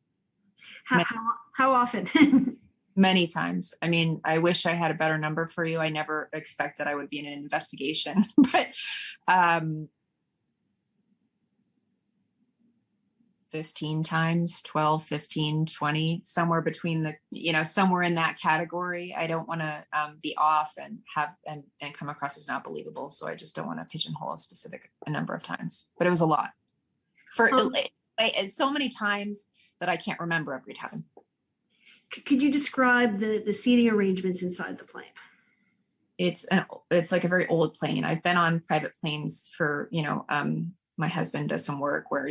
How often? Many times. I mean, I wish I had a better number for you. I never expected I would be in an investigation, but 15 times, 12, 15, 20, somewhere between somewhere in that category. I don't want to be off and have and come across as not believable. So I just don't want to pigeonhole a number of times, but it was a lot for so many times that I can't remember every time. Could you describe the seating arrangements inside the plane? It's like a very old plane. I've been on private planes for, my husband does some work where,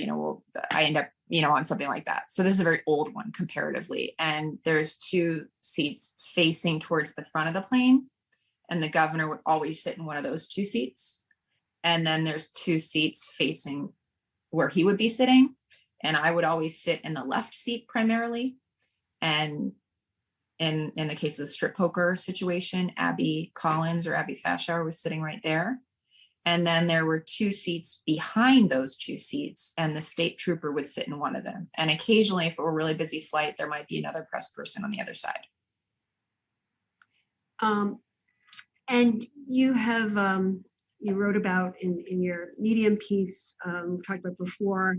I end up, on something like that. So this is a very old one comparatively. And there's two seats facing towards the front of the plane. And the governor would always sit in one of those two seats. And then there's two seats facing where he would be sitting. And I would always sit in the left seat primarily. And in the case of the strip poker situation, Abby Collins or Abby Fashauer was sitting right there. And then there were two seats behind those two seats, and the state trooper would sit in one of them. And occasionally, if it were a really busy flight, there might be another press person on the other side. And you have, you wrote about in your Medium piece, talked about before,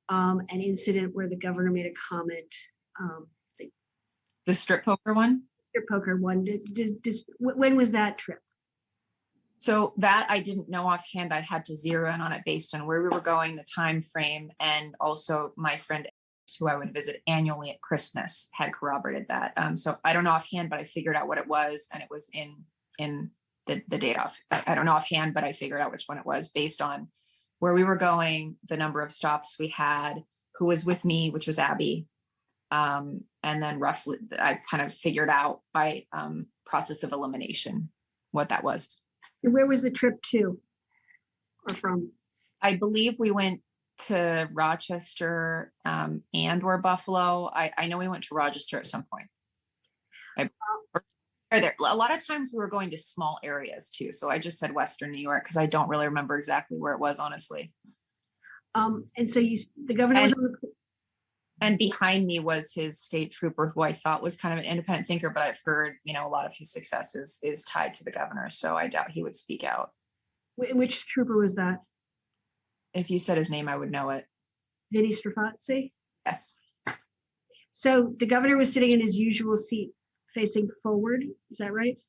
an incident where the governor made a comment. The strip poker one? Strip poker one. When was that trip? So that I didn't know offhand. I had to zero in on it based on where we were going, the time frame, and also my friend who I would visit annually at Christmas, had corroborated that. So I don't know offhand, but I figured out what it was, and it was in the date off. I don't know offhand, but I figured out which one it was based on where we were going, the number of stops we had, who was with me, which was Abby. And then roughly, I kind of figured out by process of elimination what that was. And where was the trip to or from? I believe we went to Rochester and or Buffalo. I know we went to Rochester at some point. A lot of times we were going to small areas too. So I just said Western New York because I don't really remember exactly where it was, honestly. And so the governor was on the. And behind me was his state trooper, who I thought was kind of an independent thinker, but I've heard, a lot of his success is tied to the governor. So I doubt he would speak out. Which trooper was that? If you said his name, I would know it. Vinny Strafazzi? Yes. So the governor was sitting in his usual seat facing forward. Is that right?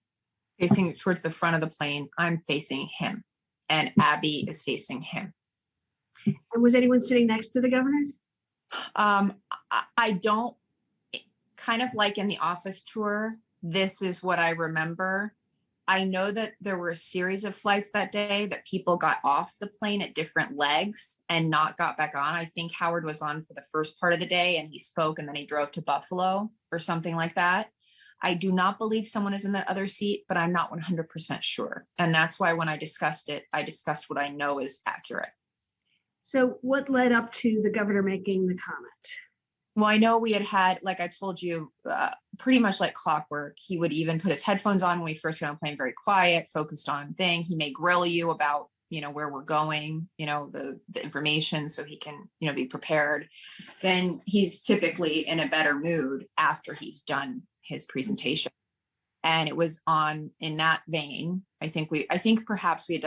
Facing towards the front of the plane. I'm facing him, and Abby is facing him. And was anyone sitting next to the governor? I don't, kind of like in the office tour, this is what I remember. I know that there were a series of flights that day that people got off the plane at different legs and not got back on. I think Howard was on for the first part of the day and he spoke and then he drove to Buffalo or something like that. I do not believe someone is in that other seat, but I'm not 100% sure. And that's why when I discussed it, I discussed what I know is accurate. So what led up to the governor making the comment? Well, I know we had, like I told you, pretty much like clockwork. He would even put his headphones on when we first got on the plane, very quiet, focused on thing. He may grill you about, where we're going, the information so he can, be prepared. Then he's typically in a better mood after he's done his presentation. And it was in that vein. I think perhaps he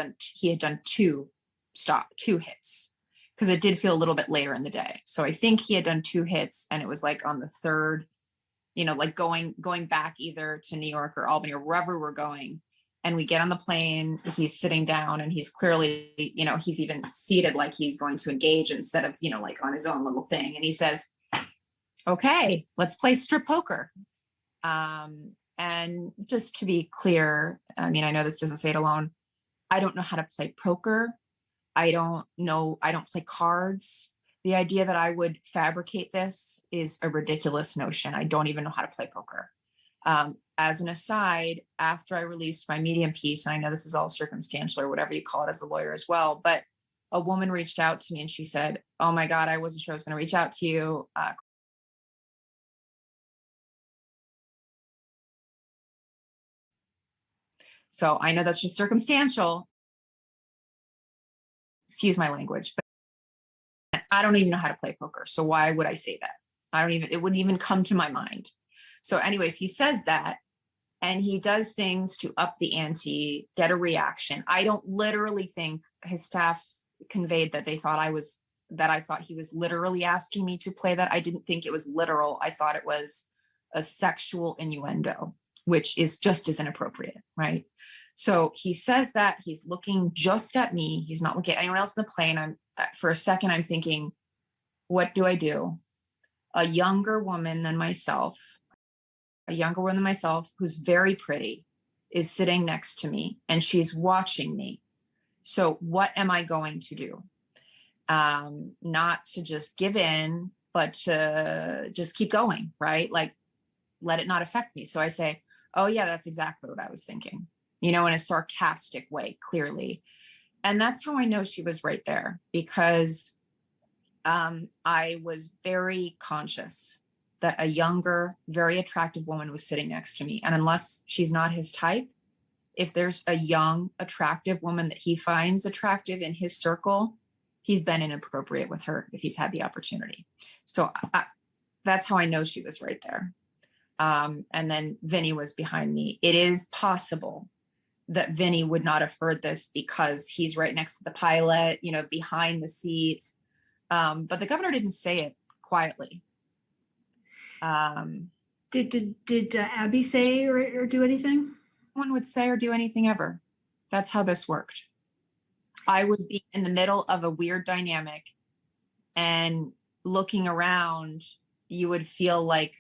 had done two hits, because it did feel a little bit later in the day. So I think he had done 2 hits and it was like on the third, like going back either to New York or Albany or wherever we're going. And we get on the plane, he's sitting down and he's clearly, he's even seated like he's going to engage instead of, like on his own little thing. And he says, okay, let's play strip poker. And just to be clear, I mean, I know this doesn't say it alone. I don't know how to play poker. I don't play cards. The idea that I would fabricate this is a ridiculous notion. I don't even know how to play poker. As an aside, after I released my Medium piece, and I know this is all circumstantial or whatever you call it as a lawyer as well, but a woman reached out to me and she said, oh my God, I wasn't sure I was going to reach out to you. So I know that's just circumstantial. Excuse my language, but I don't even know how to play poker. So why would I say that? It wouldn't even come to my mind. So anyways, he says that, and he does things to up the ante, get a reaction. I don't literally think his staff conveyed that I thought he was literally asking me to play that. I didn't think it was literal. I thought it was a sexual innuendo, which is just as inappropriate, right? So he says that he's looking just at me. He's not looking at anyone else in the plane. For a second, I'm thinking, what do I do? A younger woman than myself, who's very pretty, is sitting next to me and she's watching me. So what am I going to do? Not to just give in, but to just keep going, right? Like, let it not affect me. So I say, oh yeah, that's exactly what I was thinking. In a sarcastic way, clearly. And that's how I know she was right there, because I was very conscious that a younger, very attractive woman was sitting next to me. And unless she's not his type, if there's a young, attractive woman that he finds attractive in his circle, he's been inappropriate with her if he's had the opportunity. So that's how I know she was right there. And then Vinny was behind me. It is possible that Vinny would not have heard this because he's right next to the pilot, behind the seat. But the governor didn't say it quietly. Did Abby say or do anything? No one would say or do anything ever. That's how this worked. I would be in the middle of a weird dynamic and looking around, you would feel like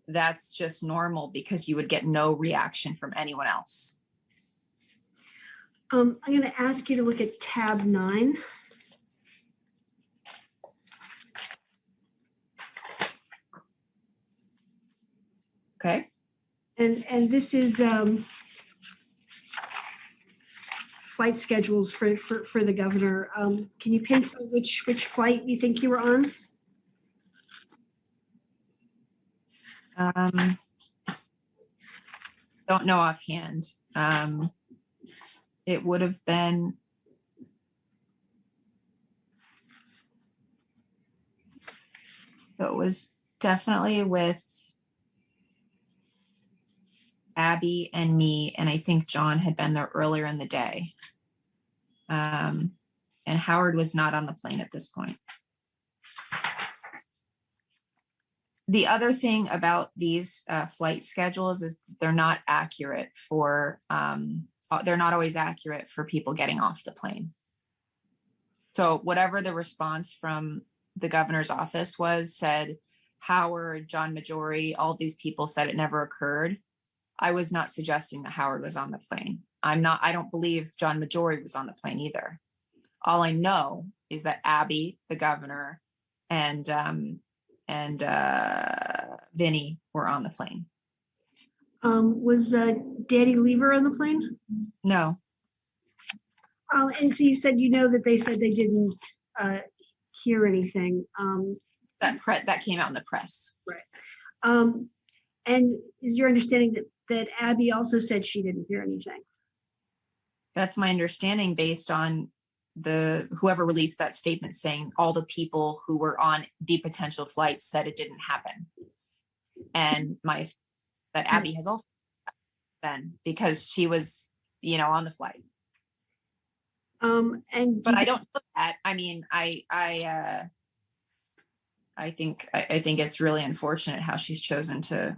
that's just normal because you would get no reaction from anyone else. I'm going to ask you to look at tab 9. Okay. And this is flight schedules for the governor. Can you pinpoint which flight you think you were on? Don't know offhand. It would have been so it was definitely with Abby and me, and I think John had been there earlier in the day. And Howard was not on the plane at this point. The other thing about these flight schedules is they're not accurate for, they're not always accurate for people getting off the plane. So whatever the response from the governor's office was, said Howard, John Majori, all these people said it never occurred. I was not suggesting that Howard was on the plane. I don't believe John Majori was on the plane either. All I know is that Abby, the governor, and Vinny were on the plane. Was Danny Lever on the plane? No. And so you said, that they said they didn't hear anything. That came out in the press. Right. And is your understanding that Abby also said she didn't hear anything? That's my understanding based on whoever released that statement saying all the people who were on the potential flight said it didn't happen. And that Abby has also been because she was, on the flight. But I don't know that. I mean, I think it's really unfortunate how she's chosen to,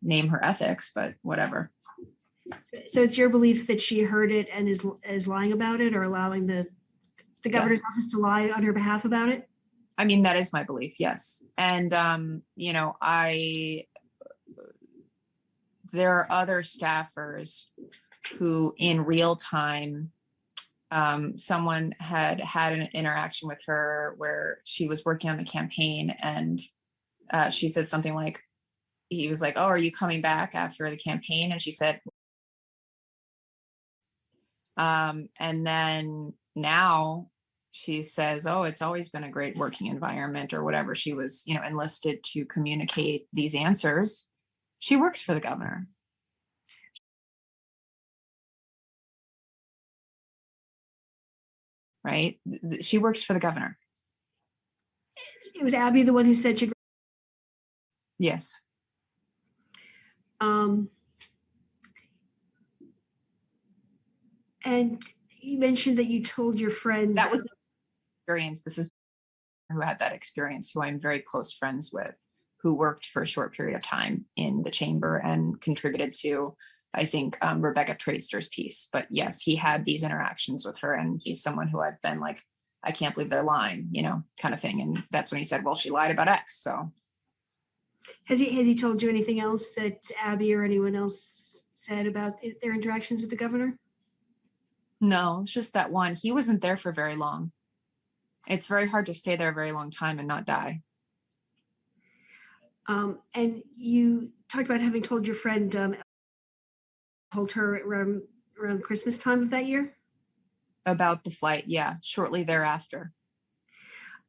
name her ethics, but whatever. So it's your belief that she heard it and is lying about it, or allowing the governor's office to lie on her behalf about it? I mean, that is my belief, yes. And, there are other staffers who in real time, someone had an interaction with her where she was working on the campaign, and she said something like, he was like, "Oh, are you coming back after the campaign?" And she said, and then now she says, "Oh, it's always been a great working environment," or whatever. She was, enlisted to communicate these answers. She works for the governor. Right? She works for the governor. It was Abby the one who said she. Yes. And you mentioned that you told your friend. That was experience. This is who had that experience, who I'm very close friends with, who worked for a short period of time in the chamber and contributed to, I think, Rebecca Traster's piece. But yes, he had these interactions with her, and he's someone who I've been like, I can't believe they're lying, kind of thing. And that's when he said, well, she lied about X. So has he told you anything else that Abby or anyone else said about their interactions with the governor? No, it's just that one. He wasn't there for very long. It's very hard to stay there a very long time and not die. And you talked about having told your friend, told her around Christmas time of that year? About the flight, yeah, shortly thereafter.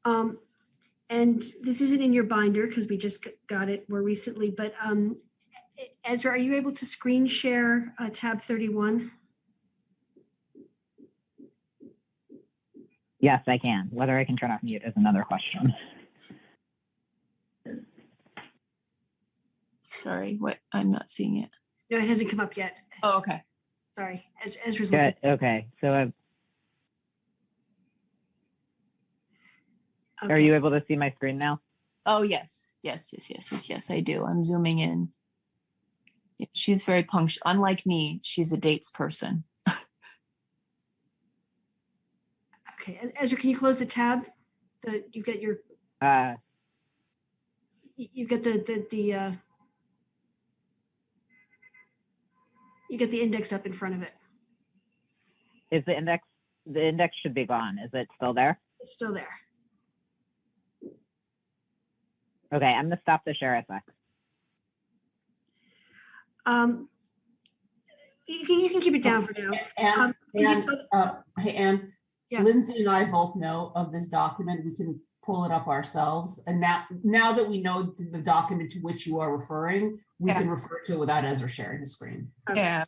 And this isn't in your binder because we just got it more recently, but Ezra, are you able to screen share tab 31? Yes, I can. Whether I can turn off mute is another question. Sorry, what? I'm not seeing it. No, it hasn't come up yet. Oh, okay. Sorry, Ezra's Good. looking. Okay, so Okay. are you able to see my screen now? Oh, yes, I do. I'm zooming in. She's very punctual. Unlike me, she's a dates person. Okay, Ezra, can you close the tab? you get your, Uh, you get you get the index up in front of it. is the index should be gone. Is it still there? It's still there. Okay, I'm gonna stop the share a sec. You can keep it down for now. And, you just- hey, Ann, Yeah. Lindsay and I both know of this document. We can pull it up ourselves. And now that we know the document to which you are referring, we Yeah. can refer to it without Ezra sharing his screen. Yeah.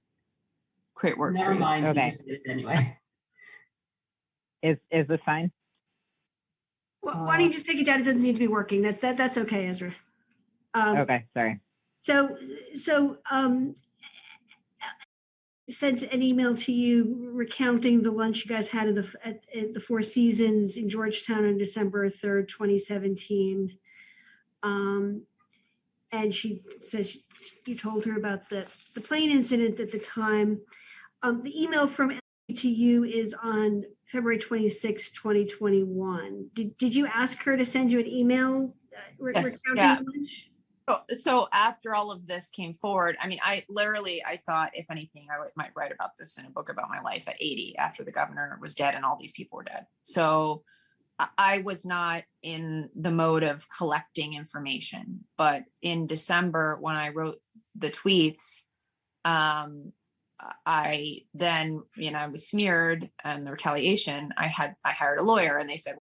Great work for Never you. mind. You Okay. just did it anyway. Is this fine? Well, why don't you just take it down? It doesn't seem to be working. That's okay, Ezra. Okay, sorry. So sent an email to you recounting the lunch you guys had at the Four Seasons in Georgetown on December 3rd, 2017. And she says you told her about the plane incident at the time. The email from Ellie to you is on February 26, 2021. Did you ask her to send you an email Yes, recounting yeah. the lunch? So after all of this came forward, I mean, I thought, if anything, I might write about this in a book about my life at 80 after the governor was dead and all these people were dead. So I was not in the mode of collecting information. But in December, when I wrote the tweets, I then, I was smeared and the retaliation, I hired a lawyer and they said,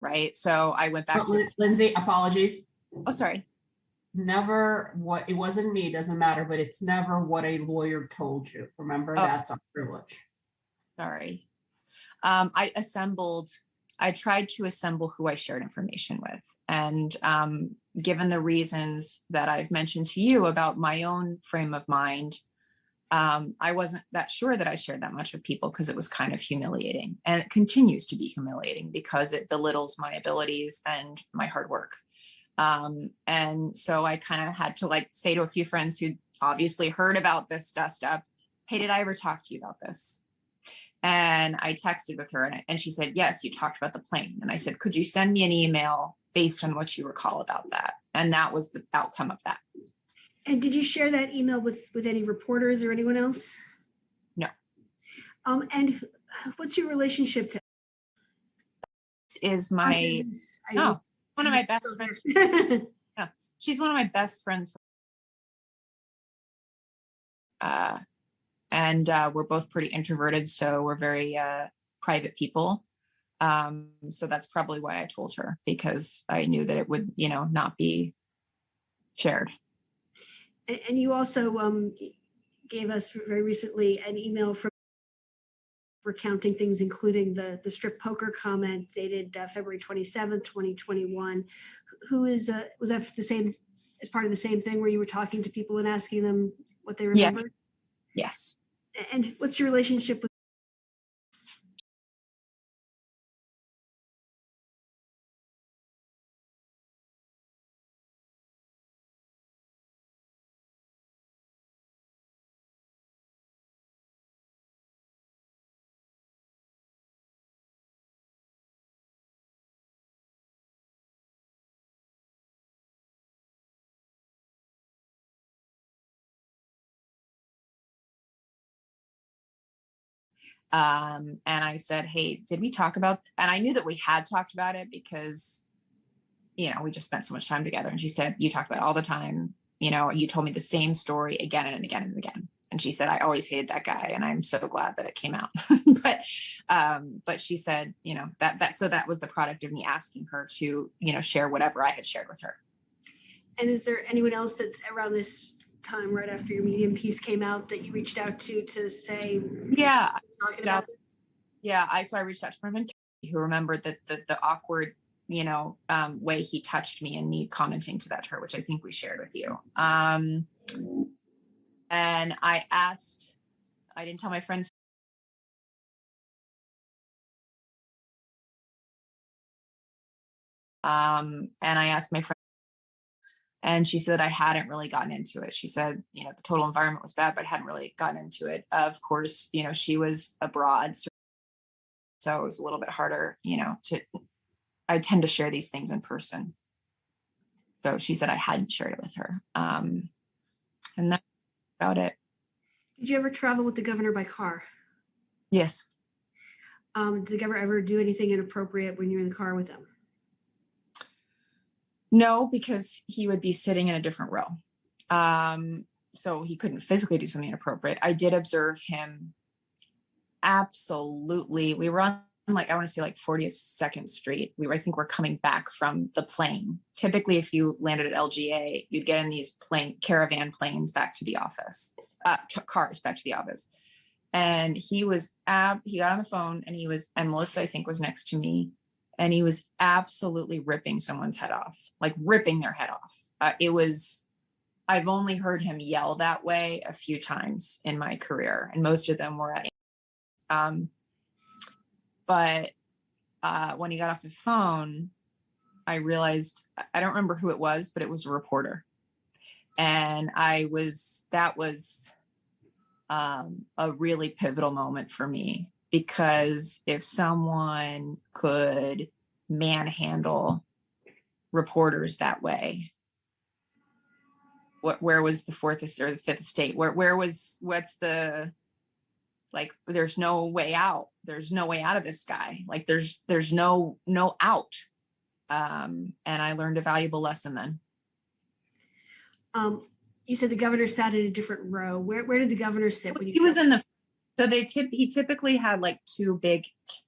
right. So I went back to, Lindsay, apologies. oh, sorry. Never what, it wasn't me, doesn't matter, but it's never what a lawyer told you. Remember, Oh. that's our privilege. Sorry. I tried to assemble who I shared information with. And given the reasons that I've mentioned to you about my own frame of mind, I wasn't that sure that I shared that much with people because it was kind of humiliating, and it continues to be humiliating because it belittles my abilities and my hard work. And so I kind of had to say to a few friends who obviously heard about this dust up, hey, did I ever talk to you about this? And I texted with her and she said, yes, you talked about the plane. And I said, could you send me an email based on what you recall about that? And that was the outcome of that. And did you share that email with any reporters or anyone else? No. And what's your relationship to? Is my, one of my best friends. Yeah, she's one of my best friends. And we're both pretty introverted, so we're very private people. So that's probably why I told her, because I knew that it would, not be shared. And you also gave us very recently an email from recounting things, including the strip poker comment dated February 27th, 2021. Who is, was that the same, as part of the same thing where you were talking to people and asking them what they remember? Yes. And what's your relationship with? And I said, hey, did we talk about, and I knew that we had talked about it because, we just spent so much time together. And she said, you talked about it all the time. You told me the same story again and again and again. And she said, I always hated that guy. And I'm so glad that it came out. But she said, so that was the product of me asking her to, share whatever I had shared with her. And is there anyone else that around this time, right after your Medium piece came out, that you reached out to say, yeah, talking about this? Yeah. I reached out to my friend who remembered that the awkward, way he touched me and me commenting to that to her, which I think we shared with you. And I didn't tell my friends. And I asked my friend, And she said I hadn't really gotten into it. She said, the total environment was bad, but I hadn't really gotten into it. Of course, she was abroad, so it was a little bit harder, I tend to share these things in person. So she said I hadn't shared it with her. And that's about it. Did you ever travel with the governor by car? Yes. Did the governor ever do anything inappropriate when you were in the car with him? No, because he would be sitting in a different row. So he couldn't physically do something inappropriate. I did observe him. Absolutely. We were on I want to say 42nd Street. I think we're coming back from the plane. Typically, if you landed at LGA, you'd get in these caravan planes back to the office, cars back to the office. And he got on the phone and Melissa, I think, was next to me. And he was absolutely ripping someone's head off, ripping their head off. I've only heard him yell that way a few times in my career. And most of them were at, but when he got off the phone, I realized, I don't remember who it was, but it was a reporter. And that was a really pivotal moment for me, because if someone could manhandle reporters that way, where was the fourth or the fifth estate? There's no way out. There's no way out of this guy. There's no out. And I learned a valuable lesson then. You said the governor sat in a different row. Where did the governor sit when he was in the? So he typically had two big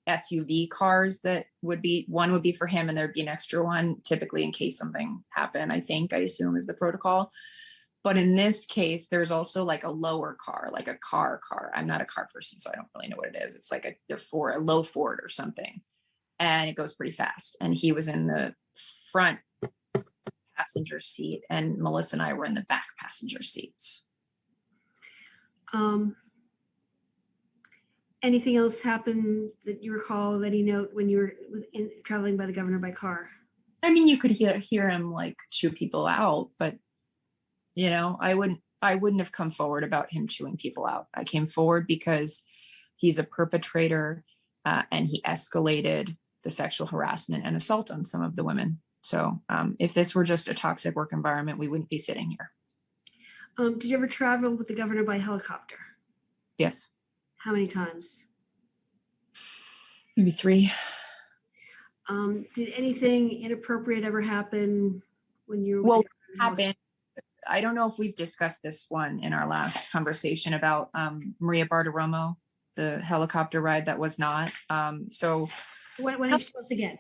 SUV cars that one would be for him, and there'd be an extra one typically in case something happened. I assume is the protocol. But in this case, there's also a lower car, a car. I'm not a car person, so I don't really know what it is. It's a low Ford or something. And it goes pretty fast. And he was in the front passenger seat, and Melissa and I were in the back passenger seats. Anything else happen that you recall of any note when you were traveling by the governor by car? You could hear him chew people out, but I wouldn't have come forward about him chewing people out. I came forward because he's a perpetrator, and he escalated the sexual harassment and assault on some of the women. So if this were just a toxic work environment, we wouldn't be sitting here. Did you ever travel with the governor by helicopter? Yes. How many times? Maybe 3. Did anything inappropriate ever happen when you were? Well, happened. I don't know if we've discussed this one in our last conversation about Maria Bartiromo, the helicopter ride that was not. So when are you supposed to get?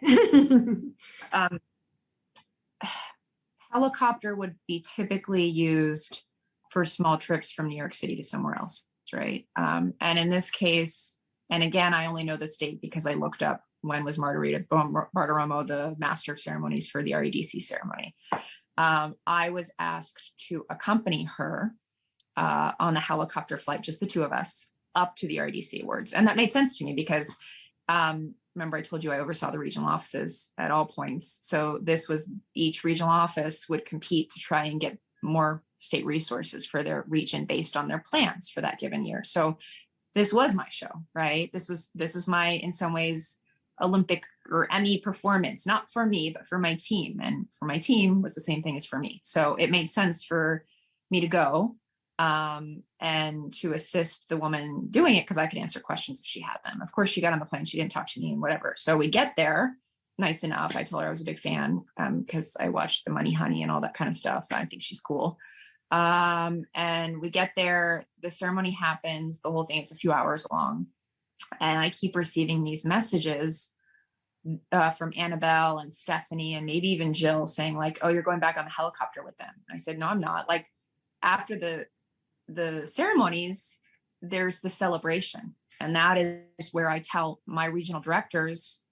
Helicopter would be typically used for small trips from New York City to somewhere else, right? And in this case, and again, I only know this date because I looked up when was Margarita Bartiromo the master of ceremonies for the REDC ceremony. I was asked to accompany her on the helicopter flight, just the two of us, up to the REDC awards. And that made sense to me because remember I told you I oversaw the regional offices at all points. So this was each regional office would compete to try and get more state resources for their region based on their plans for that given year. So this was my show, right? This is my, in some ways, Olympic or Emmy performance, not for me, but for my team. And for my team was the same thing as for me. So it made sense for me to go and to assist the woman doing it because I could answer questions if she had them. Of course, she got on the plane. She didn't talk to me and whatever. So we get there nice enough. I told her I was a big fan because I watched The Money Honey and all that kind of stuff. I think she's cool. And we get there, the ceremony happens, the whole thing, it's a few hours long. And I keep receiving these messages from Annabelle and Stephanie and maybe even Jill saying like, oh, you're going back on the helicopter with them. And I said, no, I'm not. Like after the ceremonies, there's the celebration. And that is where I tell my regional directors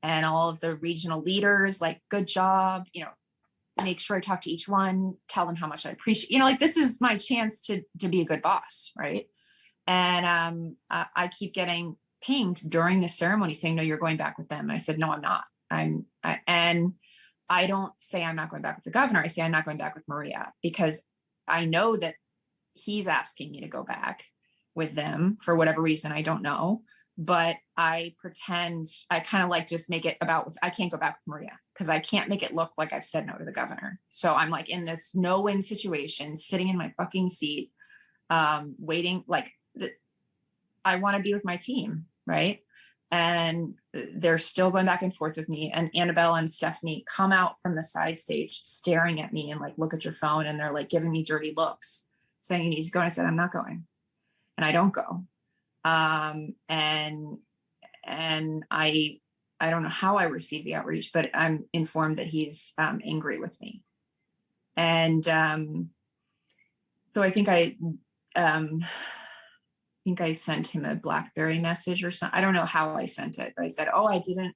and all of the regional leaders, like, good job, make sure I talk to each one, tell them how much I appreciate, like, this is my chance to be a good boss. Right. And I keep getting pinged during the ceremony saying, no, you're going back with them. And I said, no, I'm not. And I don't say I'm not going back with the governor. I say I'm not going back with Maria, because I know that he's asking me to go back with them for whatever reason. I don't know, but I pretend, I kind of like just make it about, I can't go back with Maria because I can't make it look like I've said no to the governor. So I'm like in this no-win situation, sitting in my fucking seat, waiting, like I want to be with my team, right? And they're still going back and forth with me. And Annabelle and Stephanie come out from the side stage staring at me and like, look at your phone. And they're like giving me dirty looks saying you need to go. And I said, I'm not going. And I don't go. And I don't know how I received the outreach, but I'm informed that he's angry with me. And so I think I sent him a BlackBerry message or something. I don't know how I sent it, but I said, oh, I didn't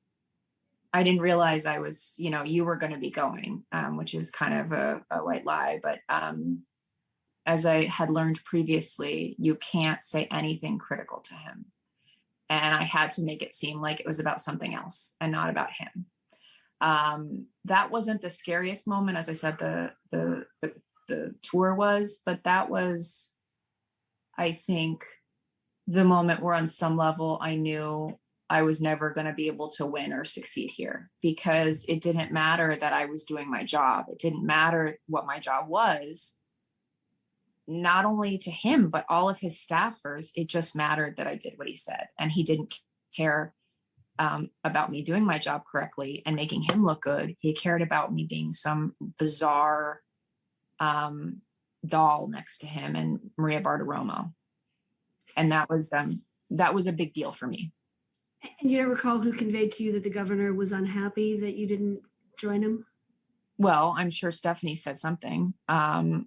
realize I was, you were going to be going, which is kind of a white lie. But as I had learned previously, you can't say anything critical to him. And I had to make it seem like it was about something else and not about him. That wasn't the scariest moment, as I said, the tour was, but that was, I think, the moment where on some level I knew I was never going to be able to win or succeed here, because it didn't matter that I was doing my job. It didn't matter what my job was, not only to him, but all of his staffers. It just mattered that I did what he said. And he didn't care about me doing my job correctly and making him look good. He cared about me being some bizarre doll next to him and Maria Bartiromo. And that was a big deal for me. And you don't recall who conveyed to you that the governor was unhappy that you didn't join him? Well, I'm sure Stephanie said something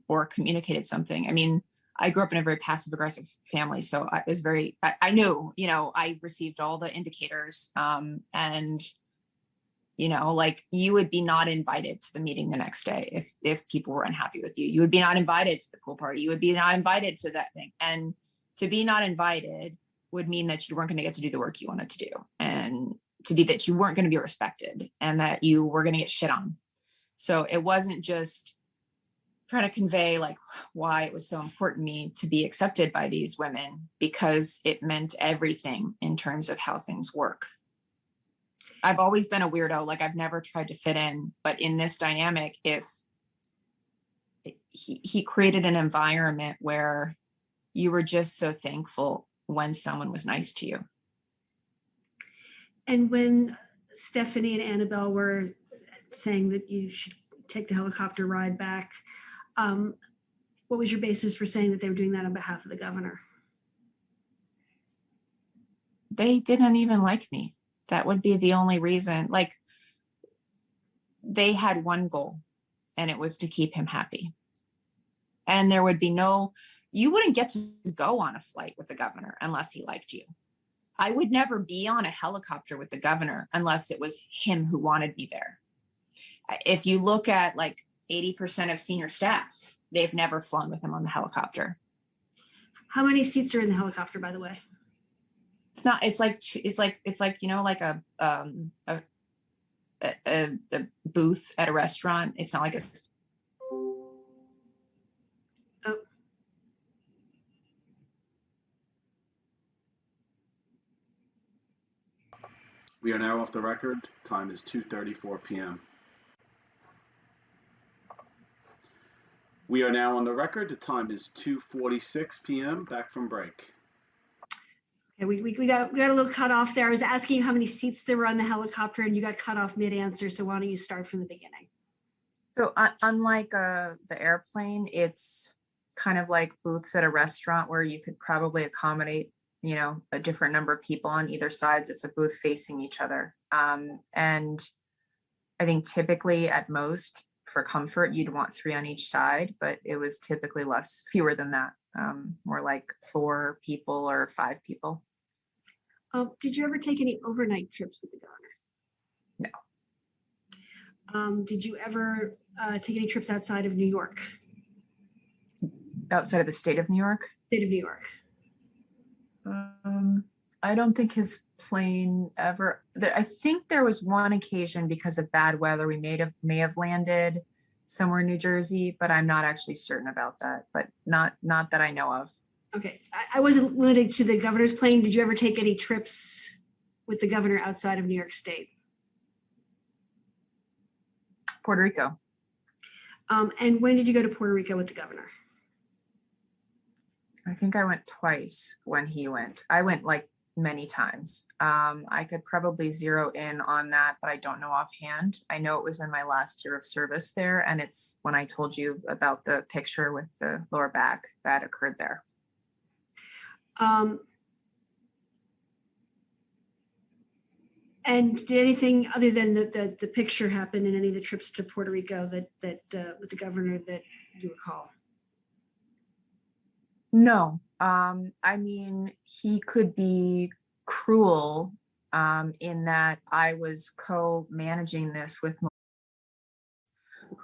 or communicated something. I mean, I grew up in a very passive aggressive family. So I was I knew, I received all the indicators and, like you would be not invited to the meeting the next day if people were unhappy with you. You would be not invited to the pool party. You would be not invited to that thing. And to be not invited would mean that you weren't going to get to do the work you wanted to do, and to be that you weren't going to be respected and that you were going to get shit on. So it wasn't just trying to convey like why it was so important to me to be accepted by these women, because it meant everything in terms of how things work. I've always been a weirdo. Like I've never tried to fit in, but in this dynamic, if he created an environment where you were just so thankful when someone was nice to you. And when Stephanie and Annabelle were saying that you should take the helicopter ride back, what was your basis for saying that they were doing that on behalf of the governor? They didn't even like me. That would be the only reason. Like they had one goal, and it was to keep him happy. And there would be you wouldn't get to go on a flight with the governor unless he liked you. I would never be on a helicopter with the governor unless it was him who wanted me there. If you look at like 80% of senior staff, they've never flown with him on the helicopter. How many seats are in the helicopter, by the way? It's like a booth at a restaurant. It's not like a. Oh. We are now off the record. Time is 2:34 p.m. We are now on the record. The time is 2:46 p.m. Back from break. Okay, we got a little cut off there. I was asking you how many seats there were on the helicopter, and you got cut off mid-answer. So why don't you start from the beginning? So unlike the airplane, it's kind of like booths at a restaurant where you could probably accommodate, a different number of people on either sides. It's a booth facing each other. And I think typically at most for comfort, you'd want 3 on each side, but it was typically fewer than that, more like 4 people or 5 people. Did you ever take any overnight trips with the governor? No. Did you ever take any trips outside of New York? Outside of the state of New York? State of New York. I don't think his plane ever. I think there was one occasion because of bad weather, we may have landed somewhere in New Jersey, but I'm not actually certain about that, but not that I know of. Okay, I wasn't limited to the governor's plane. Did you ever take any trips with the governor outside of New York State? Puerto Rico. And when did you go to Puerto Rico with the governor? I think I went twice when he went. I went like many times. I could probably zero in on that, but I don't know offhand. I know it was in my last year of service there, and it's when I told you about the picture with the lower back that occurred there. And did anything other than the picture happen in any of the trips to Puerto Rico that with the governor that you recall? No, I mean, he could be cruel in that I was co-managing this with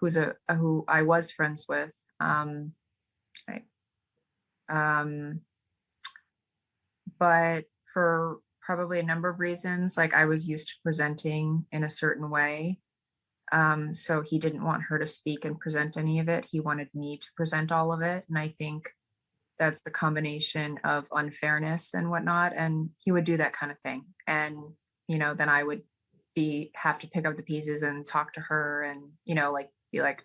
who I was friends with. But for probably a number of reasons, like I was used to presenting in a certain way. So he didn't want her to speak and present any of it. He wanted me to present all of it. And I think that's the combination of unfairness and whatnot. And he would do that kind of thing. And, you know, then I would have to pick up the pieces and talk to her and, you know, like be like,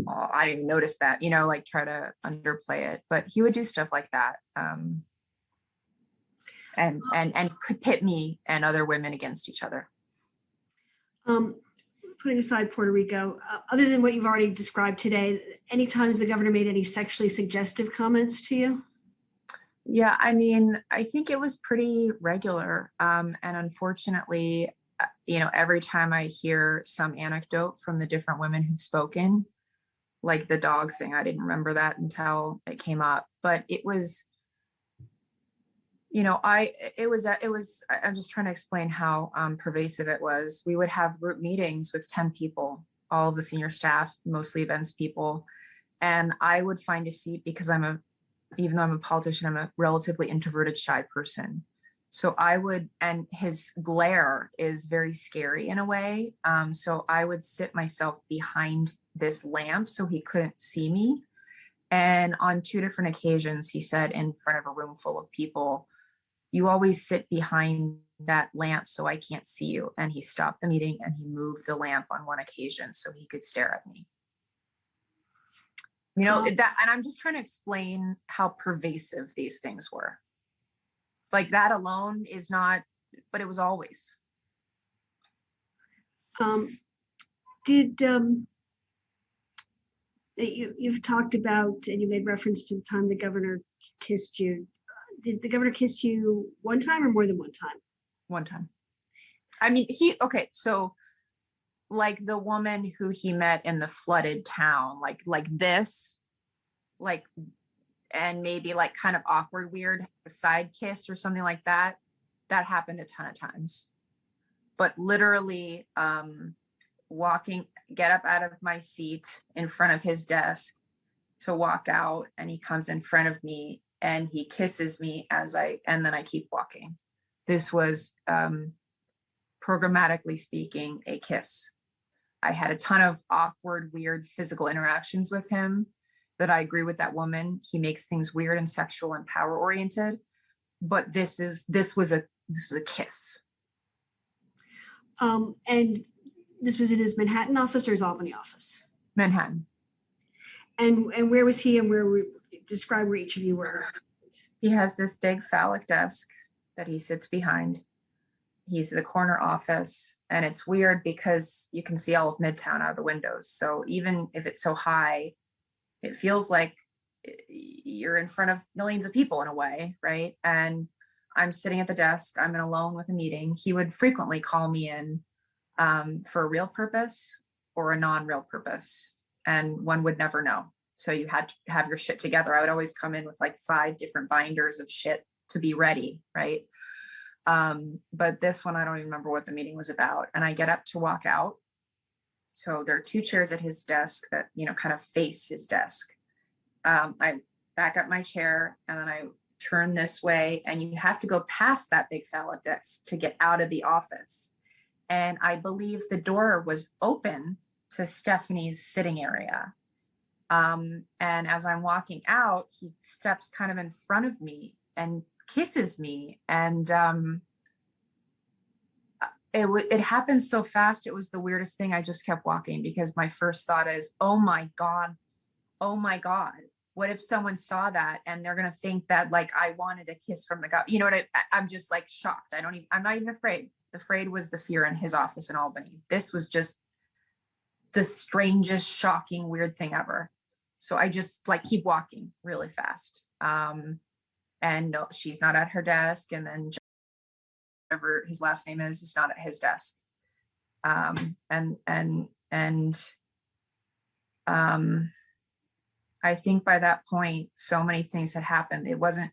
oh, I didn't even notice that, you know, like try to underplay it. But he would do stuff like that. And could pit me and other women against each other. Putting aside Puerto Rico, other than what you've already described today, any times the governor made any sexually suggestive comments to you? Yeah, I mean, I think it was pretty regular. And unfortunately, you know, every time I hear some anecdote from the different women who've spoken, like the dog thing, I didn't remember that until it came up, but it was, you know, I'm just trying to explain how pervasive it was. We would have group meetings with 10 people, all of the senior staff, mostly events people. And I would find a seat because even though I'm a politician, I'm a relatively introverted, shy person. So and his glare is very scary in a way. So I would sit myself behind this lamp so he couldn't see me. And on 2 different occasions, he said in front of a room full of people, "You always sit behind that lamp so I can't see you." And he stopped the meeting and he moved the lamp on one occasion so he could stare at me. You know, and I'm just trying to explain how pervasive these things were. Like that alone is not, but it was always. You've talked about, and you made reference to the time the governor kissed you. Did the governor kiss you one time or more than one time? One time. I mean, so like the woman who he met in the flooded town, like this, like, and maybe like kind of awkward, weird side kiss or something like that. That happened a ton of times. But literally get up out of my seat in front of his desk to walk out, and he comes in front of me and he kisses me and then I keep walking. This was programmatically speaking a kiss. I had a ton of awkward, weird physical interactions with him that I agree with that woman. He makes things weird and sexual and power oriented, but this was a kiss. And this was in his Manhattan office or his Albany office? Manhattan. And where was he, and describe where each of you were? He has this big phallic desk that he sits behind. He's the corner office, and it's weird because you can see all of Midtown out of the windows. So even if it's so high, it feels like you're in front of millions of people in a way, right? And I'm sitting at the desk, I'm in alone with a meeting. He would frequently call me in for a real purpose or a non-real purpose, and one would never know. So you had to have your shit together. I would always come in with like 5 different binders of shit to be ready, right? But this one, I don't even remember what the meeting was about. And I get up to walk out. So there are 2 chairs at his desk that, you know, kind of face his desk. I back up my chair and then I turn this way, and you have to go past that big phallic desk to get out of the office. And I believe the door was open to Stephanie's sitting area. And as I'm walking out, he steps kind of in front of me and kisses me. And it happened so fast. It was the weirdest thing. I just kept walking because my first thought is, oh my God, what if someone saw that and they're going to think that like I wanted a kiss from the guy? You know what I'm just like shocked. I'm not even afraid. The afraid was the fear in his office in Albany. This was just the strangest, shocking, weird thing ever. So I just like keep walking really fast. And no, she's not at her desk. And then whatever his last name is not at his desk. I think by that point, so many things had happened. It wasn't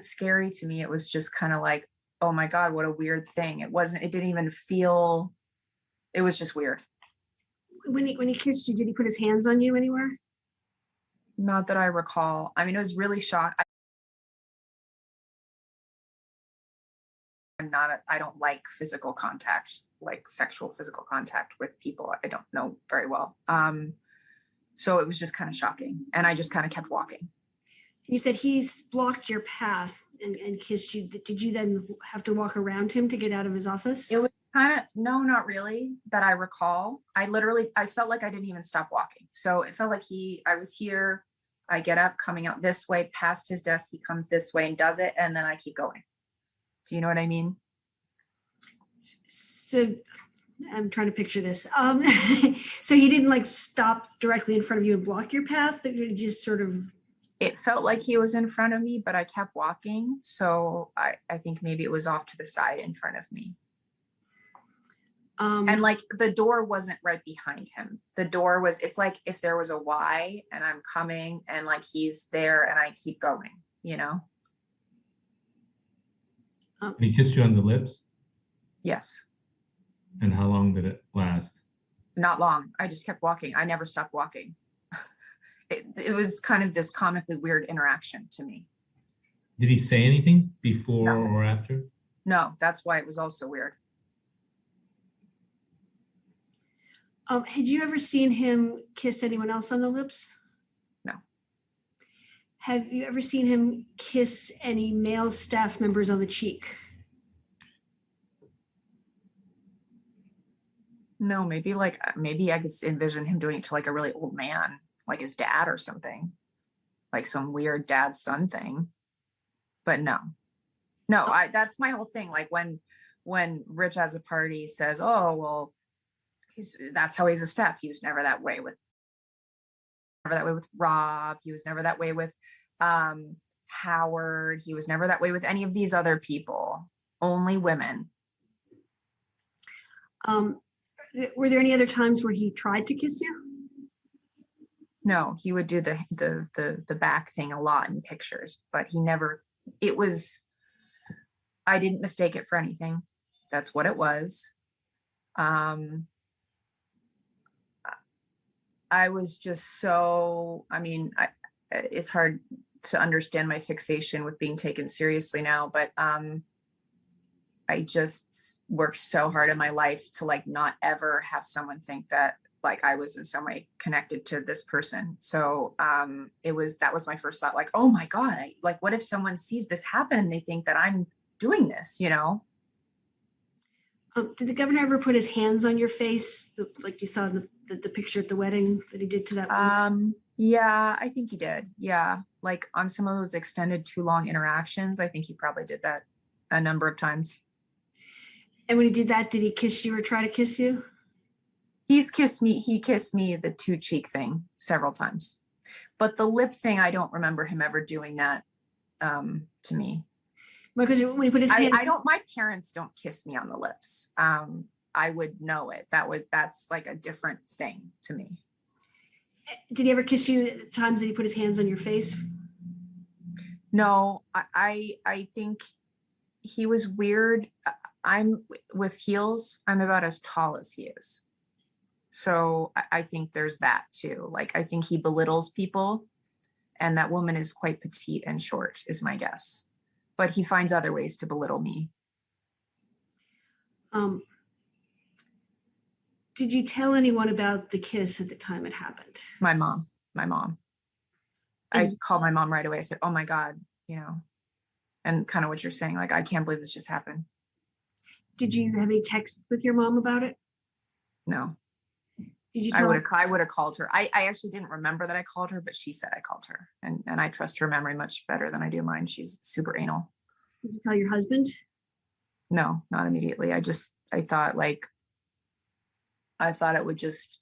scary to me. It was just kind of like, oh my God, what a weird thing. It didn't even feel, it was just weird. When he kissed you, did he put his hands on you anywhere? Not that I recall. I mean, it was really shocking. I don't like physical contact, like sexual physical contact with people I don't know very well. So it was just kind of shocking. And I just kind of kept walking. You said he's blocked your path and kissed you. Did you then have to walk around him to get out of his office? It was kind of, no, not really that I recall. I felt like I didn't even stop walking. So it felt like I was here, I get up, coming out this way, past his desk, he comes this way and does it. And then I keep going. Do you know what I mean? So I'm trying to picture this. So he didn't like stop directly in front of you and block your path? Or he just sort of... It felt like he was in front of me, but I kept walking. So I think maybe it was off to the side in front of me. And like the door wasn't right behind him. The door was, it's like if there was a Y and I'm coming and like he's there and I keep going, you know? And he kissed you on the lips? Yes. And how long did it last? Not long. I just kept walking. I never stopped walking. It was kind of this comically weird interaction to me. Did he say anything before or after? No, that's why it was also weird. Had you ever seen him kiss anyone else on the lips? No. Have you ever seen him kiss any male staff members on the cheek? No, maybe I could envision him doing it to like a really old man, like his dad or something, like some weird dad-son thing. But no, that's my whole thing. Like when Rich has a party says, oh, well, that's how he's a step. He was never that way with Rob. He was never that way with Howard. He was never that way with any of these other people, only women. Were there any other times where he tried to kiss you? No, he would do the back thing a lot in pictures, but he never, I didn't mistake it for anything. That's what it was. I was just so, it's hard to understand my fixation with being taken seriously now, but I just worked so hard in my life to like not ever have someone think that like I was in some way connected to this person. So that was my first thought, like, oh my God, like what if someone sees this happen and they think that I'm doing this, you know? Did the governor ever put his hands on your face, like you saw in the picture at the wedding that he did to that woman? Yeah, I think he did. Yeah, like on some of those extended too long interactions, I think he probably did that a number of times. And when he did that, did he kiss you or try to kiss you? He kissed me the two cheek thing several times, but the lip thing, I don't remember him ever doing that to me. Because when he put his hand, my parents don't kiss me on the lips. I would know it. That's like a different thing to me. Did he ever kiss you at the times that he put his hands on your face? No, I think he was weird. I'm with heels. I'm about as tall as he is. So I think there's that too. Like, I think he belittles people And that woman is quite petite and short, is my guess. But he finds other ways to belittle me. Did you tell anyone about the kiss at the time it happened? My mom. I called my mom right away. I said, oh my God, and kind of what you're saying, like, I can't believe this just happened. Did you have any texts with your mom about it? No. Did you I tell would have called her. I actually didn't remember that I called her, but she said I called her. And I trust her memory much better than I do mine. She's super anal. Did you tell your husband? No, not immediately. I thought it would just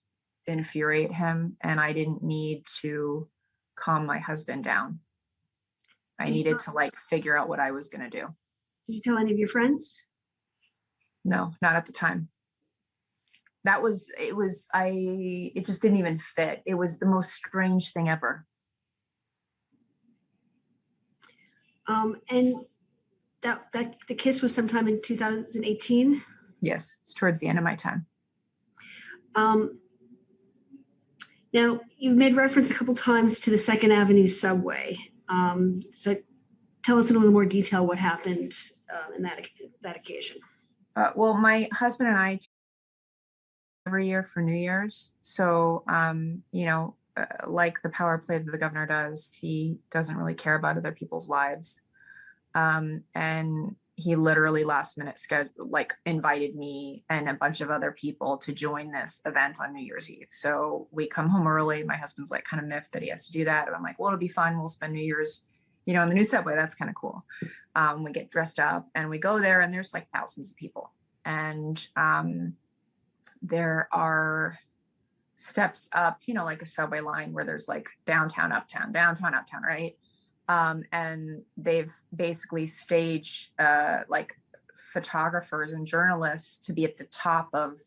infuriate him, and I didn't need to calm my husband down. I needed to figure out what I was going to do. Did you tell any of your friends? No, not at the time. It just didn't even fit. It was the most strange thing ever. And that the kiss was sometime in 2018? Yes, it's towards the end of my time. Now, you've made reference a couple times to the 2nd Avenue subway. So tell us in a little more detail what happened in that occasion. Well, my husband and I every year for New Year's. So, like the power play that the governor does, he doesn't really care about other people's lives. And he literally last minute invited me and a bunch of other people to join this event on New Year's Eve. So we come home early. My husband's kind of miffed that he has to do that. And I'm like, well, it'll be fun. We'll spend New Year's, in the new subway. That's kind of cool. We get dressed up and we go there, and there's thousands of people. And there are steps up, like a subway line where there's downtown, uptown, right? And they've basically staged photographers and journalists to be at the top of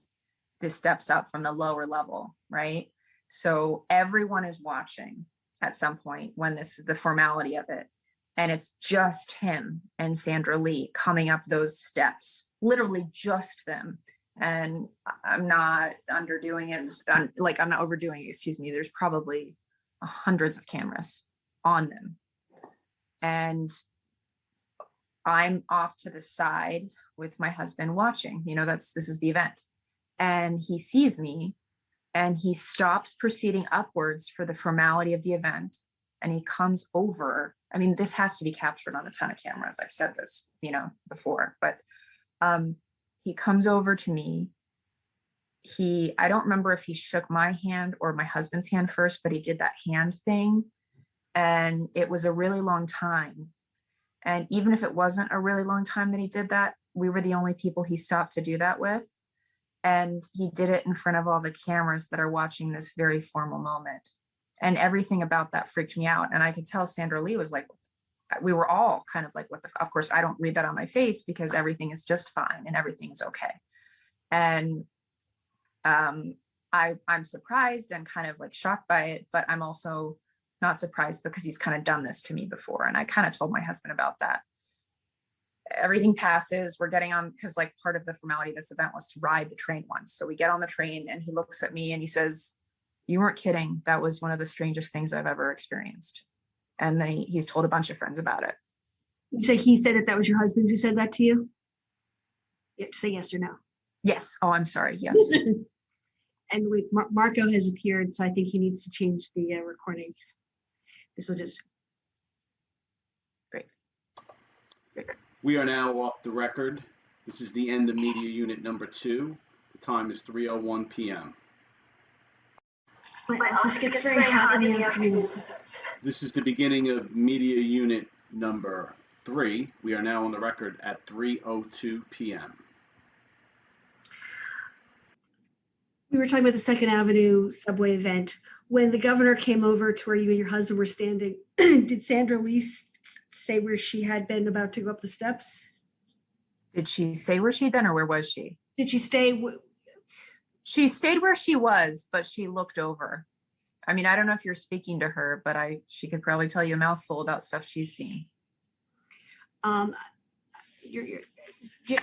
the steps up from the lower level, right? So everyone is watching at some point when this is the formality of it. And it's just him and Sandra Lee coming up those steps, literally just them. And I'm not underdoing it. I'm not overdoing it, excuse me. There's probably hundreds of cameras on them. And I'm off to the side with my husband watching, this is the event. And he sees me and he stops proceeding upwards for the formality of the event. And he comes over. I mean, this has to be captured on a ton of cameras. I've said this, before, but he comes over to me. I don't remember if he shook my hand or my husband's hand first, but he did that hand thing. And it was a really long time. And even if it wasn't a really long time that he did that, we were the only people he stopped to do that with. And he did it in front of all the cameras that are watching this very formal moment. And everything about that freaked me out. And I could tell Sandra Lee was we were all kind of what of course, I don't read that on my face because everything is just fine and everything's okay. And I'm surprised and kind of shocked by it, but I'm also not surprised because he's kind of done this to me before. And I kind of told my husband about that. Everything passes. We're getting on because part of the formality of this event was to ride the train once. So we get on the train and he looks at me and he says, "You weren't kidding. That was one of the strangest things I've ever experienced." And then he's told a bunch of friends about it. You say he said it, that was your husband who said that to you? You have to say yes or no. Yes. Oh, I'm sorry. Yes. And Marco has appeared, so I think he needs to change the recording. This will just. Great. We are now off the record. This is the end of media unit number 2. The time is 3:01 p.m. My office gets very hot in the afternoons. This is the beginning of media unit number 3. We are now on the record at 3:02 p.m. We were talking about the 2nd Avenue subway event. When the governor came over to where you and your husband were standing, did Sandra Lee say where she had been about to go up the steps? Did she say where she'd been or where was she? Did she stay? She stayed where she was, but she looked over. I mean, I don't know if you're speaking to her, but she could probably tell you a mouthful about stuff she's seen. Do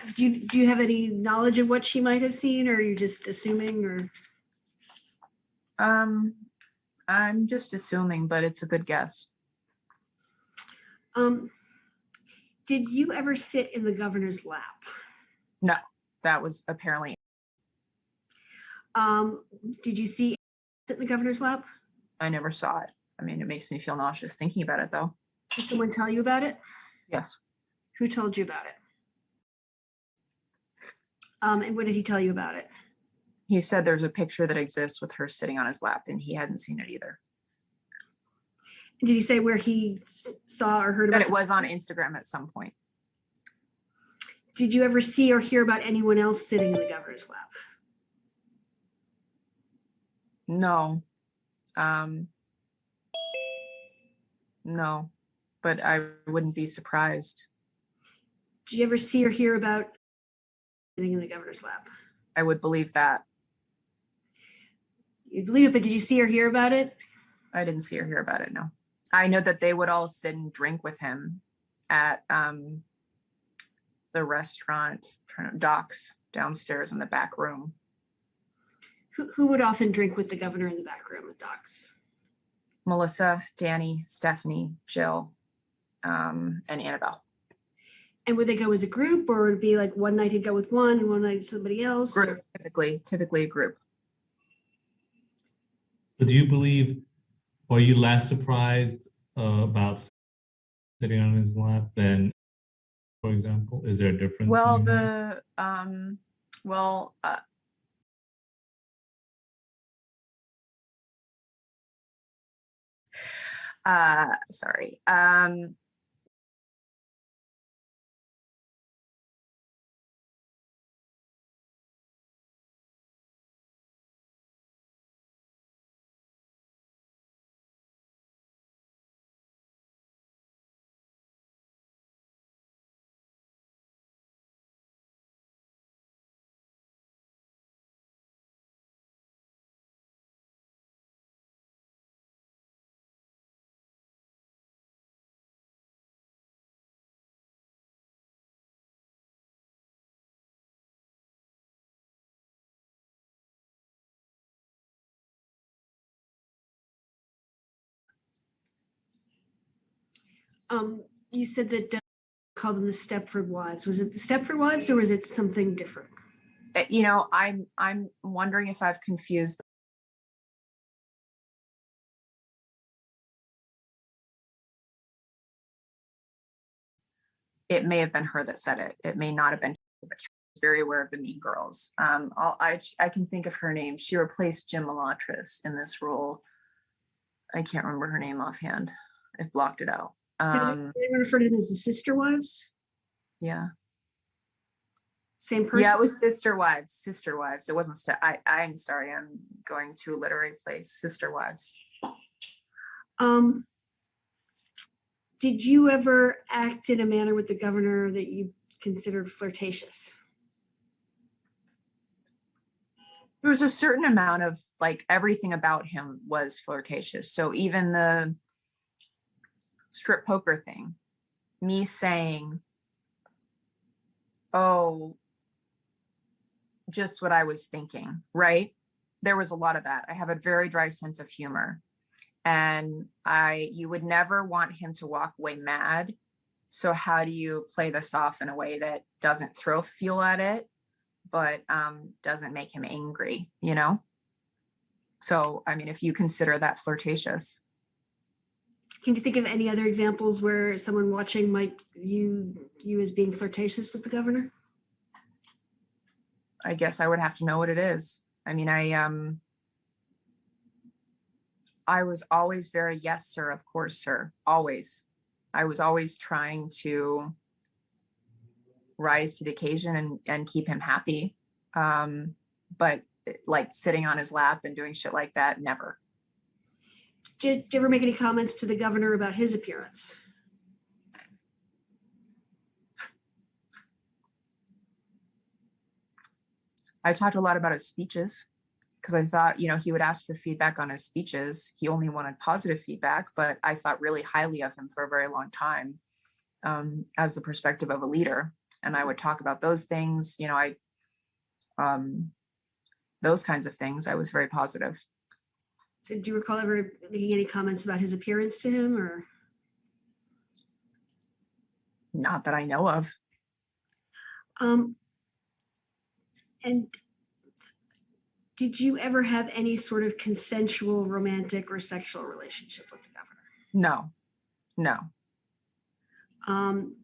you have any knowledge of what she might have seen, or are you just assuming? Or I'm just assuming, but it's a good guess. Did you ever sit in the governor's lap? No, that was apparently, Did you see sit in the governor's lap? I never saw it. I mean, it makes me feel nauseous thinking about it though. Did someone tell you about it? Yes. Who told you about it? And what did he tell you about it? He said there's a picture that exists with her sitting on his lap and he hadn't seen it either. Did he say where he saw or heard about That it was on Instagram at some point. Did you ever see or hear about anyone else sitting in the governor's lap? No. No, but I wouldn't be surprised. Did you ever see or hear about sitting in the governor's lap? I would believe that. You'd believe it, but did you see or hear about it? I didn't see or hear about it, no. I know that they would all sit and drink with him at the restaurant, Docks downstairs in the back room. Who would often drink with the governor in the back room at Docks? Melissa, Danny, Stephanie, Jill, and Annabelle. And would they go as a group, or would it be like one night he'd go with one and one night somebody else? Group, typically a group. So do you believe, or are you less surprised about sitting on his lap than, for example? Is there a difference? Well, in your mind? sorry. You said that called them the Stepford Wives. Was it the Stepford Wives, or was it something different? You know, I'm wondering if I've confused. It may have been her that said it. It may not have been, but she was very aware of the Mean Girls. I can think of her name. She replaced Jim Malatris in this role. I can't remember her name offhand. I've blocked it out. They referred to them as the Sister Wives? Yeah. Same person? Yeah, it was Sister Wives. Sister Wives. It wasn't. I'm sorry. I'm going to a literary place. Sister Wives. Did you ever act in a manner with the governor that you considered flirtatious? There was a certain amount of, like, everything about him was flirtatious. So even the strip poker thing, me saying, oh, just what I was thinking, right? There was a lot of that. I have a very dry sense of humor, and you would never want him to walk away mad. So how do you play this off in a way that doesn't throw fuel at it, but doesn't make him angry, you know? So, I mean, if you consider that flirtatious. Can you think of any other examples where someone watching might view you as being flirtatious with the governor? I guess I would have to know what it is. I mean, I was always very, yes, sir, of course, sir, always. I was always trying to rise to the occasion and keep him happy. But like sitting on his lap and doing shit like that, never. Did you ever make any comments to the governor about his appearance? I talked a lot about his speeches because I thought, you know, he would ask for feedback on his speeches. He only wanted positive feedback, but I thought really highly of him for a very long time as the perspective of a leader. And I would talk about those things, you know, those kinds of things. I was very positive. So do you recall ever making any comments about his appearance to him, or? Not that I know of. Um, and did you ever have any sort of consensual romantic or sexual relationship with the governor? No, no. Um,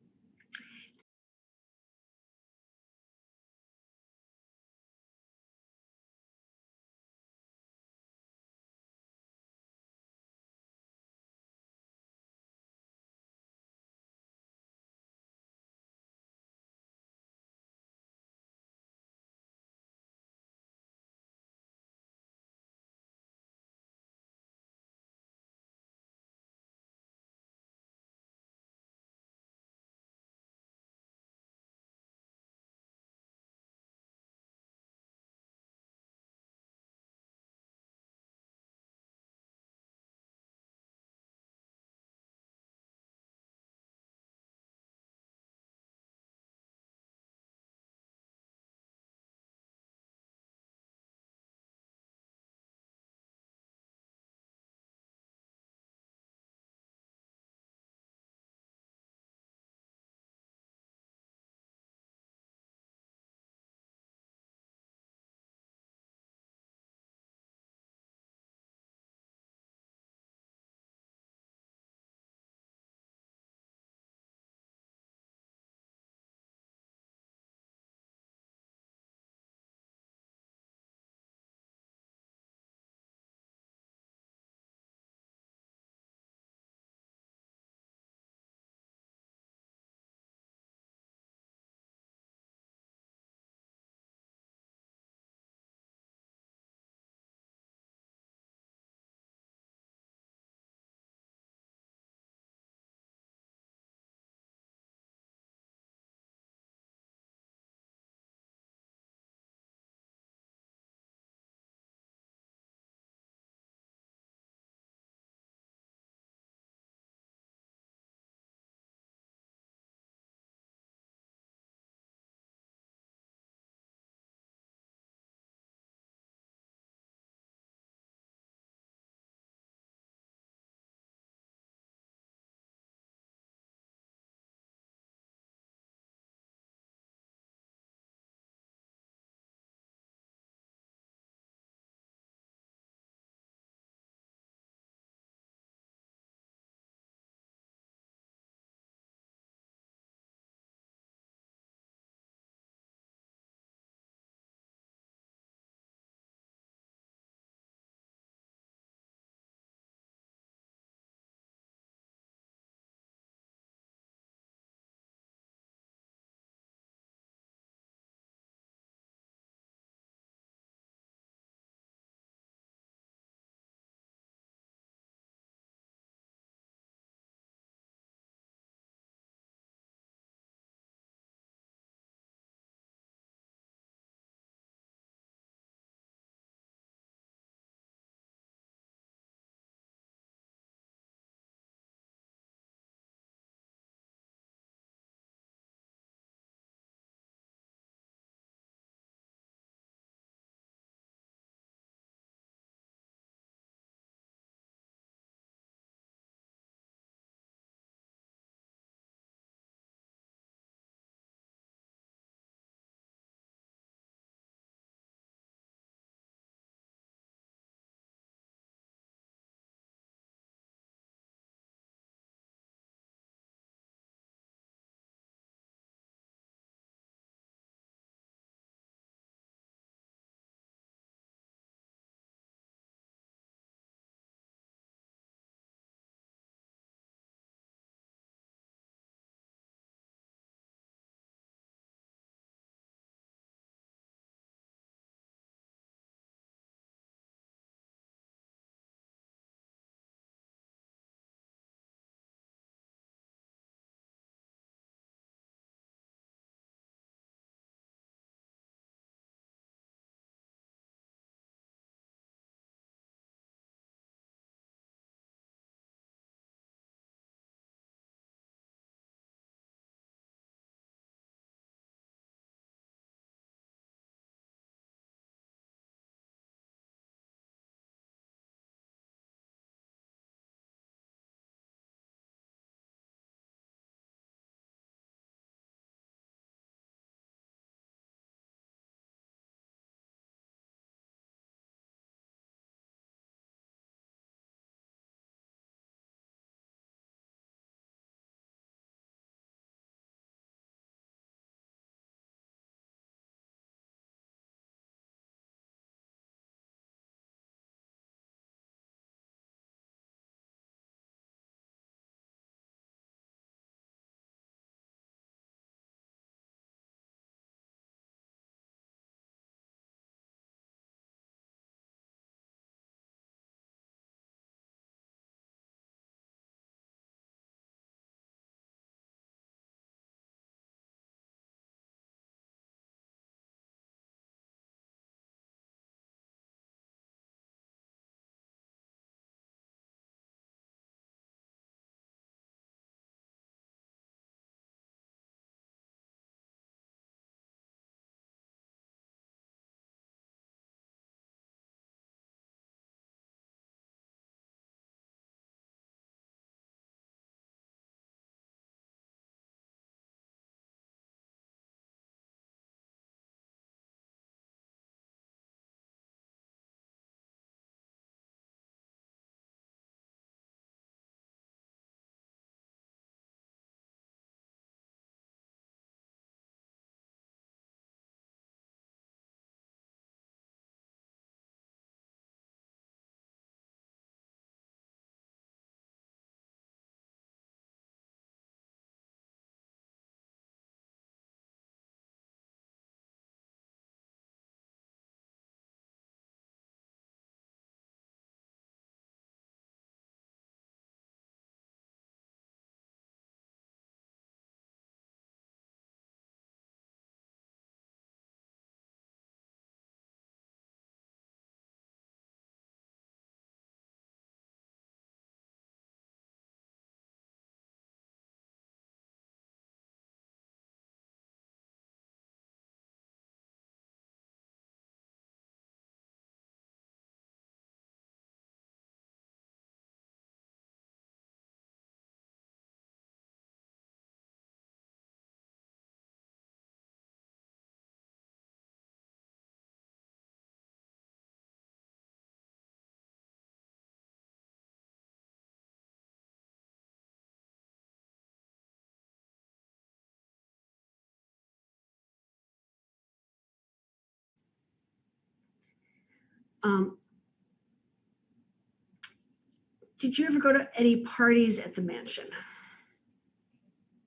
Did you ever go to any parties at the mansion?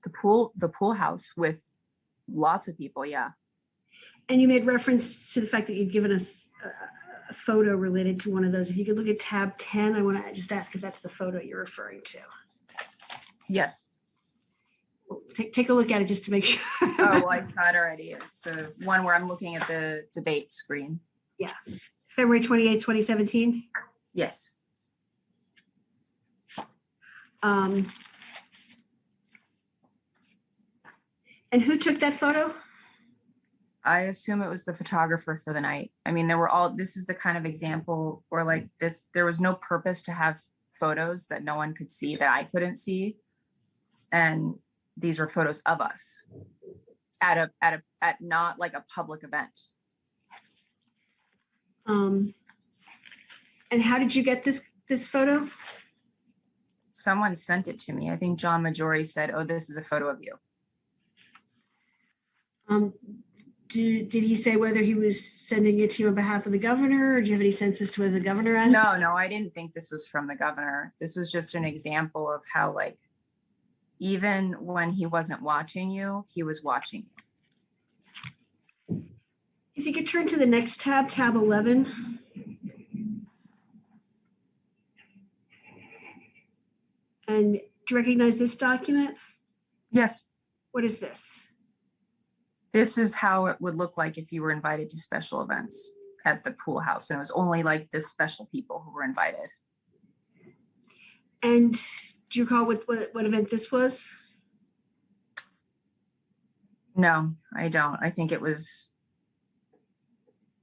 The pool house with lots of people. Yeah. And you made reference to the fact that you'd given us a photo related to one of those. If you could look at tab 10, I want to just ask if that's the photo you're referring to. Yes. Well, take a look at it just to make sure. Oh, well, I saw it already. It's the one where I'm looking at the debate screen. Yeah. February 28th, 2017. Yes. And who took that photo? I assume it was the photographer for the night. I mean, this is the kind of example where like this, there was no purpose to have photos that no one could see, that I couldn't see. And these were photos of us at not like a public event. And how did you get this photo? Someone sent it to me. I think John Majori said, "Oh, this is a photo of you." Did he say whether he was sending it to you on behalf of the governor, or do you have any sense as to whether the governor asked? No, I didn't think this was from the governor. This was just an example of how, like, even when he wasn't watching you, he was watching you. If you could turn to the next tab, tab 11. And do you recognize this document? Yes. What is this? This is how it would look like if you were invited to special events at the pool house. And it was only like the special people who were invited. And do you recall what event this was? No, I don't. I think it was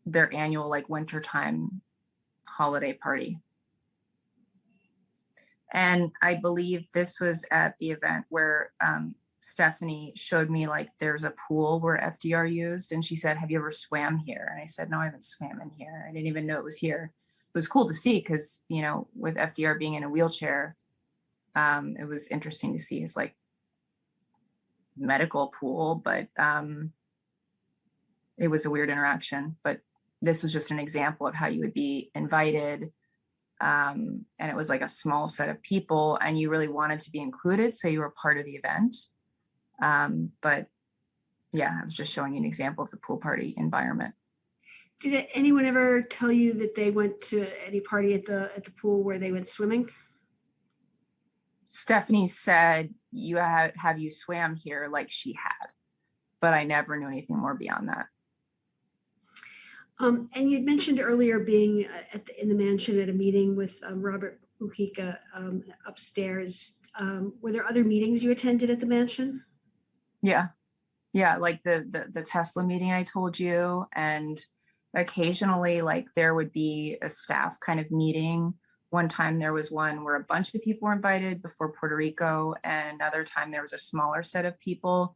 their annual like wintertime holiday party. And I believe this was at the event where Stephanie showed me like there's a pool where FDR used, and she said, "Have you ever swam here?" And I said, "No, I haven't swam in here. I didn't even know it was here." It was cool to see because, you know, with FDR being in a wheelchair, it was interesting to see his like medical pool, but it was a weird interaction. But this was just an example of how you would be invited. And it was like a small set of people and you really wanted to be included. So you were part of the event. But yeah, I was just showing you an example of the pool party environment. Did anyone ever tell you that they went to any party at the pool where they went swimming? Stephanie said, have you swam here, like she had, but I never knew anything more beyond that. And you'd mentioned earlier being in the mansion at a meeting with Robert Mujica upstairs. Were there other meetings you attended at the mansion? Yeah, like the Tesla meeting I told you, and occasionally like there would be a staff kind of meeting. One time there was one where a bunch of people were invited before Puerto Rico, and another time there was a smaller set of people,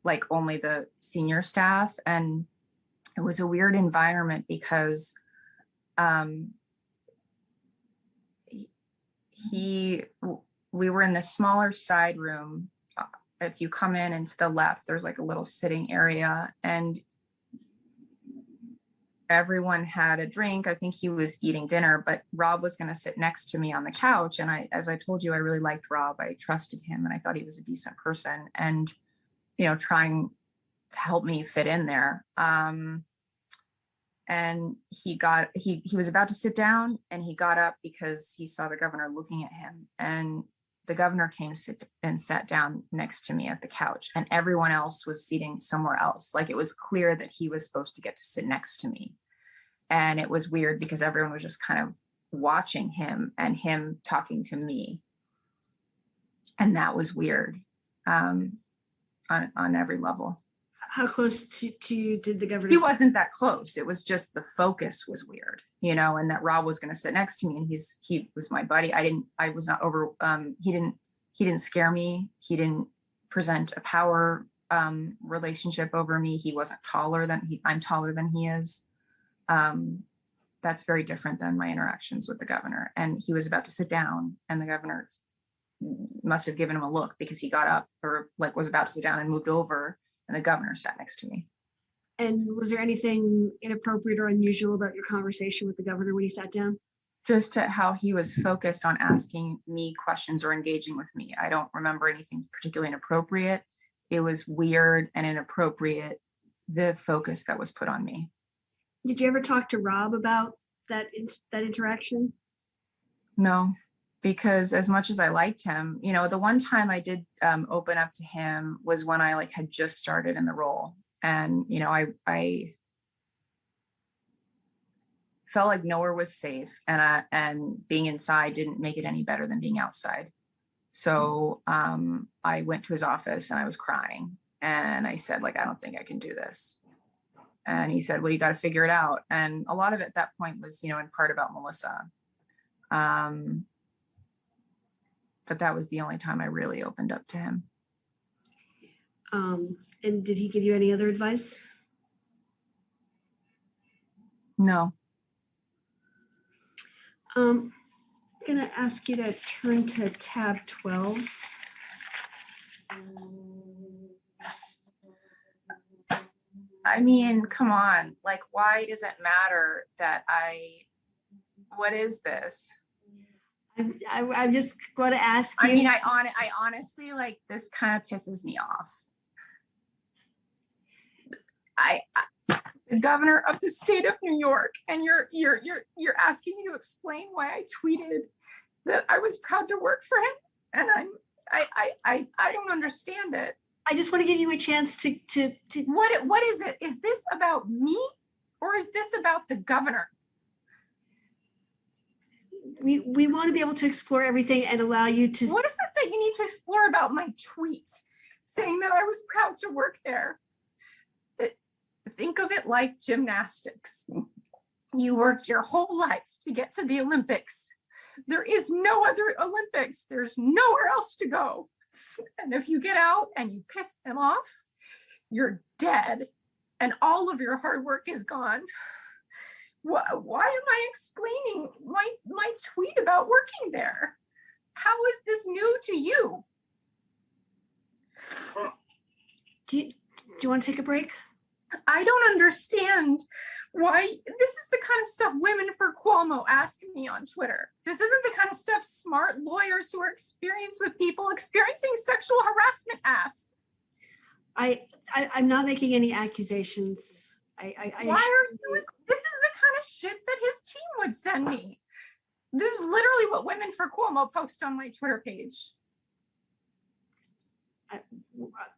like only the senior staff. And it was a weird environment because we were in the smaller side room. If you come in and to the left, there's like a little sitting area and everyone had a drink. I think he was eating dinner, but Rob was going to sit next to me on the couch. And as I told you, I really liked Rob. I trusted him and I thought he was a decent person and, you know, trying to help me fit in there. And he was about to sit down and he got up because he saw the governor looking at him, and the governor came and sat down next to me at the couch, and everyone else was seating somewhere else. Like it was clear that he was supposed to get to sit next to me. And it was weird because everyone was just kind of watching him and him talking to me. And that was weird on every level. How close to you did the governor? He wasn't that close. It was just the focus was weird, you know, and that Rob was going to sit next to me and he was my buddy. I was not over, he didn't scare me. He didn't present a power relationship over me. He wasn't I'm taller than he is. That's very different than my interactions with the governor. And he was about to sit down and the governor must have given him a look because he got up or like was about to sit down and moved over. And the governor sat next to me. And was there anything inappropriate or unusual about your conversation with the governor when he sat down? Just how he was focused on asking me questions or engaging with me. I don't remember anything particularly inappropriate. It was weird and inappropriate, the focus that was put on me. Did you ever talk to Rob about that interaction? No, because as much as I liked him, the one time I did open up to him was when I had just started in the role. And, I felt like nowhere was safe, and being inside didn't make it any better than being outside. So I went to his office and I was crying, and I said, I don't think I can do this. And he said, well, you got to figure it out. And a lot of it at that point was, in part about Melissa. But that was the only time I really opened up to him. And did he give you any other advice? No. I'm going to ask you to turn to tab 12. I mean, come on. Why does it matter that what is this? I'm just going to ask you. I mean, I honestly, this kind of pisses me off. The governor of the state of New York, and you're asking me to explain why I tweeted that I was proud to work for him, and I don't understand it. I just want to give you a chance to What is it? Is this about me, or is this about the governor? We want to be able to explore everything and allow you to. What is it that you need to explore about my tweet saying that I was proud to work there? Think of it like gymnastics. You work your whole life to get to the Olympics. There is no other Olympics. There's nowhere else to go. And if you get out and you piss them off, you're dead, and all of your hard work is gone. Why am I explaining my tweet about working there? How is this new to you? Do you want to take a break? I don't understand why. This is the kind of stuff Women for Cuomo ask me on Twitter. This isn't the kind of stuff smart lawyers who are experienced with people experiencing sexual harassment ask. I'm not making any accusations. Why are you? This is the kind of shit that his team would send me. This is literally what Women for Cuomo post on my Twitter page.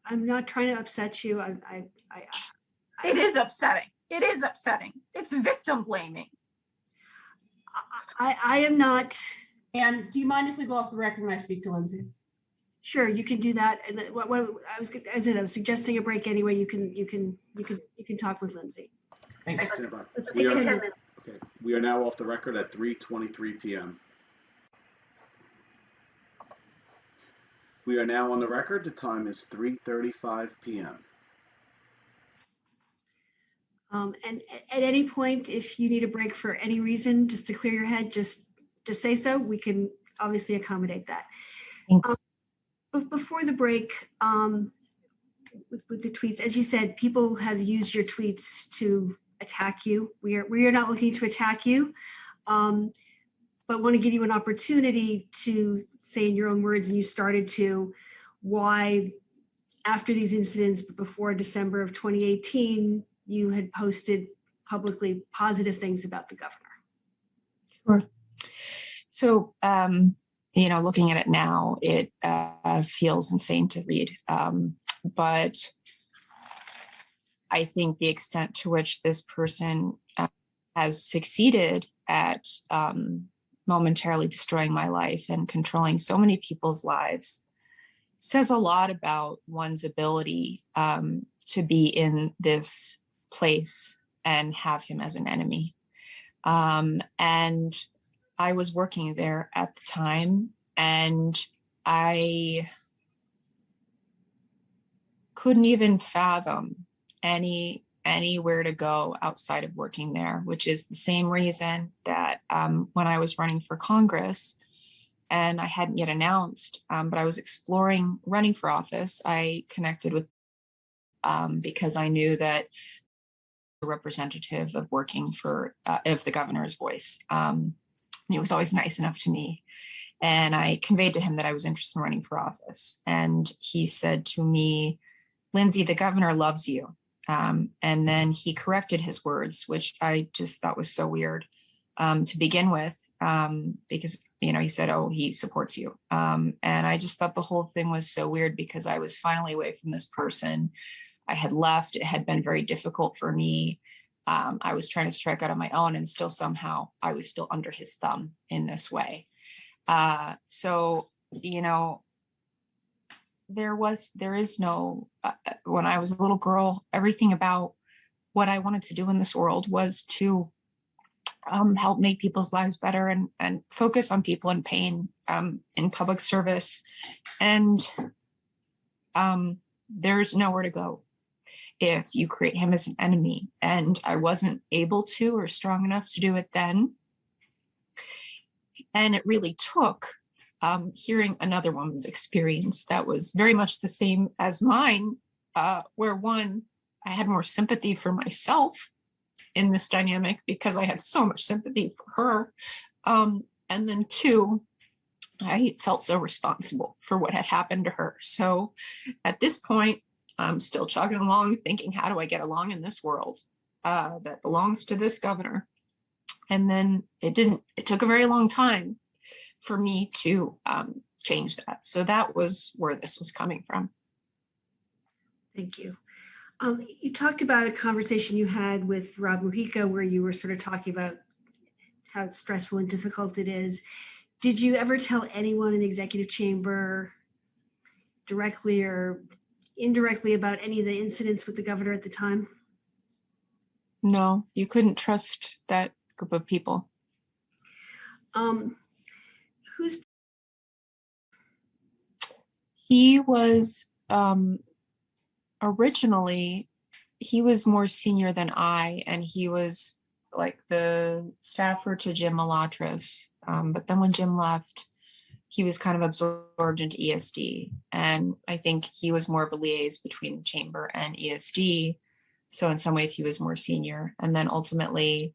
I'm not trying to upset you. It is upsetting. It is upsetting. It's victim blaming. I am not. And do you mind if we go off the record when I speak to Lindsey? Sure, you can do that. And what I was suggesting a break anyway. You can talk with Lindsey. Thanks. Let's take 10 minutes. Okay, we are now off the record at 3:23 p.m. We are now on the record. The time is 3:35 p.m. And at any point, if you need a break for any reason, just to clear your head, just say so. We can obviously accommodate that. But before the break, with the tweets, as you said, people have used your tweets to attack you. We are not looking to attack you, but want to give you an opportunity to say in your own words, and you started to, why after these incidents, but before December of 2018, you had posted publicly positive things about the governor. Sure. So, looking at it now, it feels insane to read. But I think the extent to which this person has succeeded at momentarily destroying my life and controlling so many people's lives says a lot about one's ability to be in this place and have him as an enemy. And I was working there at the time, and I couldn't even fathom anywhere to go outside of working there, which is the same reason that when I was running for Congress, and I hadn't yet announced, but I was exploring running for office, I connected with because I knew that representative of working for of the governor's voice. He was always nice enough to me. And I conveyed to him that I was interested in running for office. And he said to me, Lindsey, the governor loves you. And then he corrected his words, which I just thought was so weird to begin with, because, he said, oh, he supports you. And I just thought the whole thing was so weird because I was finally away from this person. I had left. It had been very difficult for me. I was trying to strike out on my own, and still somehow I was still under his thumb in this way. So, there is no, when I was a little girl, everything about what I wanted to do in this world was to help make people's lives better and focus on people in pain in public service. And there's nowhere to go if you create him as an enemy. And I wasn't able to or strong enough to do it then. And it really took hearing another woman's experience that was very much the same as mine, where one, I had more sympathy for myself in this dynamic because I had so much sympathy for her. And then two, I felt so responsible for what had happened to her. So at this point, I'm still chugging along thinking, how do I get along in this world that belongs to this governor? And then it took a very long time for me to change that. So that was where this was coming from. Thank you. You talked about a conversation you had with Rob Mujica where you were sort of talking about how stressful and difficult it is. Did you ever tell anyone in the executive chamber directly or indirectly about any of the incidents with the governor at the time? No, you couldn't trust that group of people. He was originally, he was more senior than I, and he was like the staffer to Jim Malatras. But then when Jim left, he was kind of absorbed into ESD. And I think he was more of a liaison between the chamber and ESD. So in some ways he was more senior. And then ultimately,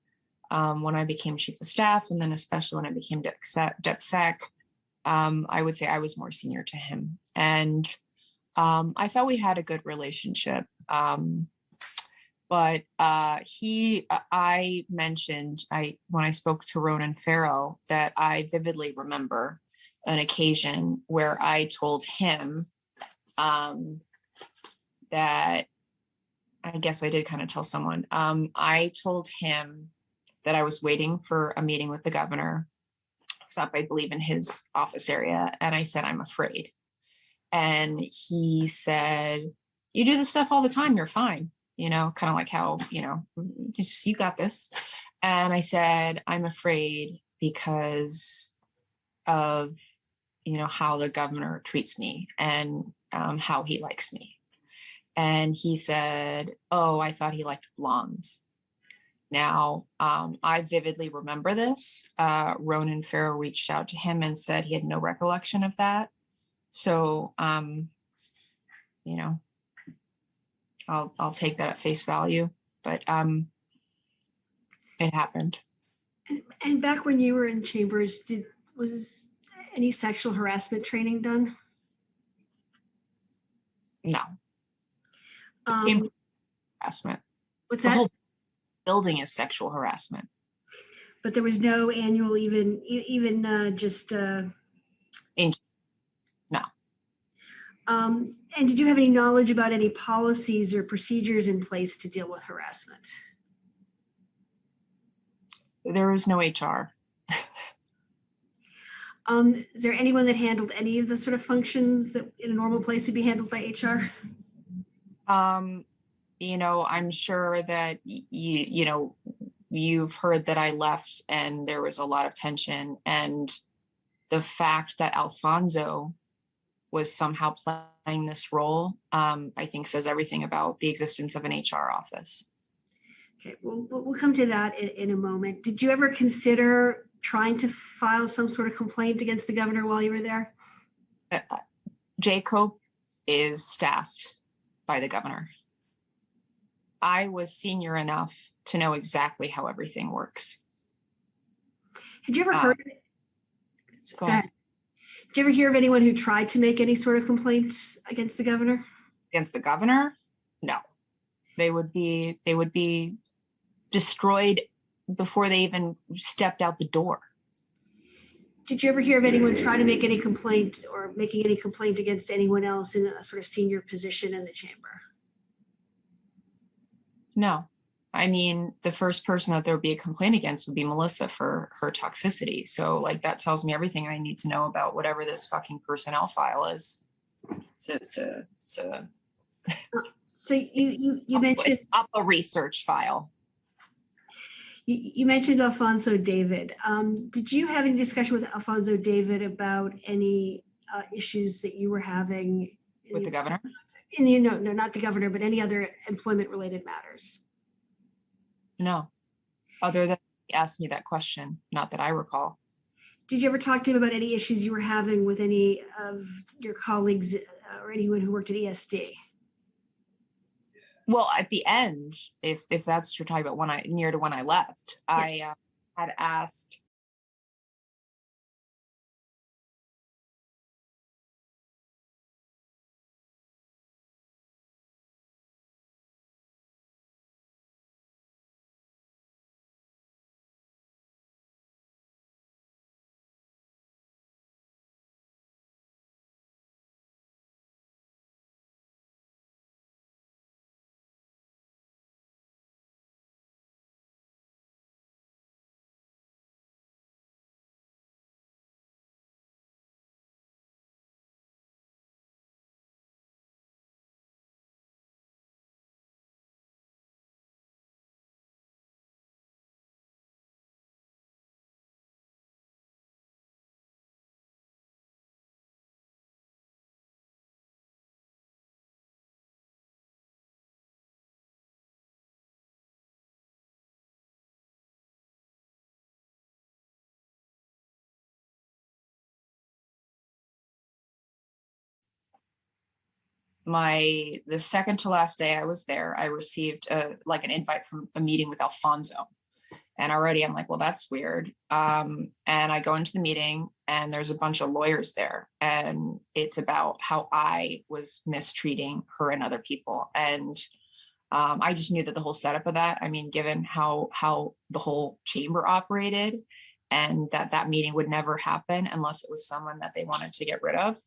when I became chief of staff, and then especially when I became DepSec, I would say I was more senior to him. And I thought we had a good relationship. But I mentioned, when I spoke to Ronan Farrow, that I vividly remember an occasion where I told him that, I guess I did kind of tell someone, I told him that I was waiting for a meeting with the governor. I was up, I believe, in his office area. And I said, I'm afraid. And he said, you do this stuff all the time. You're fine. Kind of like how, you got this. And I said, I'm afraid because of, how the governor treats me and how he likes me. And he said, oh, I thought he liked blondes. Now, I vividly remember this. Ronan Farrow reached out to him and said he had no recollection of that. So, I'll take that at face value, but it happened. And back when you were in chambers, was any sexual harassment training done? No. Harassment. What's the that? whole building is sexual harassment. But there was no annual, even just. No. And did you have any knowledge about any policies or procedures in place to deal with harassment? There was no HR. Is there anyone that handled any of the sort of functions that in a normal place would be handled by HR? I'm sure that you've heard that I left and there was a lot of tension, and the fact that Alfonso was somehow playing this role, I think says everything about the existence of an HR office. Okay, well, we'll come to that in a moment. Did you ever consider trying to file some sort of complaint against the governor while you were there? Jacob is staffed by the governor. I was senior enough to know exactly how everything works. Had you ever Uh, heard? Go Go ahead. ahead. Did you ever hear of anyone who tried to make any sort of complaint against the governor? Against the governor? No. They would be destroyed before they even stepped out the door. Did you ever hear of anyone trying to make any complaint or making any complaint against anyone else in a sort of senior position in the chamber? No. I mean, the first person that there would be a complaint against would be Melissa for her toxicity. So like that tells me everything I need to know about whatever this fucking personnel file is. So you mentioned up a research file. you mentioned Alfonso David. Did you have any discussion with Alfonso David about any issues that you were having With the governor? No, not the governor, but any other employment related matters? No. Other than he asked me that question, not that I recall. Did you ever talk to him about any issues you were having with any of your colleagues or anyone who worked at ESD? Well, at the end, if that's what you're talking about, near to when I left, yeah. I had asked. The second to last day I was there, I received an invite from a meeting with Alfonso. And already I'm like, well, that's weird. And I go into the meeting and there's a bunch of lawyers there. And it's about how I was mistreating her and other people. And I just knew that the whole setup of that, I mean, given how the whole chamber operated and that meeting would never happen unless it was someone that they wanted to get rid of.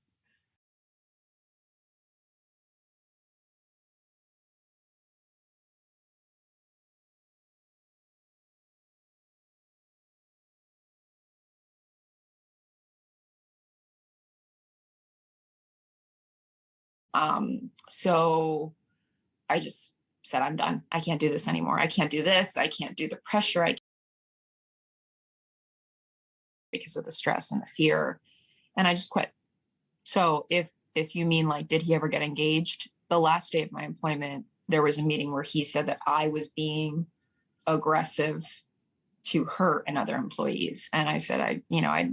So I just said, I'm done. I can't do this anymore. I can't do this. I can't do the pressure. Because of the stress and the fear. And I just quit. So if you mean like, did he ever get engaged? The last day of my employment, there was a meeting where he said that I was being aggressive to her and other employees. And I said,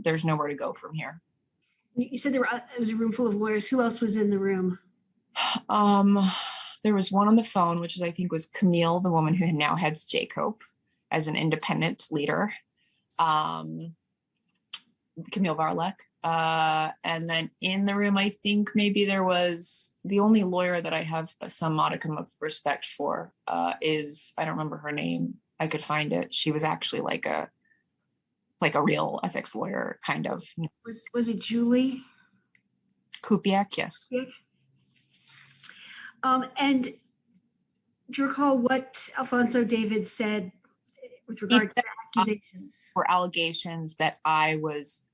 there's nowhere to go from here. You said it was a room full of lawyers. Who else was in the room? There was one on the phone, which I think was Camille, the woman who now heads Jacob as an independent leader. Camille Varlek. And then in the room, I think maybe there was the only lawyer that I have some modicum of respect for is, I don't remember her name. I could find it. She was actually like a real ethics lawyer, kind of. Was it Julie Kupiak? Yes. Yeah. And do you recall what Alfonso David said with regard to accusations? Were allegations that I was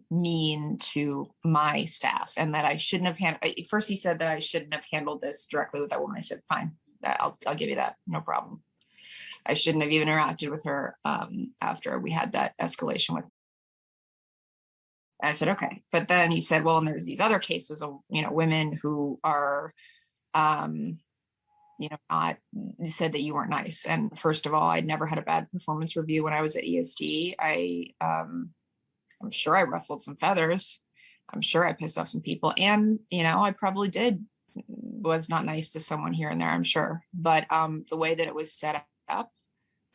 mean to my staff and that I shouldn't have handled. First, he said that I shouldn't have handled this directly with that woman. I said, fine, I'll give you that, no problem. I shouldn't have even interacted with her after we had that escalation with. And I said, okay. But then he said, well, and there's these other cases of, women who are, not, you said that you weren't nice. And first of all, I'd never had a bad performance review when I was at ESD. I'm sure I ruffled some feathers. I'm sure I pissed off some people. And, I probably did was not nice to someone here and there, I'm sure. But the way that it was set up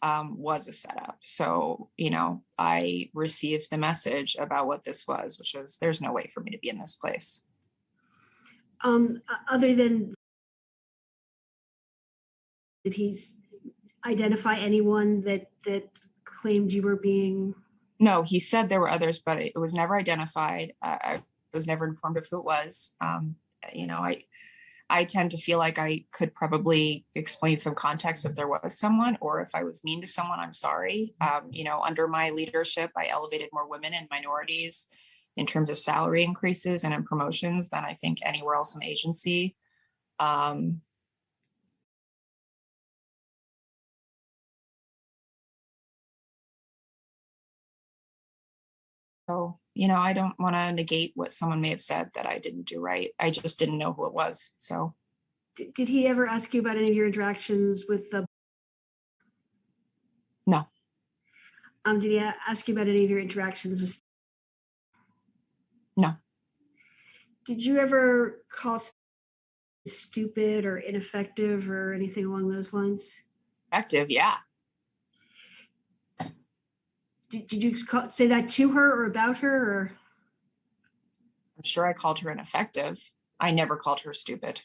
was a setup. So, I received the message about what this was, which was there's no way for me to be in this place. Other than, did he identify anyone that claimed you were being? No, he said there were others, but it was never identified. I was never informed of who it was. I tend to feel like I could probably explain some context if there was someone, or if I was mean to someone, I'm sorry. Under my leadership, I elevated more women and minorities in terms of salary increases and in promotions than I think anywhere else in the agency. So, I don't want to negate what someone may have said that I didn't do right. I just didn't know who it was. So, Did he ever ask you about any of your interactions with the? No. Did he ask you about any of your interactions with? No. Did you ever call stupid or ineffective or anything along those lines? Effective, yeah. Did you say that to her or about her? Or? I'm sure I called her ineffective. I never called her stupid.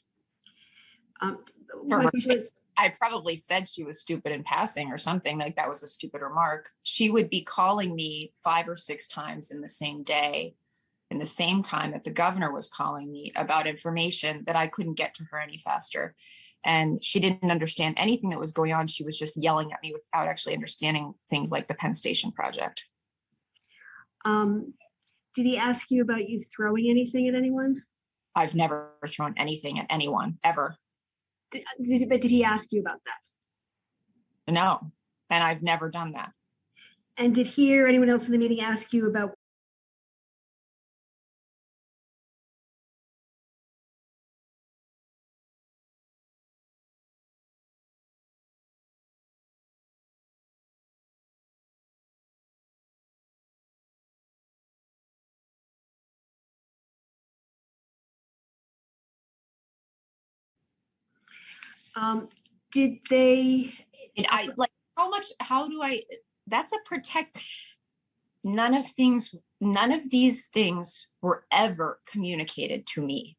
My question is, I probably said she was stupid in passing or something, like that was a stupid remark. She would be calling me 5 or 6 times in the same day, in the same time that the governor was calling me about information that I couldn't get to her any faster. And she didn't understand anything that was going on. She was just yelling at me without actually understanding things like the Penn Station project. Did he ask you about you throwing anything at anyone? I've never thrown anything at anyone, ever. But did he ask you about that? No, and I've never done that. And did he or anyone else in the meeting ask you about? Did they? That's a protect. None of these things were ever communicated to me.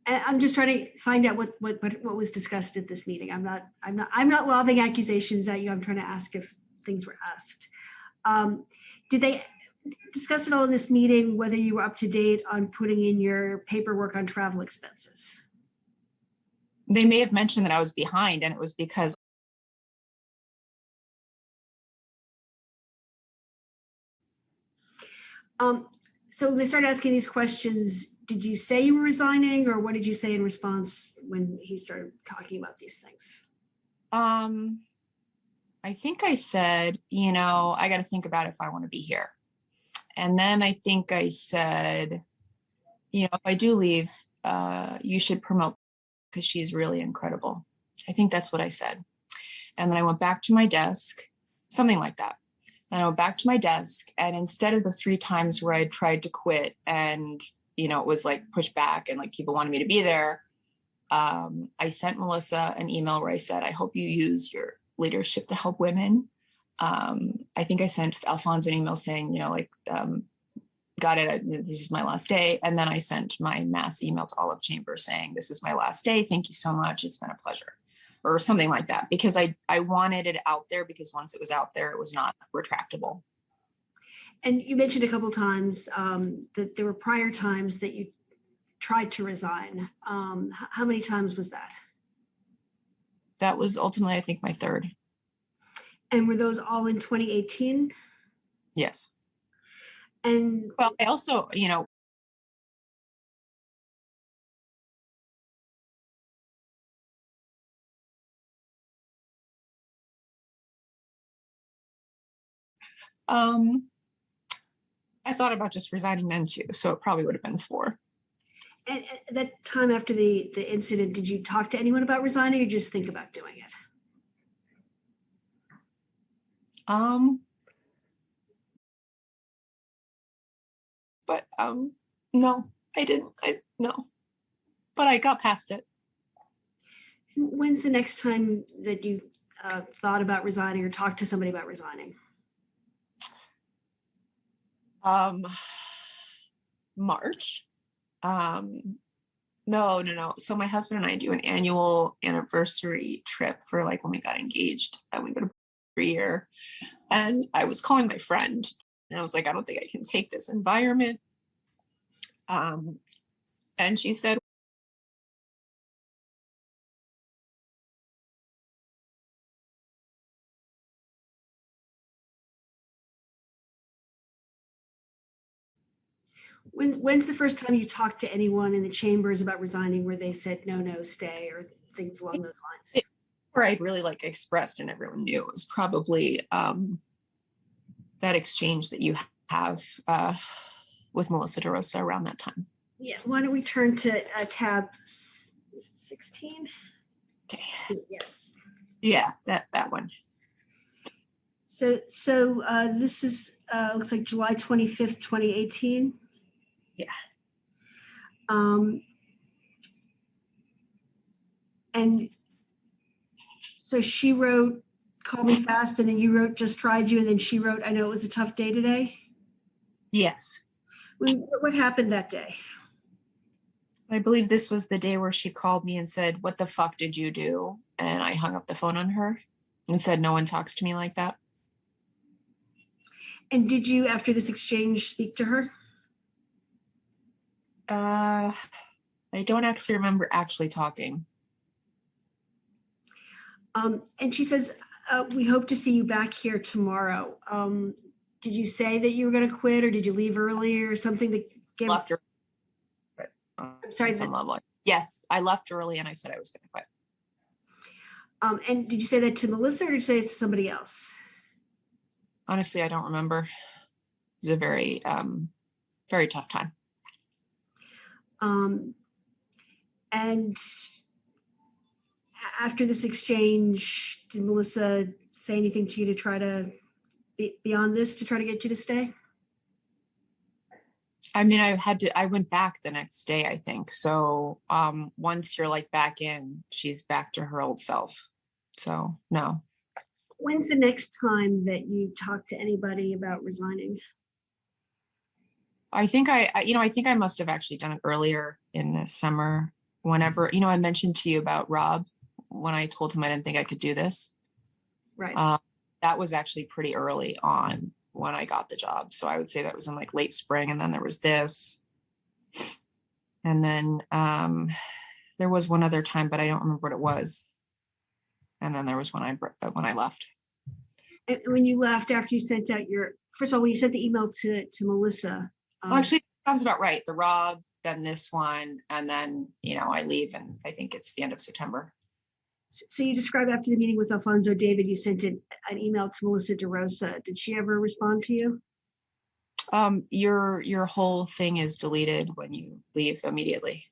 I'm just trying to find out what was discussed at this meeting. I'm not lobbing accusations at you. I'm trying to ask if things were asked. Did they discuss at all in this meeting whether you were up to date on putting in your paperwork on travel expenses? They may have mentioned that I was behind, and it was because so they started asking these questions. Did you say you were resigning, or what did you say in response when he started talking about these things? I think I said, I got to think about if I want to be here. And then I think I said, if I do leave, you should promote because she's really incredible. I think that's what I said. And then I went back to my desk, something like that. And I went back to my desk, and instead of the 3 times where I tried to quit and, it was like pushed back and like people wanted me to be there, I sent Melissa an email where I said, I hope you use your leadership to help women. I think I sent Alphonse an email saying, got it, this is my last day. And then I sent my mass email to Olive Chamber saying, this is my last day. Thank you so much. It's been a pleasure. Or something like that, because I wanted it out there, because once it was out there, it was not retractable. And you mentioned a couple of times that there were prior times that you tried to resign. How many times was that? That was ultimately, I think, my 3rd. And were those all in 2018? Yes. And well, I also, I thought about just resigning then too, so it probably would have been 4. And at that time after the incident, did you talk to anyone about resigning, or just think about doing it? But no, I didn't. No. but I got past it. When's the next time that you thought about resigning or talked to somebody about resigning? March. No. So my husband and I do an annual anniversary trip for like when we got engaged, and we go to every year. And I was calling my friend, and I was like, I don't think I can take this environment. And she said, When's the first time you talked to anyone in the chambers about resigning where they said, no, stay, or things along those lines? where I really like expressed and everyone knew, it was probably that exchange that you have with Melissa DeRosa around that time. Yeah, why don't we turn to tab 16? Okay. Yes. Yeah, that one. So this is looks like July 25th, 2018. Yeah. And so she wrote, call me fast, and then you wrote, just tried you, and then she wrote, I know it was a tough day today. Yes. What happened that day? I believe this was the day where she called me and said, what the fuck did you do? And I hung up the phone on her and said, no one talks to me like that. And did you, after this exchange, speak to her? I don't actually remember actually talking. And she says, we hope to see you back here tomorrow. Did you say that you were going to quit, or did you leave early or something to give? Left her. I'm sorry. Some level. Yes, I left early and I said I was going to quit. And did you say that to Melissa, or did you say it to somebody else? Honestly, I don't remember. It was a very, very tough time. And after this exchange, did Melissa say anything to you to try to beyond this to try to get you to stay? I mean, I went back the next day, I think. So once you're like back in, she's back to her old self. So no. When's the next time that you talk to anybody about resigning? I think I think I must have actually done it earlier in the summer. Whenever, I mentioned to you about Rob when I told him I didn't think I could do this. Right. That was actually pretty early on when I got the job. So I would say that was in like late spring, and then there was this. And then there was one other time, but I don't remember what it was. And then there was when I left. And when you left after you sent out first of all, when you sent the email to Melissa. Well, actually, sounds about right. The Rob, then this one, and then, I leave, and I think it's the end of September. So you described after the meeting with Alfonso David, you sent an email to Melissa DeRosa. Did she ever respond to you? Your whole thing is deleted when you leave immediately.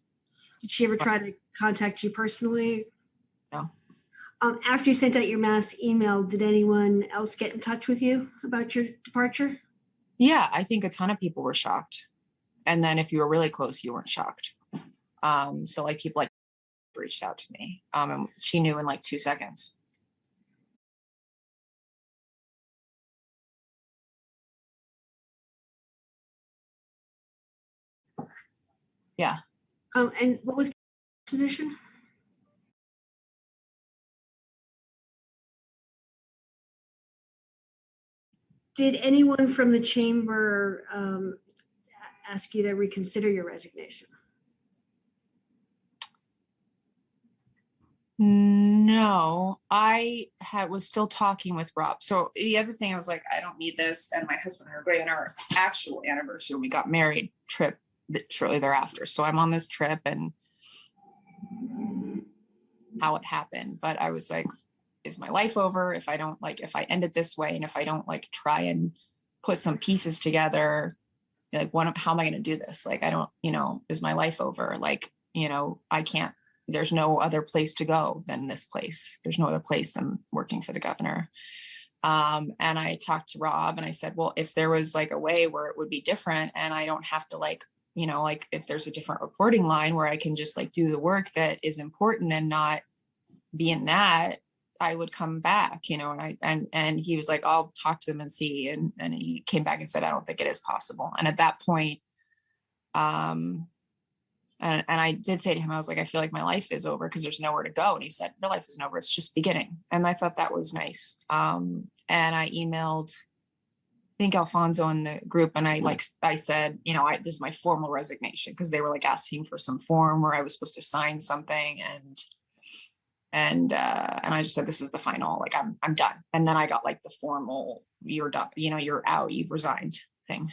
Did she ever try to contact you personally? No. After you sent out your mass email, did anyone else get in touch with you about your departure? Yeah, I think a ton of people were shocked. And then if you were really close, you weren't shocked. So like people like reached out to me. And she knew in like 2 seconds. Yeah. And what was the position? Did anyone from the chamber ask you to reconsider your resignation? No, I was still talking with Rob. So the other thing, I was like, I don't need this. And my husband and I are going on our actual anniversary when we got married trip shortly thereafter. So I'm on this trip and how it happened. But I was like, is my life over if I don't if I end it this way, and if I don't try and put some pieces together, how am I going to do this? I don't, is my life over? I can't, there's no other place to go than this place. There's no other place than working for the governor. And I talked to Rob and I said, well, if there was a way where it would be different and I don't have to like if there's a different reporting line where I can just like do the work that is important and not be in that, I would come back, and he was like, I'll talk to them and see. And he came back and said, I don't think it is possible. And at that point, and I did say to him, I was like, I feel like my life is over because there's nowhere to go. And he said, your life isn't over. It's just beginning. And I thought that was nice. And I emailed, I think, Alfonso in the group. And I said, this is my formal resignation, because they were like asking for some form where I was supposed to sign something. And I just said, this is the final, like, I'm done. And then I got like the formal, you're done, you're out, you've resigned thing.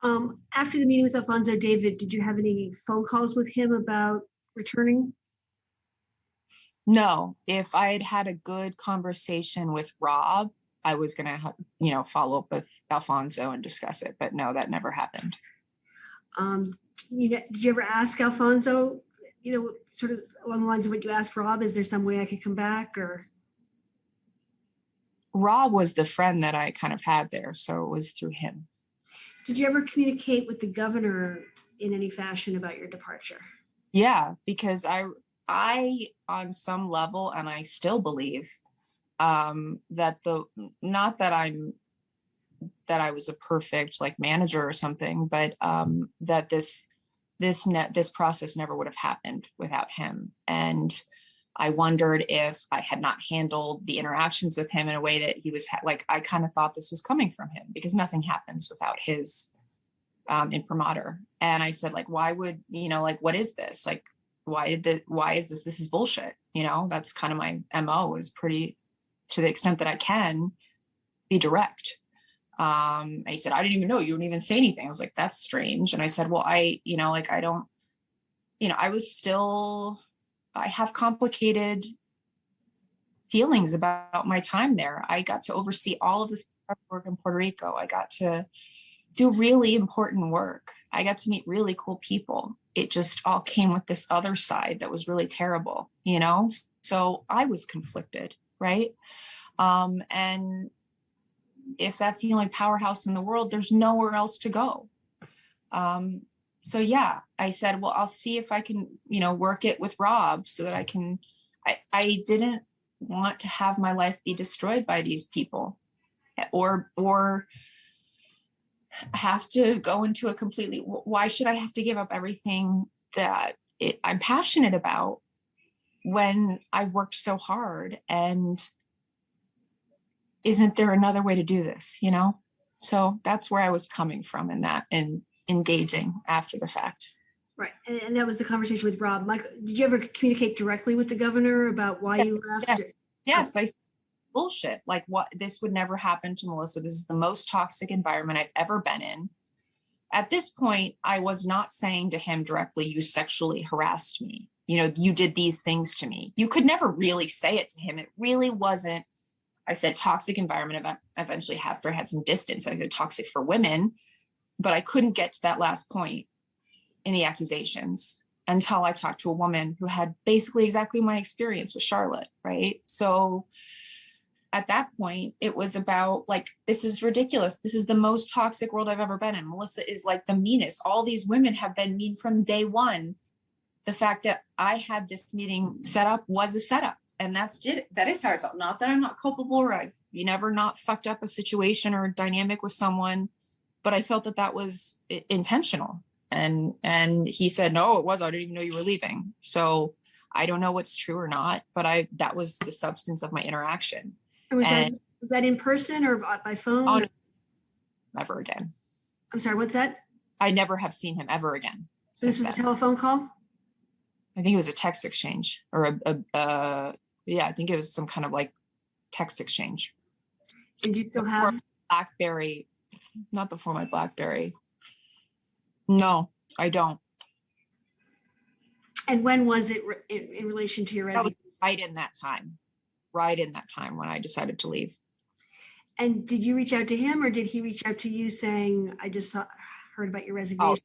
After the meeting with Alfonso, David, did you have any phone calls with him about returning? No, if I had had a good conversation with Rob, I was going to, follow up with Alfonso and discuss it. But no, that never happened. Did you ever ask Alfonso, sort of along the lines of what you asked Rob, is there some way I could come back? Or Rob was the friend that I kind of had there, so it was through him. Did you ever communicate with the governor in any fashion about your departure? Yeah, because I on some level, and I still believe that not that I was a perfect like manager or something, but that this process never would have happened without him. And I wondered if I had not handled the interactions with him in a way that he was like, I kind of thought this was coming from him, because nothing happens without his imprimatur. And I said, like, why would, like, what is this? Like, why is this? This is bullshit. That's kind of my MO, is pretty, to the extent that I can, be direct. And he said, I didn't even know, you wouldn't even say anything. I was like, that's strange. And I said, well, I don't, I have complicated feelings about my time there. I got to oversee all of this work in Puerto Rico. I got to do really important work. I got to meet really cool people. It just all came with this other side that was really terrible, So I was conflicted, right? And if that's the only powerhouse in the world, there's nowhere else to go. So yeah, I said, well, I'll see if I can, work it with Rob so that I didn't want to have my life be destroyed by these people or have to go into a completely, why should I have to give up everything that I'm passionate about when I've worked so hard? And isn't there another way to do this, So that's where I was coming from in that, and engaging after the fact. Right. And that was the conversation with Rob. Mike, did you ever communicate directly with the governor about why you left? Yeah. Yes, I said, bullshit. Like, what? This would never happen to Melissa. This is the most toxic environment I've ever been in. At this point, I was not saying to him directly, you sexually harassed me. You did these things to me. You could never really say it to him. It really wasn't. I said toxic environment. Eventually, after I had some distance, I said toxic for women, but I couldn't get to that last point in the accusations until I talked to a woman who had basically exactly my experience with Charlotte, right? So at that point, it was about like, this is ridiculous. This is the most toxic world I've ever been in. Melissa is like the meanest. All these women have been mean from day one. The fact that I had this meeting set up was a setup. And that is how I felt. Not that I'm not culpable, or I've never not fucked up a situation or a dynamic with someone, but I felt that was intentional. And he said, no, it was. I didn't even know you were leaving. So I don't know what's true or not, but that was the substance of my interaction. And was that in person or by phone? Oh, never again. I'm sorry, what's that? I never have seen him ever again. So this was a telephone call? I think it was a text exchange, or I think it was some kind of like text exchange. Did you still have BlackBerry? Not before my BlackBerry. No, I don't. And when was it in relation to your resignation? Right in that time when I decided to leave. And did you reach out to him, or did he reach out to you saying, I just heard about your resignation?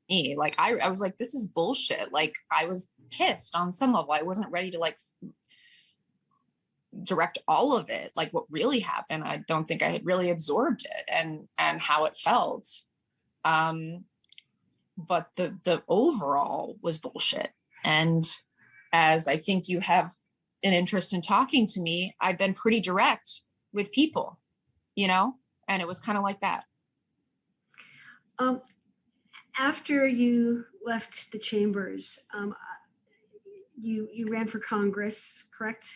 Me, like I was like, this is bullshit. Like, I was pissed on some level. I wasn't ready to like direct all of it, like what really happened. I don't think I had really absorbed it and how it felt. but the overall was bullshit. And as I think you have an interest in talking to me, I've been pretty direct with people, and it was kind of like that. After you left the chambers, you ran for Congress, correct?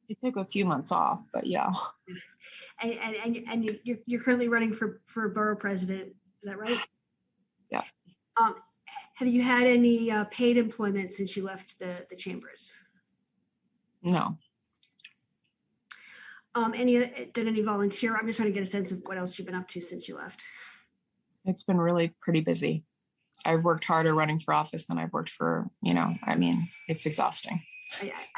It took a few months off, but yeah. And you're currently running for borough president. Is that right? Yeah. Have you had any paid employment since you left the chambers? No. Did any volunteer? I'm just trying to get a sense of what else you've been up to since you left. It's been really pretty busy. I've worked harder running for office than I've worked for, it's exhausting.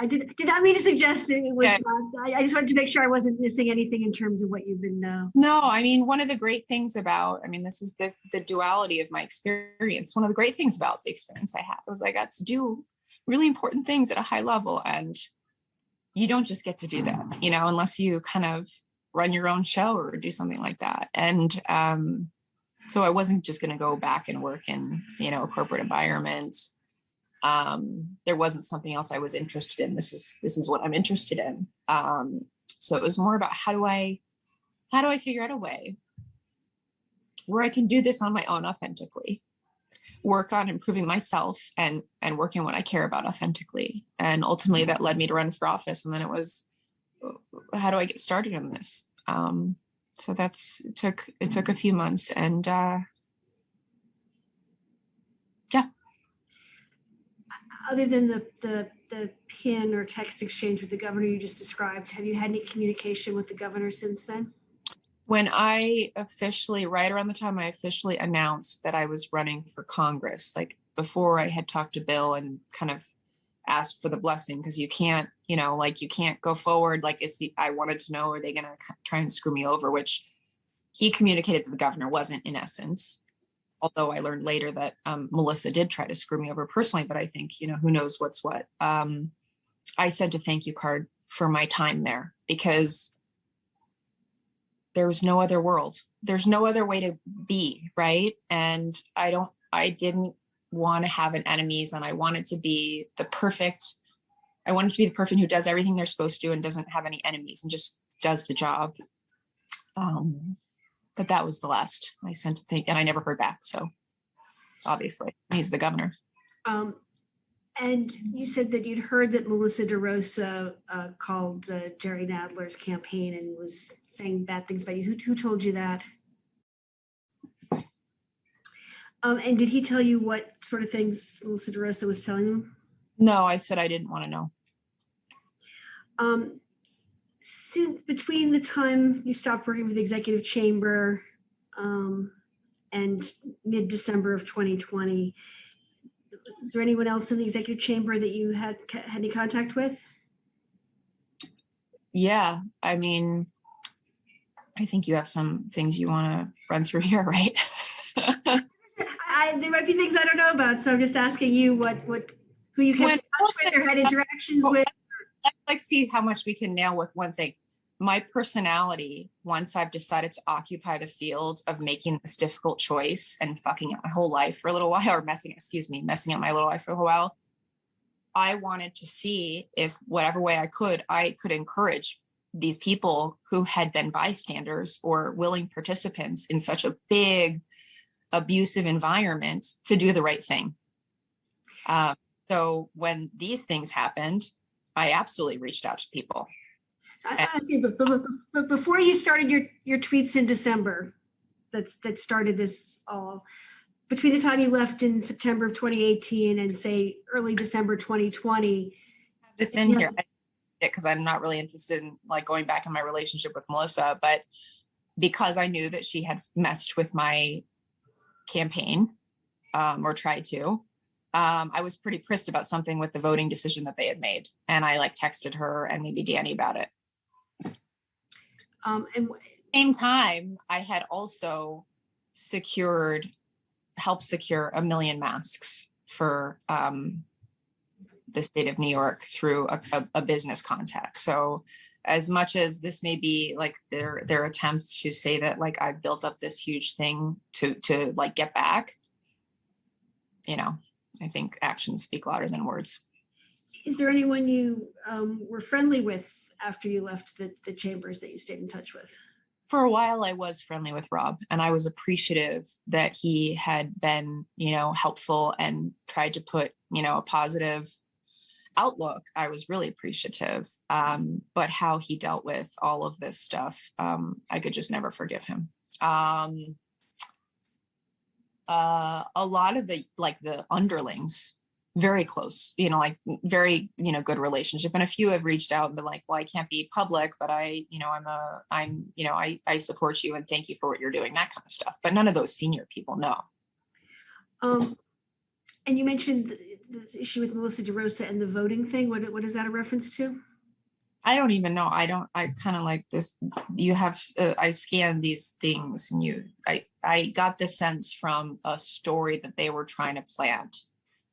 I did not mean to suggest it was Yeah. not. I just wanted to make sure I wasn't missing anything in terms of what you've been. No, one of the great things about, this is the duality of my experience. One of the great things about the experience I had was I got to do really important things at a high level. And you don't just get to do that, unless you kind of run your own show or do something like that. And so I wasn't just going to go back and work in, a corporate environment. There wasn't something else I was interested in. This is what I'm interested in. So it was more about how do I figure out a way where I can do this on my own authentically, work on improving myself and working what I care about authentically. And ultimately that led me to run for office. And then it was, how do I get started on this? So it took a few months and, Other than the pin or text exchange with the governor you just described, have you had any communication with the governor since then? When I right around the time I officially announced that I was running for Congress, like before I had talked to Bill and kind of asked for the blessing, because you can't, you can't go forward. Like I wanted to know, are they going to try and screw me over, which he communicated that the governor wasn't, in essence. Although I learned later that Melissa did try to screw me over personally, but I think, who knows what's what. I sent a thank you card for my time there because there was no other world. There's no other way to be, right? And I didn't want to have an enemies, and I wanted to be the perfect who does everything they're supposed to and doesn't have any enemies and just does the job. But that was the last I sent a thing, and I never heard back. So obviously he's the governor. And you said that you'd heard that Melissa DeRosa called Jerry Nadler's campaign and was saying bad things about you. Who told you that? And did he tell you what sort of things Melissa DeRosa was telling them? No, I said I didn't want to know. Since between the time you stopped working for the executive chamber and mid-December of 2020, is there anyone else in the executive chamber that you had any contact with? Yeah, I think you have some things you want to run through here, right? There might be things I don't know about, so I'm just asking you who you kept in touch with or had interactions with. Let's see how much we can nail with one thing. My personality, once I've decided to occupy the field of making this difficult choice and fucking up my whole life for a little while, or messing up my little life for a little while, I wanted to see if whatever way I could encourage these people who had been bystanders or willing participants in such a big abusive environment to do the right thing. So when these things happened, I absolutely reached out to people. So I ask you, but before you started your tweets in December, that started this all, between the time you left in September of 2018 and say early December 2020. This in here because I'm not really interested in like going back in my relationship with Melissa, but because I knew that she had messed with my campaign or tried to. I was pretty pissed about something with the voting decision that they had made. And I texted her and maybe Danny about it. And same time, I had also helped secure 1 million masks for the state of New York through a business contact. So as much as this may be their attempt to say that I built up this huge thing to get back, I think actions speak louder than words. Is there anyone you were friendly with after you left the chambers that you stayed in touch with? For a while, I was friendly with Rob, and I was appreciative that he had been, helpful and tried to put, a positive outlook. I was really appreciative. But how he dealt with all of this stuff, I could just never forgive him. A lot of the underlings, very close, very, good relationship. And a few have reached out and been like, well, I can't be public, but I support you and thank you for what you're doing, that kind of stuff. But none of those senior people know. And you mentioned this issue with Melissa DeRosa and the voting thing. What is that a reference to? I don't even know. I kind of like this. You have, I scanned these things and I got the sense from a story that they were trying to plant,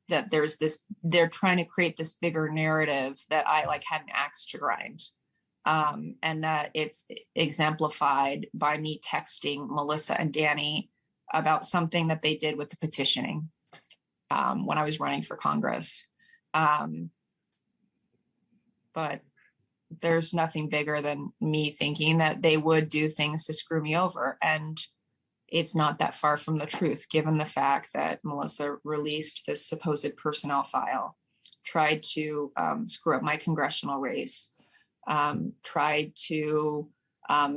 that they're trying to create this bigger narrative that I had an axe to grind. And that it's exemplified by me texting Melissa and Danny about something that they did with the petitioning when I was running for Congress. But there's nothing bigger than me thinking that they would do things to screw me over. And it's not that far from the truth, given the fact that Melissa released this supposed personnel file, tried to screw up my congressional race, tried to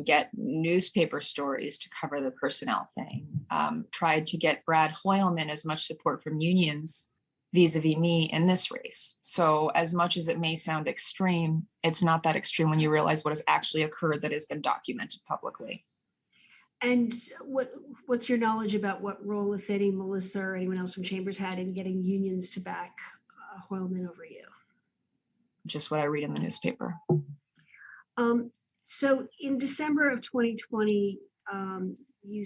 get newspaper stories to cover the personnel thing, tried to get Brad Hoylman as much support from unions vis-a-vis me in this race. So as much as it may sound extreme, it's not that extreme when you realize what has actually occurred that has been documented publicly. And what's your knowledge about what role, if any, Melissa or anyone else from Chambers had in getting unions to back Hoylman over you? Just what I read in the newspaper. So in December of 2020, you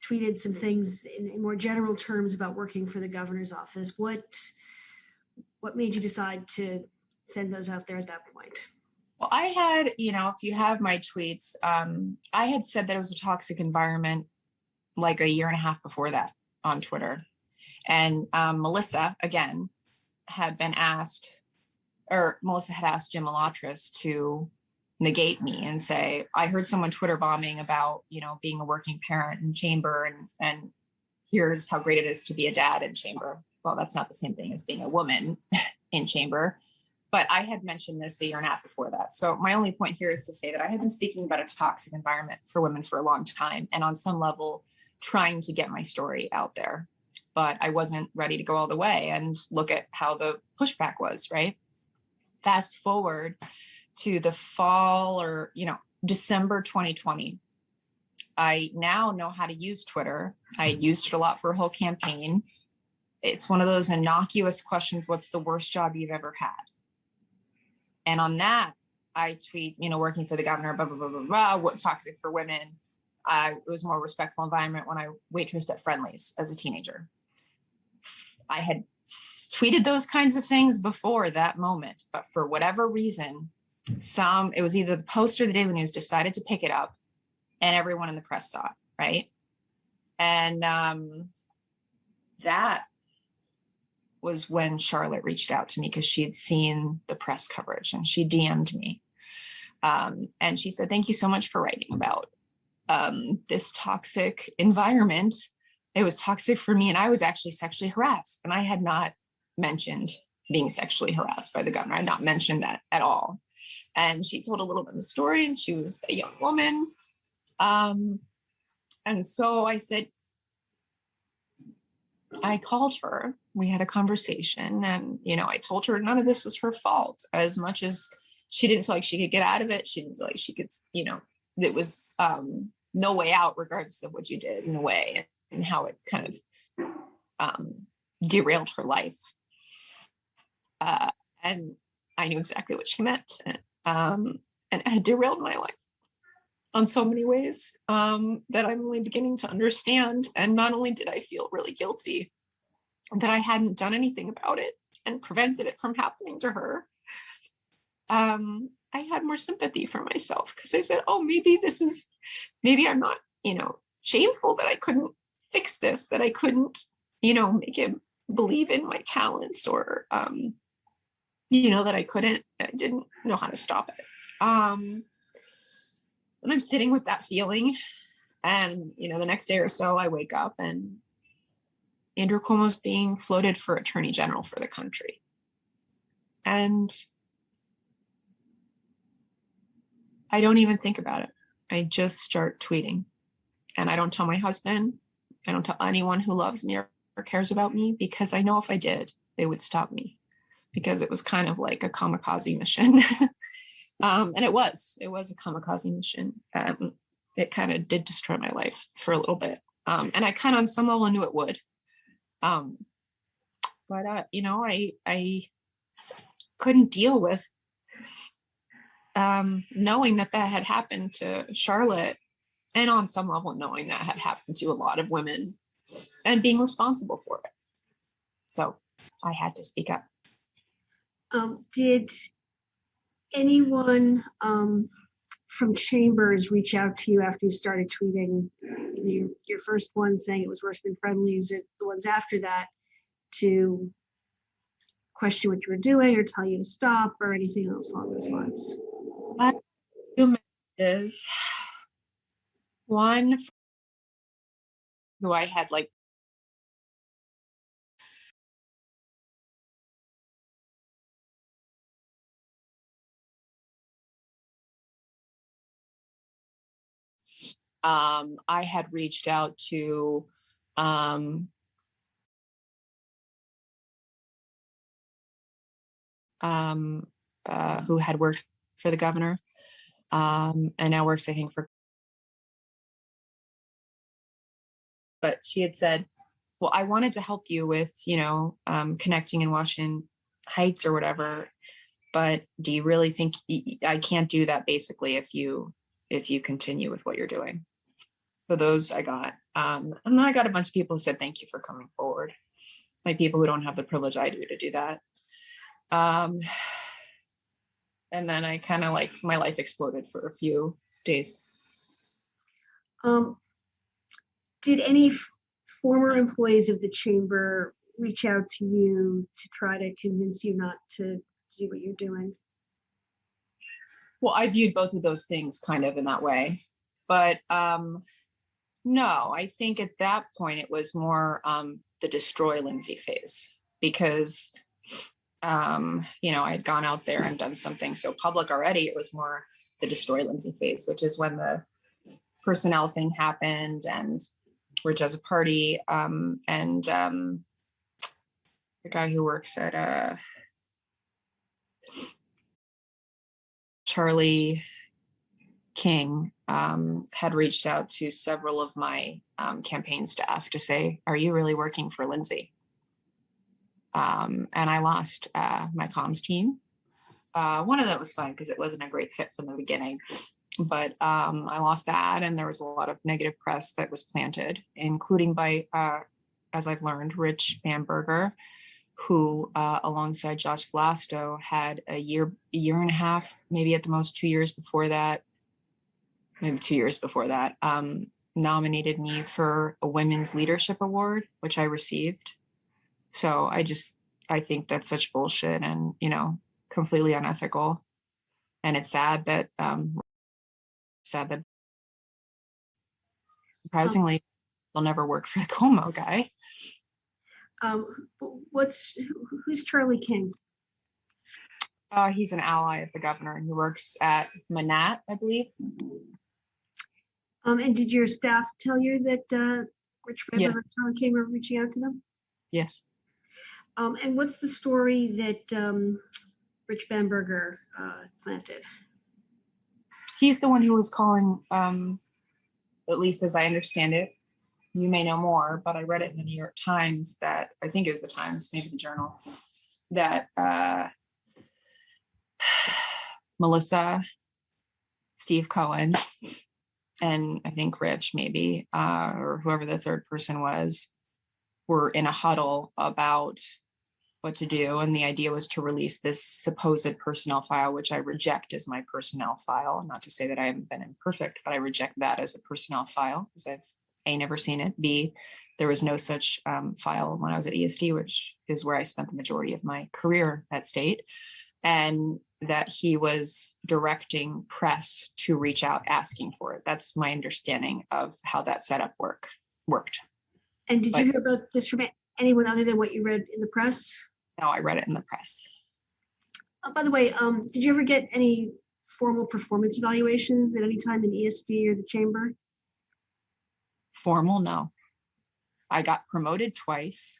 tweeted some things in more general terms about working for the governor's office. What made you decide to send those out there at that point? Well, I had, if you have my tweets, I had said that it was a toxic environment like a year and a half before that on Twitter. And Melissa, again, Melissa had asked Jim Alatris to negate me and say, I heard someone Twitter bombing about, being a working parent in Chamber and here's how great it is to be a dad in Chamber. Well, that's not the same thing as being a woman in Chamber. But I had mentioned this a year and a half before that. So my only point here is to say that I had been speaking about a toxic environment for women for a long time, and on some level trying to get my story out there. But I wasn't ready to go all the way, and look at how the pushback was, right? Fast forward to the fall or, December 2020. I now know how to use Twitter. I used it a lot for a whole campaign. It's one of those innocuous questions. What's the worst job you've ever had? And on that, I tweet, working for the governor, blah, blah, blah, blah, blah, what toxic for women. It was a more respectful environment when I waitressed at Friendly's as a teenager. I had tweeted those kinds of things before that moment, but for whatever reason, it was either the Post or the Daily News decided to pick it up and everyone in the press saw it, right? And that was when Charlotte reached out to me because she had seen the press coverage and she DM'd me. And she said, thank you so much for writing about this toxic environment. It was toxic for me and I was actually sexually harassed. And I had not mentioned being sexually harassed by the governor. I had not mentioned that at all. And she told a little bit of the story and she was a young woman. And so I said, I called her, we had a conversation and, I told her none of this was her fault. As much as she didn't feel like she could get out of it, she didn't feel like she could, it was no way out regardless of what you did in a way and how it kind of derailed her life. And I knew exactly what she meant. And it had derailed my life on so many ways that I'm only beginning to understand. And not only did I feel really guilty that I hadn't done anything about it and prevented it from happening to her, I had more sympathy for myself because I said, oh, maybe I'm not, shameful that I couldn't fix this, that I couldn't, make him believe in my talents, or, that I didn't know how to stop it. And I'm sitting with that feeling. And, the next day or so I wake up and Andrew Cuomo's being floated for attorney general for the country. And I don't even think about it. I just start tweeting, and I don't tell my husband. I don't tell anyone who loves me or cares about me, because I know if I did, they would stop me, because it was kind of like a kamikaze mission. And it was a kamikaze mission. It kind of did destroy my life for a little bit. And I kind of on some level knew it would. But I couldn't deal with knowing that had happened to Charlotte, and on some level knowing that had happened to a lot of women, and being responsible for it. So I had to speak up. Did anyone from Chambers reach out to you after you started tweeting? Your first one saying it was worse than friendlies, or the ones after that, to question what you were doing or tell you to stop or anything else along those lines? Two messages. One who I had like I had reached out to who had worked for the governor, and now works, I think, for. But she had said, well, I wanted to help you with, connecting in Washington Heights or whatever, but do you really think I can't do that, basically, if you continue with what you're doing? So those I got. And then I got a bunch of people who said, thank you for coming forward. Like people who don't have the privilege I do to do that. And then I kind of like my life exploded for a few days. Did any former employees of the chamber reach out to you to try to convince you not to do what you're doing? Well, I viewed both of those things kind of in that way, but no, I think at that point it was more the destroy Lindsey phase, because I had gone out there and done something so public already. It was more the destroy Lindsey phase, which is when the personnel thing happened and Rich has a party, and the guy who works at Charlie King had reached out to several of my campaign staff to say, are you really working for Lindsey? And I lost my comms team. One of them was fine because it wasn't a great fit from the beginning, but I lost that, and there was a lot of negative press that was planted, including by, as I've learned, Rich Bamberger, who alongside Josh Vlasto had a year and a half, maybe at the most 2 years before that, nominated me for a Women's Leadership Award, which I received. So I think that's such bullshit and, completely unethical. And it's sad that surprisingly they'll never work for the Cuomo guy. Who's Charlie King? He's an ally of the governor. He works at Manat, I believe. And did your staff tell you that Rich Bamberger Yes. and Charlie King were reaching out to them? Yes. And what's the story that Rich Bamberger planted? He's the one who was calling, at least as I understand it. You may know more, but I read it in the New York Times that, I think it was the Times, maybe the Journal, that Melissa, Steve Cohen, and I think Rich maybe, or whoever the third person was, were in a huddle about what to do. And the idea was to release this supposed personnel file, which I reject as my personnel file. Not to say that I haven't been imperfect, but I reject that as a personnel file because I've A, never seen it. B, there was no such file when I was at ESD, which is where I spent the majority of my career at state. And that he was directing press to reach out asking for it. That's my understanding of how that setup worked. And did you hear about this from anyone other than what you read in the press? No, I read it in the press. By the way, did you ever get any formal performance evaluations at any time in ESD or the chamber? Formal, no. I got promoted twice.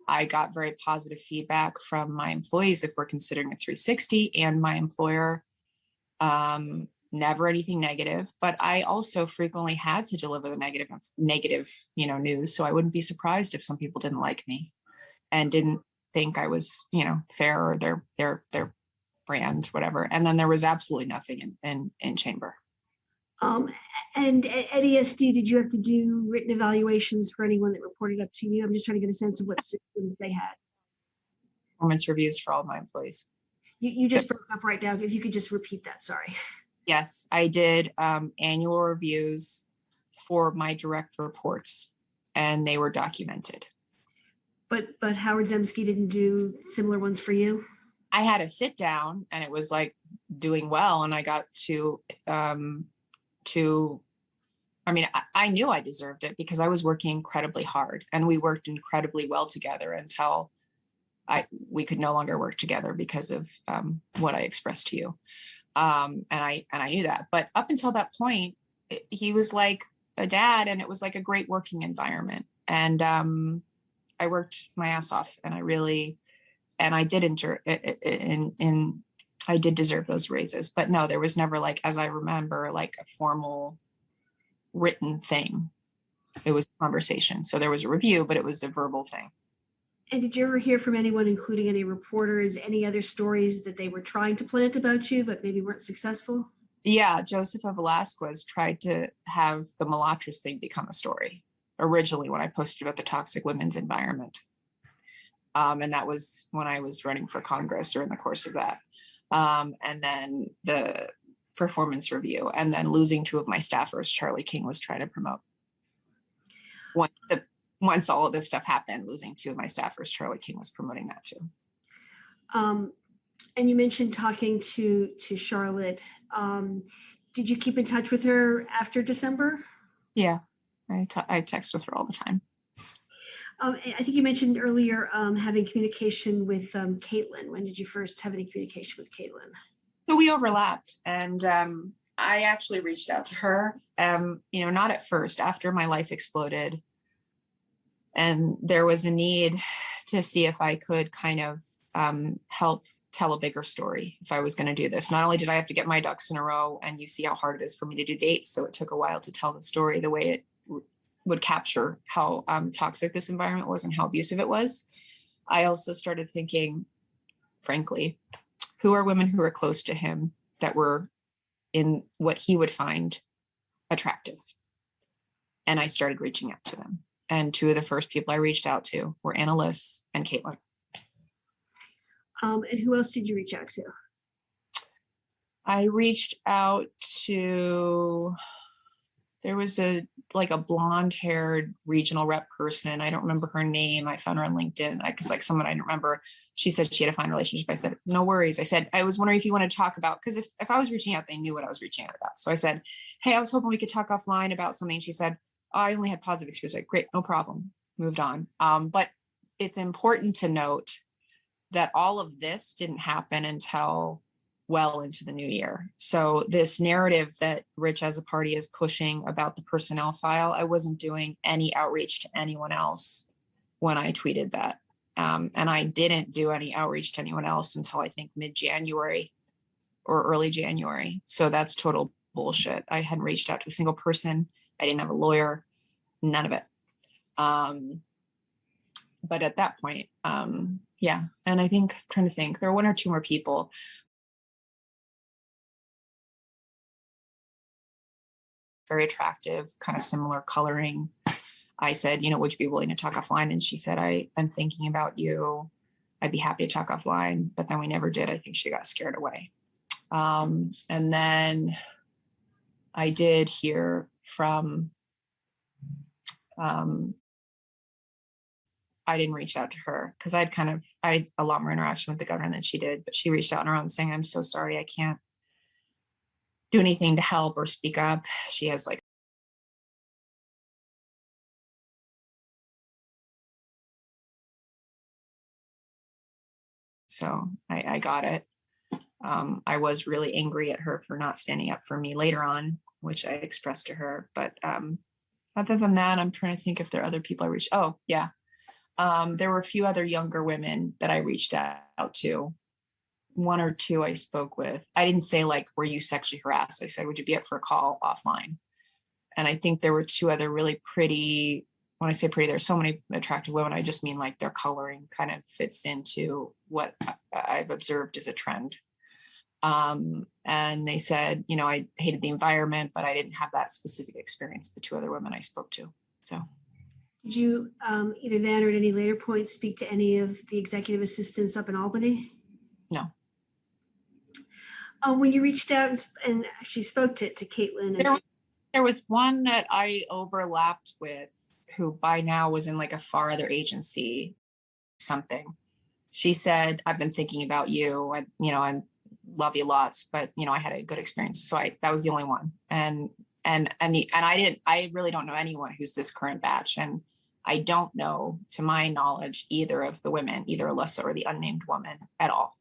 I got very positive feedback from my employees if we're considering a 360, and my employer, never anything negative, but I also frequently had to deliver the negative, news. So I wouldn't be surprised if some people didn't like me and didn't think I was, fair, or their brand, whatever. And then there was absolutely nothing in chamber. And at ESD, did you have to do written evaluations for anyone that reported up to you? I'm just trying to get a sense of what systems they had. Performance reviews for all my employees. You just broke up right now. If you could just repeat that, sorry. Yes, I did annual reviews for my direct reports, and they were documented. But Howard Zemsky didn't do similar ones for you? I had a sit down, and it was like doing well, and I got I knew I deserved it because I was working incredibly hard, and we worked incredibly well together until we could no longer work together because of what I expressed to you. And I knew that, but up until that point, he was like a dad, and it was like a great working environment. And I worked my ass off, and I did endure it, I did deserve those raises, but no, there was never, like, as I remember, like a formal written thing. It was a conversation. So there was a review, but it was a verbal thing. And did you ever hear from anyone, including any reporters, any other stories that they were trying to plant about you, but maybe weren't successful? Yeah, Josepha Velasquez tried to have the Malatrus thing become a story originally when I posted about the toxic women's environment. And that was when I was running for Congress during the course of that. And then the performance review, and then losing two of my staffers, Charlie King was trying to promote. Once all of this stuff happened, losing two of my staffers, Charlie King was promoting that too. And you mentioned talking to Charlotte. Did you keep in touch with her after December? Yeah, I text with her all the time. I think you mentioned earlier having communication with Caitlin. When did you first have any communication with Caitlin? So we overlapped, and I actually reached out to her, not at first, after my life exploded. And there was a need to see if I could kind of help tell a bigger story if I was going to do this. Not only did I have to get my ducks in a row, and you see how hard it is for me to do dates, so it took a while to tell the story the way it would capture how toxic this environment was and how abusive it was. I also started thinking, frankly, who are women who are close to him that were in what he would find attractive? And I started reaching out to them. And two of the first people I reached out to were Annalise and Caitlin. And who else did you reach out to? I reached out to, there was a blonde haired regional rep person. I don't remember her name. I found her on LinkedIn because someone I didn't remember. She said she had a fine relationship. I said, no worries. I said, I was wondering if you want to talk about, because if I was reaching out, they knew what I was reaching out about. So I said, hey, I was hoping we could talk offline about something. She said, oh, I only had positive experience. Like, great, no problem. Moved on. But it's important to note that all of this didn't happen until well into the new year. So this narrative that Rich as a party is pushing about the personnel file, I wasn't doing any outreach to anyone else when I tweeted that. And I didn't do any outreach to anyone else until I think mid-January or early January. So that's total bullshit. I hadn't reached out to a single person. I didn't have a lawyer, none of it. But at that point, yeah. And I think, I'm trying to think, there are one or two more people. Very attractive, kind of similar coloring. I said, would you be willing to talk offline? And she said, I'm thinking about you. I'd be happy to talk offline, but then we never did. I think she got scared away. And then I did hear from, I didn't reach out to her because I had a lot more interaction with the governor than she did, but she reached out on her own saying, I'm so sorry, I can't do anything to help or speak up. She has like, so I got it. I was really angry at her for not standing up for me later on, which I expressed to her. But other than that, I'm trying to think if there are other people I reached. Oh, yeah. There were a few other younger women that I reached out to. One or two I spoke with. I didn't say like, were you sexually harassed? I said, would you be up for a call offline? And I think there were two other really pretty, when I say pretty, there's so many attractive women. I just mean like their coloring kind of fits into what I've observed as a trend. And they said, you know, I hated the environment, but I didn't have that specific experience, the two other women I spoke to. So. Did you either then or at any later point speak to any of the executive assistants up in Albany? No. When you reached out and actually spoke to Caitlin. There was one that I overlapped with who by now was in like a far other agency, something. She said, I've been thinking about you. I love you lots, but I had a good experience. So that was the only one. And I really don't know anyone who's this current batch. And I don't know, to my knowledge, either of the women, either Alyssa or the unnamed woman at all.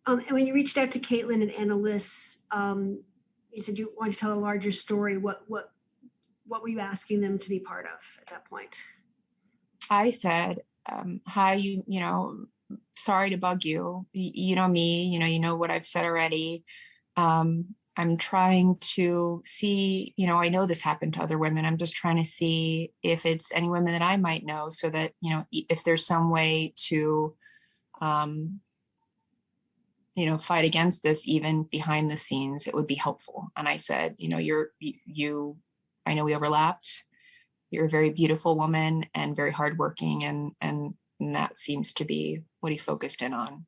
And when you reached out to Caitlin and Annalise, you said you wanted to tell a larger story. What were you asking them to be part of at that point? I said, hi, sorry to bug you. You know me, you know what I've said already. I'm trying to see, I know this happened to other women. I'm just trying to see if it's any women that I might know so that, if there's some way to, fight against this, even behind the scenes, it would be helpful. And I said, I know we overlapped. You're a very beautiful woman and very hardworking. And that seems to be what he focused in on.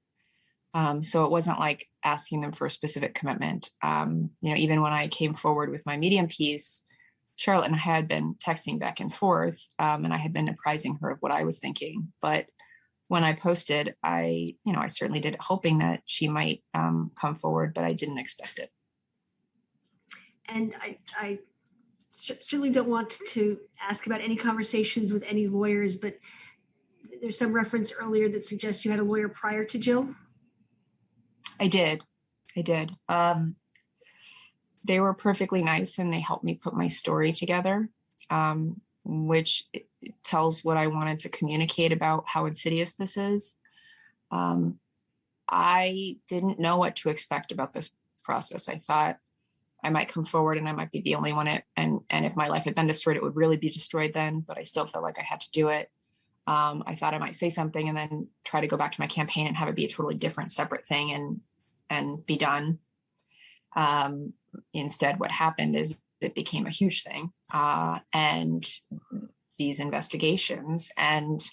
So it wasn't like asking them for a specific commitment. Even when I came forward with my Medium piece, Charlotte and I had been texting back and forth, and I had been apprising her of what I was thinking. But when I posted, I certainly did it hoping that she might come forward, but I didn't expect it. And I certainly don't want to ask about any conversations with any lawyers, but there's some reference earlier that suggests you had a lawyer prior to Jill. I did. They were perfectly nice and they helped me put my story together, which tells what I wanted to communicate about how insidious this is. I didn't know what to expect about this process. I thought I might come forward and I might be the only one, and if my life had been destroyed, it would really be destroyed then, but I still felt like I had to do it. I thought I might say something and then try to go back to my campaign and have it be a totally different, separate thing and be done. Instead, what happened is it became a huge thing, and these investigations, and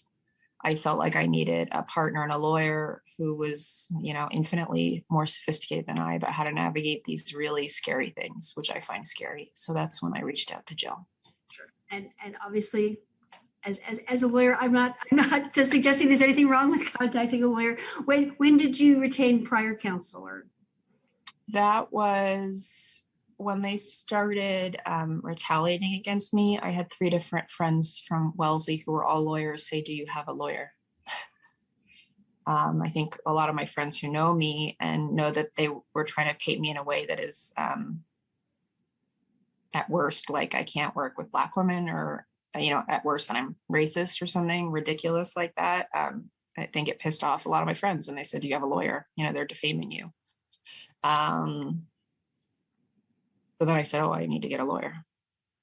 I felt like I needed a partner and a lawyer who was, infinitely more sophisticated than I about how to navigate these really scary things, which I find scary. So that's when I reached out to Jill. Sure. And obviously, as a lawyer, I'm not just suggesting there's anything wrong with contacting a lawyer. When did you retain prior counsel? Or? That was when they started retaliating against me. I had 3 different friends from Wellesley who were all lawyers say, do you have a lawyer? I think a lot of my friends who know me and know that they were trying to paint me in a way that is at worst, like I can't work with Black women, or, at worst that I'm racist or something ridiculous like that. I think it pissed off a lot of my friends and they said, do you have a lawyer? They're defaming you. So then I said, I need to get a lawyer.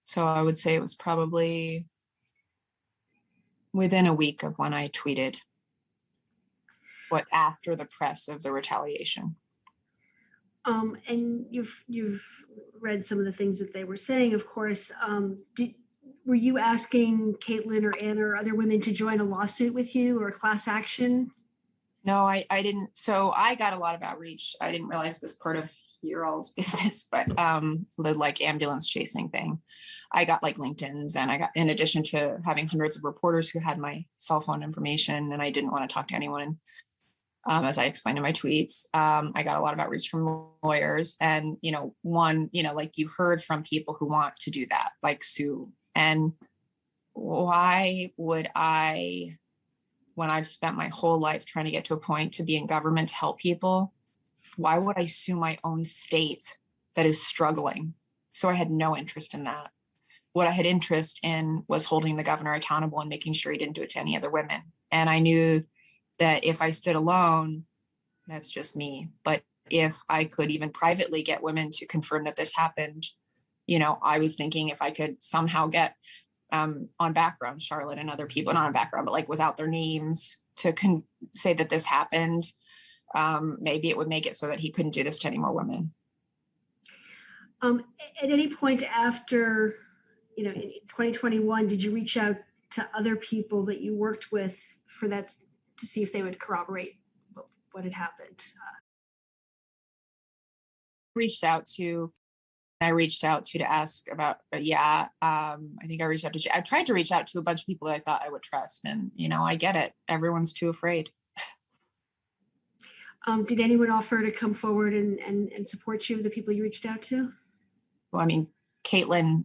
So I would say it was probably within a week of when I tweeted, but after the press of the retaliation. And you've read some of the things that they were saying, of course. Were you asking Caitlin or Anna or other women to join a lawsuit with you or a class action? No, I didn't. So I got a lot of outreach. I didn't realize this part of your all's business, but the like ambulance chasing thing. I got like LinkedIn's, and I got, in addition to having hundreds of reporters who had my cell phone information, and I didn't want to talk to anyone. As I explained in my tweets, I got a lot of outreach from lawyers, and, like you heard from people who want to do that, like sue. And why would I, when I've spent my whole life trying to get to a point to be in government to help people, why would I sue my own state that is struggling? So I had no interest in that. What I had interest in was holding the governor accountable and making sure he didn't do it to any other women. And I knew that if I stood alone, that's just me. But if I could even privately get women to confirm that this happened, I was thinking if I could somehow get on background, Charlotte and other people, not on background, but like without their names, to say that this happened, maybe it would make it so that he couldn't do this to any more women. At any point after, in 2021, did you reach out to other people that you worked with for that, to see if they would corroborate what had happened? I reached out to ask about, I think I tried to reach out to a bunch of people that I thought I would trust. And, I get it. Everyone's too afraid. Did anyone offer to come forward and support you, the people you reached out to? Well, I mean, Caitlin,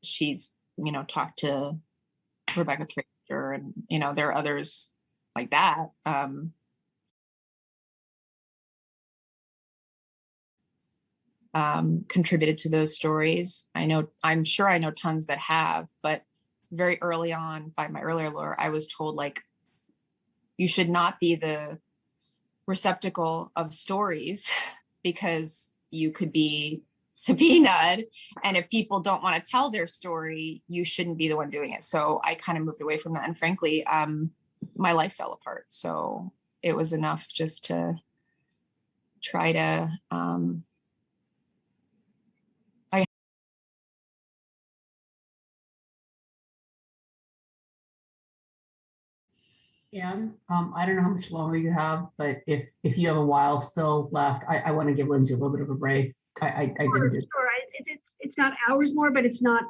she's, talked to Rebecca Tracer, and, there are others like that. Contributed to those stories. I'm sure I know tons that have, but very early on by my earlier lawyer, I was told, like, you should not be the receptacle of stories because you could be subpoenaed. And if people don't want to tell their story, you shouldn't be the one doing it. So I kind of moved away from that. And frankly, my life fell apart. So it was enough just to try to, And I don't know how much longer you have, but if you have a while still left, I want to give Lindsey a little bit of a break. I Sure, didn't. sure. It's not hours more, but it's not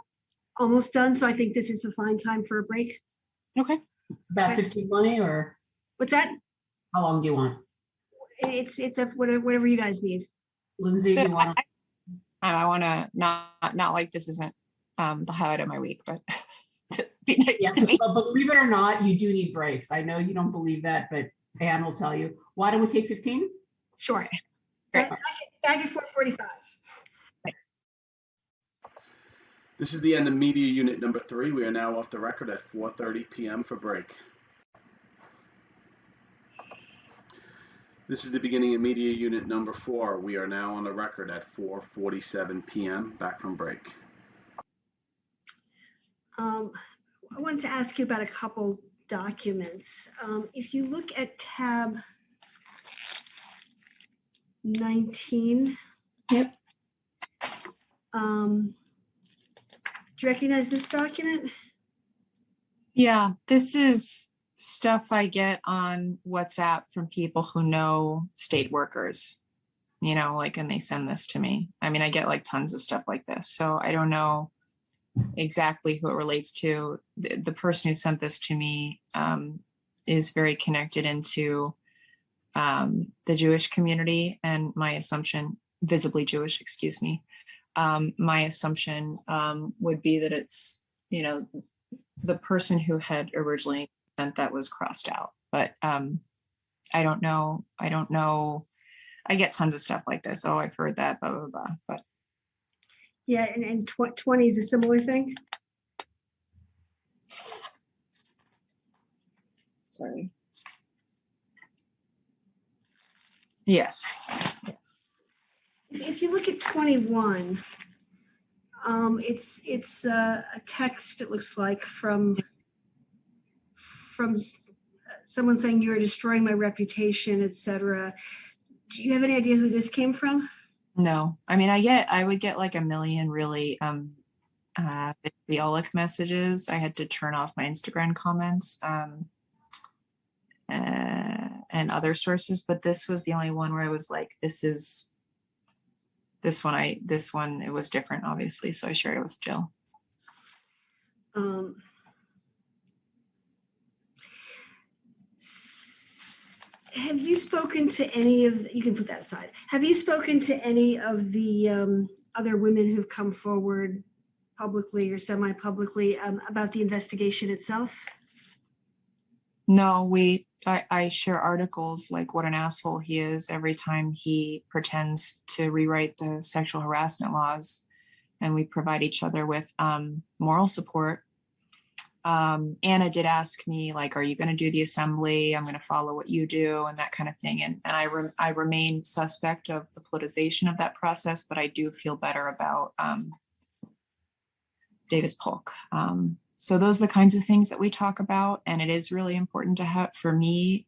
almost done. So I think this is a fine time for a break. okay. About 15, 20, or What's that? how long do you want? It's whatever you guys need. Lindsey, do you want to? I want to not like this isn't the highlight of my week, but be nice Yeah, to me. but believe it or not, you do need breaks. I know you don't believe that, but Anne will tell you. Why don't we take 15? Sure. Great. Back at 4:45. This is the end of media unit number 3. We are now off the record at 4:30 p.m. for break. This is the beginning of media unit number 4. We are now on the record at 4:47 p.m. back from break. I wanted to ask you about a couple documents. If you look at tab 19. Yep. Do you recognize this document? Yeah, this is stuff I get on WhatsApp from people who know state workers, and they send this to me. I mean, I get like tons of stuff like this. So I don't know exactly who it relates to. The person who sent this to me is very connected into the Jewish community, and my assumption, visibly Jewish, excuse me. My assumption would be that it's, the person who had originally sent that was crossed out, but I don't know. I get tons of stuff like this. Oh, I've heard that, blah, blah, blah. But Yeah, and 20 is a similar thing. sorry. Yes. If you look at 21, it's a text, it looks like, from someone saying you're destroying my reputation, etc. Do you have any idea who this came from? No, I mean, I would get like a million really vitriolic messages. I had to turn off my Instagram comments. And and other sources, but this was the only one where I was like, this one, it was different, obviously. So I shared it with Jill. Have you spoken to any of, you can put that aside. Have you spoken to any of the other women who've come forward publicly or semi-publicly about the investigation itself? No, I share articles like what an asshole he is every time he pretends to rewrite the sexual harassment laws, and we provide each other with moral support. Anna did ask me, like, are you going to do the assembly? I'm going to follow what you do and that kind of thing. And I remain suspect of the politicization of that process, but I do feel better about Davis Polk. So those are the kinds of things that we talk about. And it is really important to have, for me,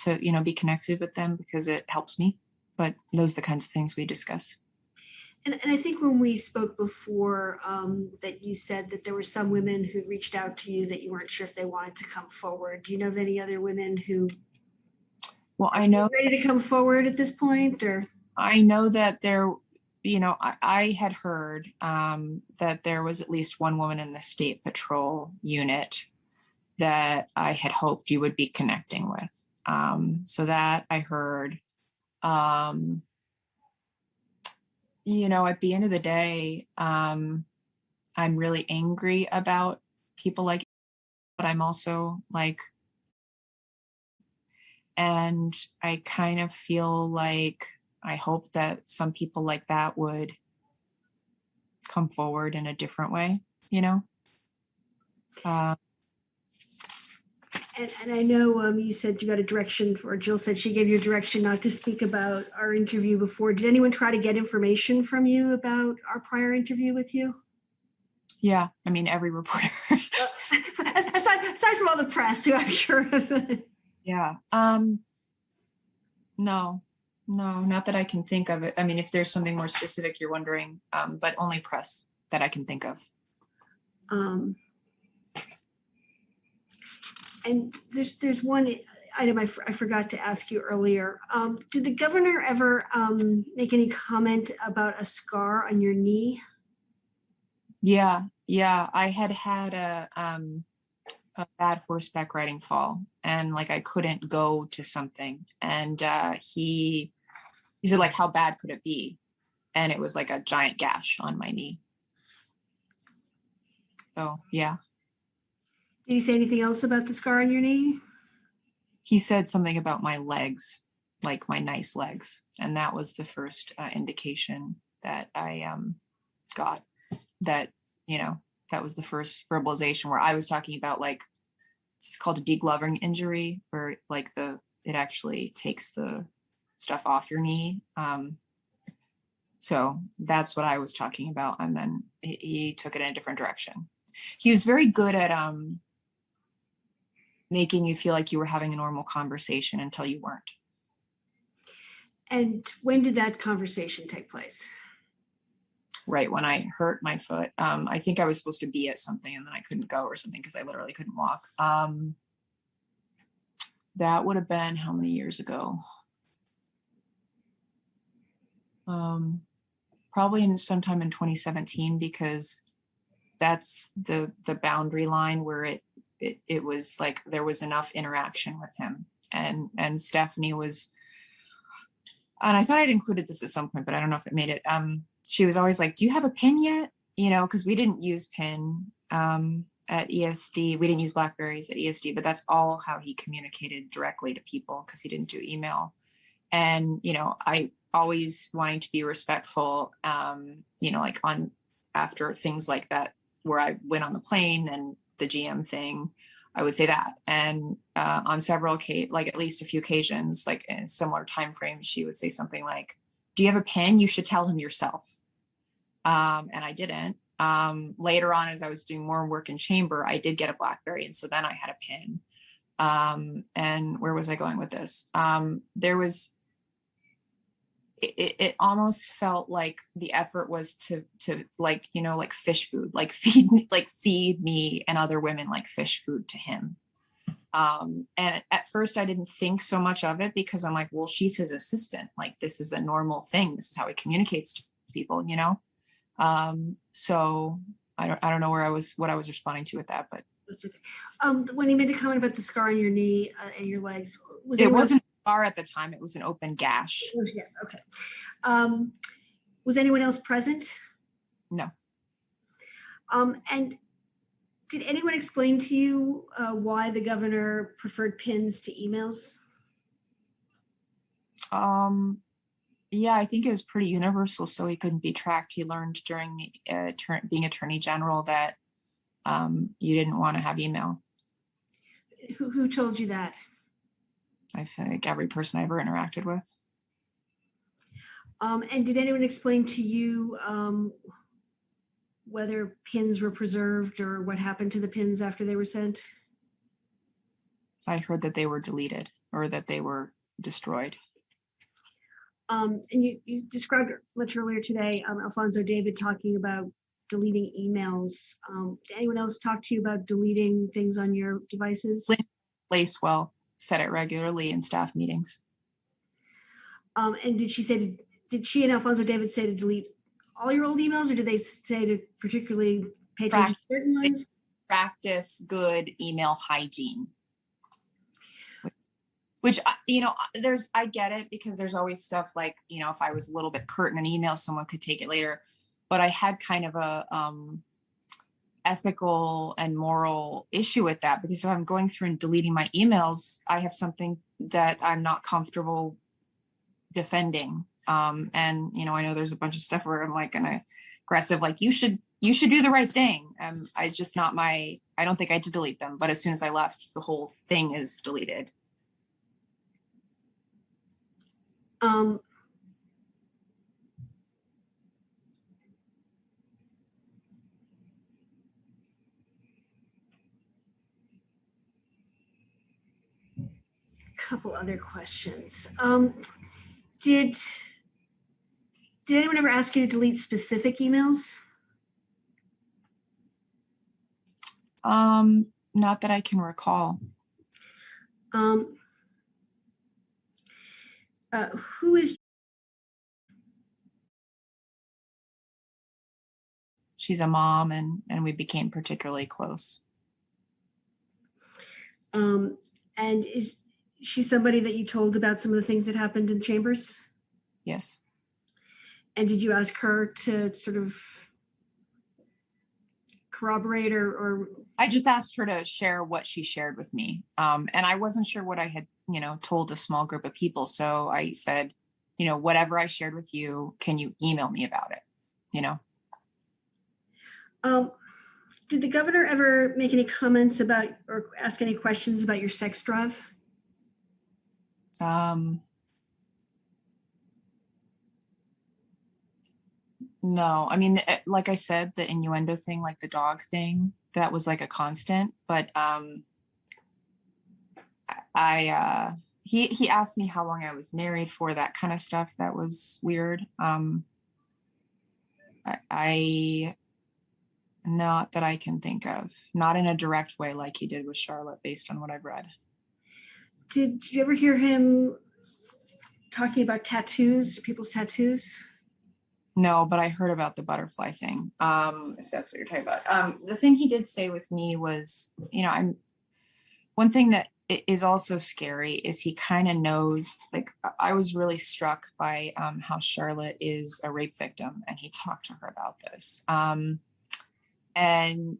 to, be connected with them because it helps me. But those are the kinds of things we discuss. And I think when we spoke before, that you said that there were some women who reached out to you that you weren't sure if they wanted to come forward. Do you know of any other women who I know ready to come forward at this point? Or I know that there, I had heard that there was at least one woman in the state patrol unit that I had hoped you would be connecting with. So that I heard. At the end of the day, I'm really angry about people like, but I'm also like, and I kind of feel like I hope that some people like that would come forward in a different way, And I know you said you got a direction, or Jill said she gave you a direction not to speak about our interview before. Did anyone try to get information from you about our prior interview with you? Yeah, I mean, every reporter. aside from all the press, who I'm sure of. Yeah. No, not that I can think of it. I mean, if there's something more specific you're wondering, but only press that I can think of. And there's one item I forgot to ask you earlier. Did the governor ever make any comment about a scar on your knee? Yeah. I had a bad horseback riding fall, and like I couldn't go to something, and he said, like, how bad could it be? And it was like a giant gash on my knee. So yeah. Did he say anything else about the scar on your knee? He said something about my legs, like my nice legs. And that was the first indication that I got that, that was the first verbalization where I was talking about, like, it's called a degloving injury, where like it actually takes the stuff off your knee. So that's what I was talking about. And then he took it in a different direction. He was very good at making you feel like you were having a normal conversation until you weren't. And when did that conversation take place? Right when I hurt my foot. I think I was supposed to be at something and then I couldn't go or something because I literally couldn't walk. That would have been how many years ago? Probably sometime in 2017, because that's the boundary line where it was like there was enough interaction with him, and Stephanie was, and I thought I'd included this at some point, but I don't know if it made it. She was always like, do you have a PIN yet? Because we didn't use PIN at ESD. We didn't use Blackberries at ESD, but that's all how he communicated directly to people, because he didn't do email. And, I always wanting to be respectful, like on after things like that, where I went on the plane and the GM thing, I would say that. And on several like at least a few occasions, like in similar time frames, she would say something like, do you have a PIN? You should tell him yourself. And I didn't. Later on, as I was doing more work in chamber, I did get a Blackberry. And so then I had a PIN. And where was I going with this? It almost felt like the effort was to like, fish food, like feed me and other women like fish food to him. And at first I didn't think so much of it because I'm like, well, she's his assistant. Like, this is a normal thing. This is how he communicates to people, you know? So I don't know what I was responding to with that, but That's okay. When you made the comment about the scar on your knee and your legs, was it anyone wasn't a scar at the time. It was an open gash. Yes, okay. Was anyone else present? No. And did anyone explain to you why the governor preferred pins to emails? Yeah, I think it was pretty universal, so he couldn't be tracked. He learned during the being attorney general that you didn't want to have email. Who told you that? I think every person I ever interacted with. And did anyone explain to you whether pins were preserved or what happened to the pins after they were sent? I heard that they were deleted or that they were destroyed. And you described much earlier today, Alfonso David talking about deleting emails. Did anyone else talk to you about deleting things on your devices? Lacewell said it regularly in staff meetings. And did she and Alfonso David say to delete all your old emails, or did they say to particularly pay attention to certain ones? Practice good email hygiene. Which, you know, I get it because there's always stuff like, you know, if I was a little bit curt in an email, someone could take it later. But I had kind of a ethical and moral issue with that, because if I'm going through and deleting my emails, I have something that I'm not comfortable defending. And, you know, I know there's a bunch of stuff where I'm like an aggressive, like, you should do the right thing. It's just not I don't think I had to delete them. But as soon as I left, the whole thing is deleted. Couple other questions. Did anyone ever ask you to delete specific emails? Not that I can recall. Who is? She's a mom, and we became particularly close. And is she somebody that you told about some of the things that happened in chambers? Yes. And did you ask her to sort of corroborate or? I just asked her to share what she shared with me. And I wasn't sure what I had, you know, told a small group of people. So I said, you know, whatever I shared with you, can you email me about it? You know? Did the governor ever make any comments about or ask any questions about your sex drive? No, I mean, like I said, the innuendo thing, like the dog thing, that was like a constant, but he asked me how long I was married for, that kind of stuff. That was weird. I not that I can think of, not in a direct way like he did with Charlotte, based on what I've read. Did you ever hear him talking about tattoos, people's tattoos? No, but I heard about the butterfly thing, if that's what you're talking about. The thing he did say with me was, you know, one thing that is also scary is he kind of knows, like, I was really struck by how Charlotte is a rape victim, and he talked to her about this. And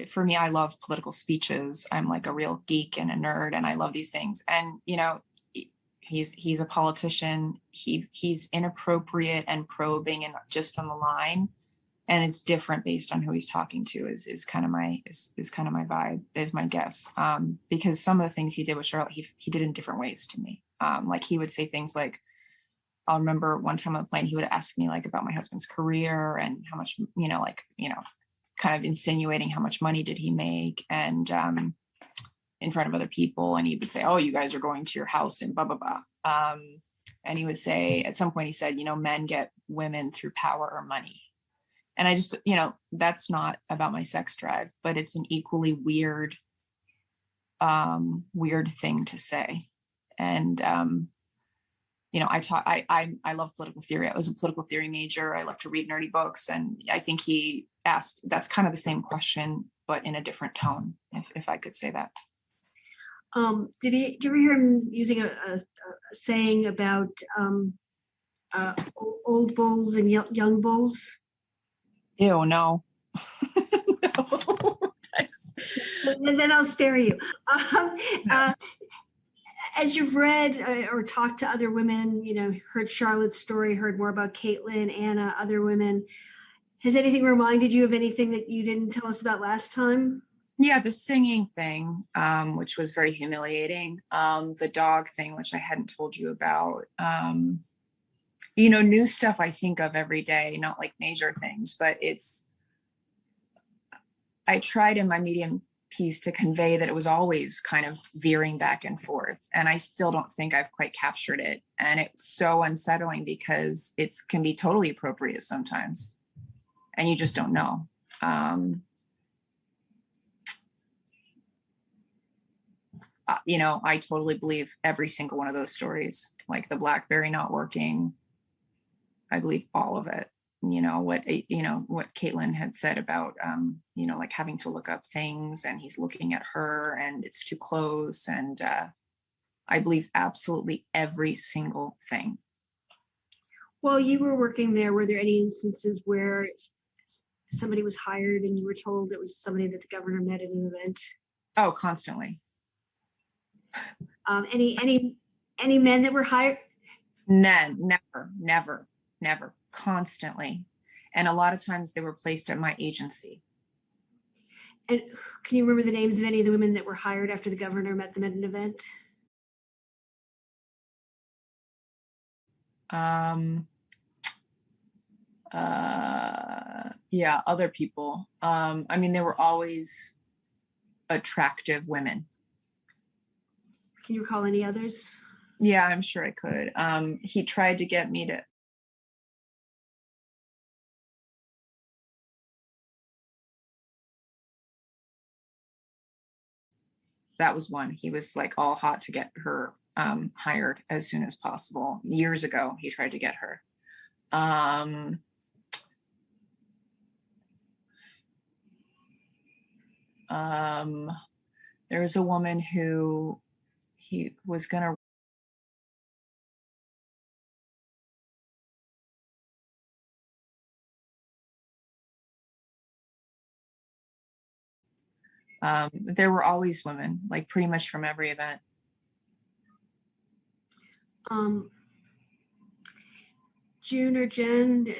for me, I love political speeches. I'm like a real geek and a nerd, and I love these things. And, you know, he's a politician. He's inappropriate and probing and just on the line. And it's different based on who he's talking to is kind of my vibe, is my guess. Because some of the things he did with Charlotte, he did in different ways to me. Like he would say things like, I'll remember one time on the plane, he would ask me like about my husband's career and how much, you know, like, you know, kind of insinuating how much money did he make, and in front of other people. And he would say, oh, you guys are going to your house and blah, blah, blah. And he would say, at some point he said, you know, men get women through power or money. And I just, you know, that's not about my sex drive, but it's an equally weird weird thing to say. And, I love political theory. I was a political theory major. I love to read nerdy books. And I think he asked, that's kind of the same question, but in a different tone, if I could say that. Did you ever hear him using a saying about old bulls and young bulls? Ew, no. And then I'll spare you. As you've read or talked to other women, heard Charlotte's story, heard more about Caitlin, Anna, other women, has anything reminded you of anything that you didn't tell us about last time? Yeah, the singing thing, which was very humiliating. The dog thing, which I hadn't told you about. New stuff I think of every day, not like major things, but I tried in my Medium piece to convey that it was always kind of veering back and forth. And I still don't think I've quite captured it. And it's so unsettling because it can be totally appropriate sometimes. And you just don't know. I totally believe every single one of those stories, like the BlackBerry not working. I believe all of it. What Caitlin had said about, like having to look up things and he's looking at her and it's too close. And I believe absolutely every single thing. While you were working there, were there any instances where somebody was hired and you were told it was somebody that the governor met at an event? Oh, constantly. Any men that were hired? Never, constantly. And a lot of times they were placed at my agency. And can you remember the names of any of the women that were hired after the governor met them at an event? Yeah, other people. They were always attractive women. Can you recall any others? Yeah, I'm sure I could. He tried to get me to. That was one. He was like all hot to get her hired as soon as possible. Years ago, he tried to get her. There was a woman who he was going to. There were always women, like pretty much from every event. June or Jen,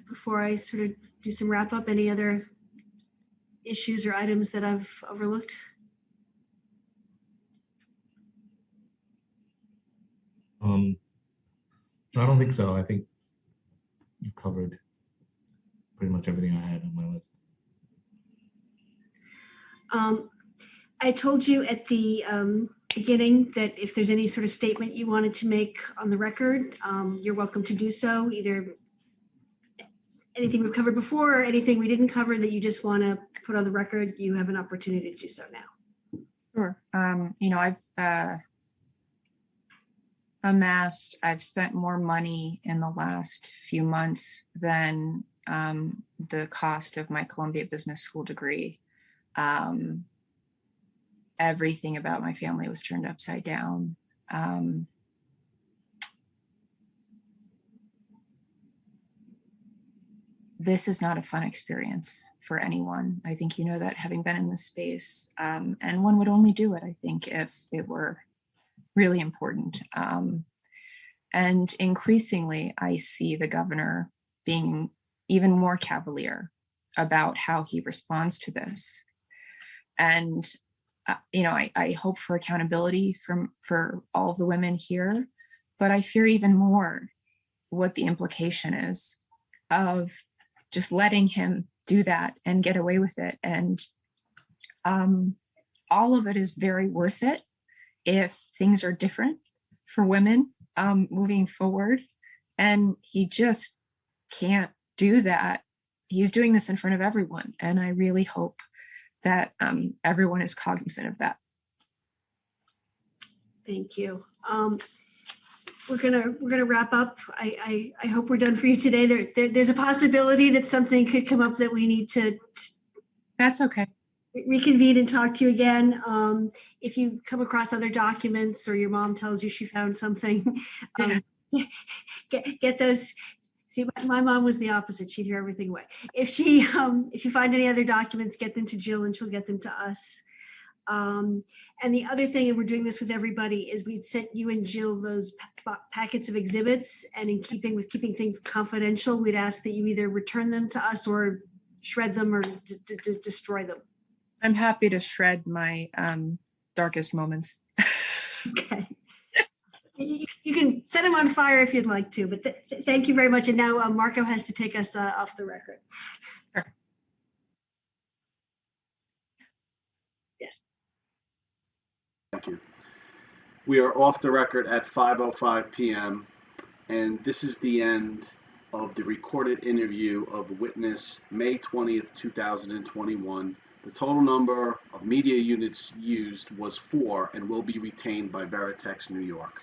before I sort of do some wrap up, any other issues or items that I've overlooked? I don't think so. I think you covered pretty much everything I had on my list. I told you at the beginning that if there's any sort of statement you wanted to make on the record, you're welcome to do so, either anything we've covered before or anything we didn't cover that you just want to put on the record. You have an opportunity to do so now. Sure. I've spent more money in the last few months than the cost of my Columbia Business School degree. Everything about my family was turned upside down. This is not a fun experience for anyone. I think you know that, having been in this space. And one would only do it, I think, if it were really important. And increasingly, I see the governor being even more cavalier about how he responds to this. And I hope for accountability for all of the women here, but I fear even more what the implication is of just letting him do that and get away with it. And all of it is very worth it if things are different for women moving forward. And he just can't do that. He's doing this in front of everyone. And I really hope that everyone is cognizant of that. Thank you. We're gonna wrap up. I hope we're done for you today. There's a possibility that something could come up that we need to That's okay. reconvene and talk to you again. If you come across other documents or your mom tells you she found something, get those. See, my mom was the opposite. She'd throw everything away. If you find any other documents, get them to Jill and she'll get them to us. And the other thing, and we're doing this with everybody, is we'd sent you and Jill those packets of exhibits, and in keeping with keeping things confidential, we'd ask that you either return them to us or shred them or destroy them. I'm happy to shred my darkest moments. Okay. You can set them on fire if you'd like to, but thank you very much. And now Marco has to take us off the record. Sure. Yes. Thank you. We are off the record at 5:05 p.m. and this is the end of the recorded interview of witness May 20th, 2021. The total number of media units used was 4 and will be retained by Veritex New York.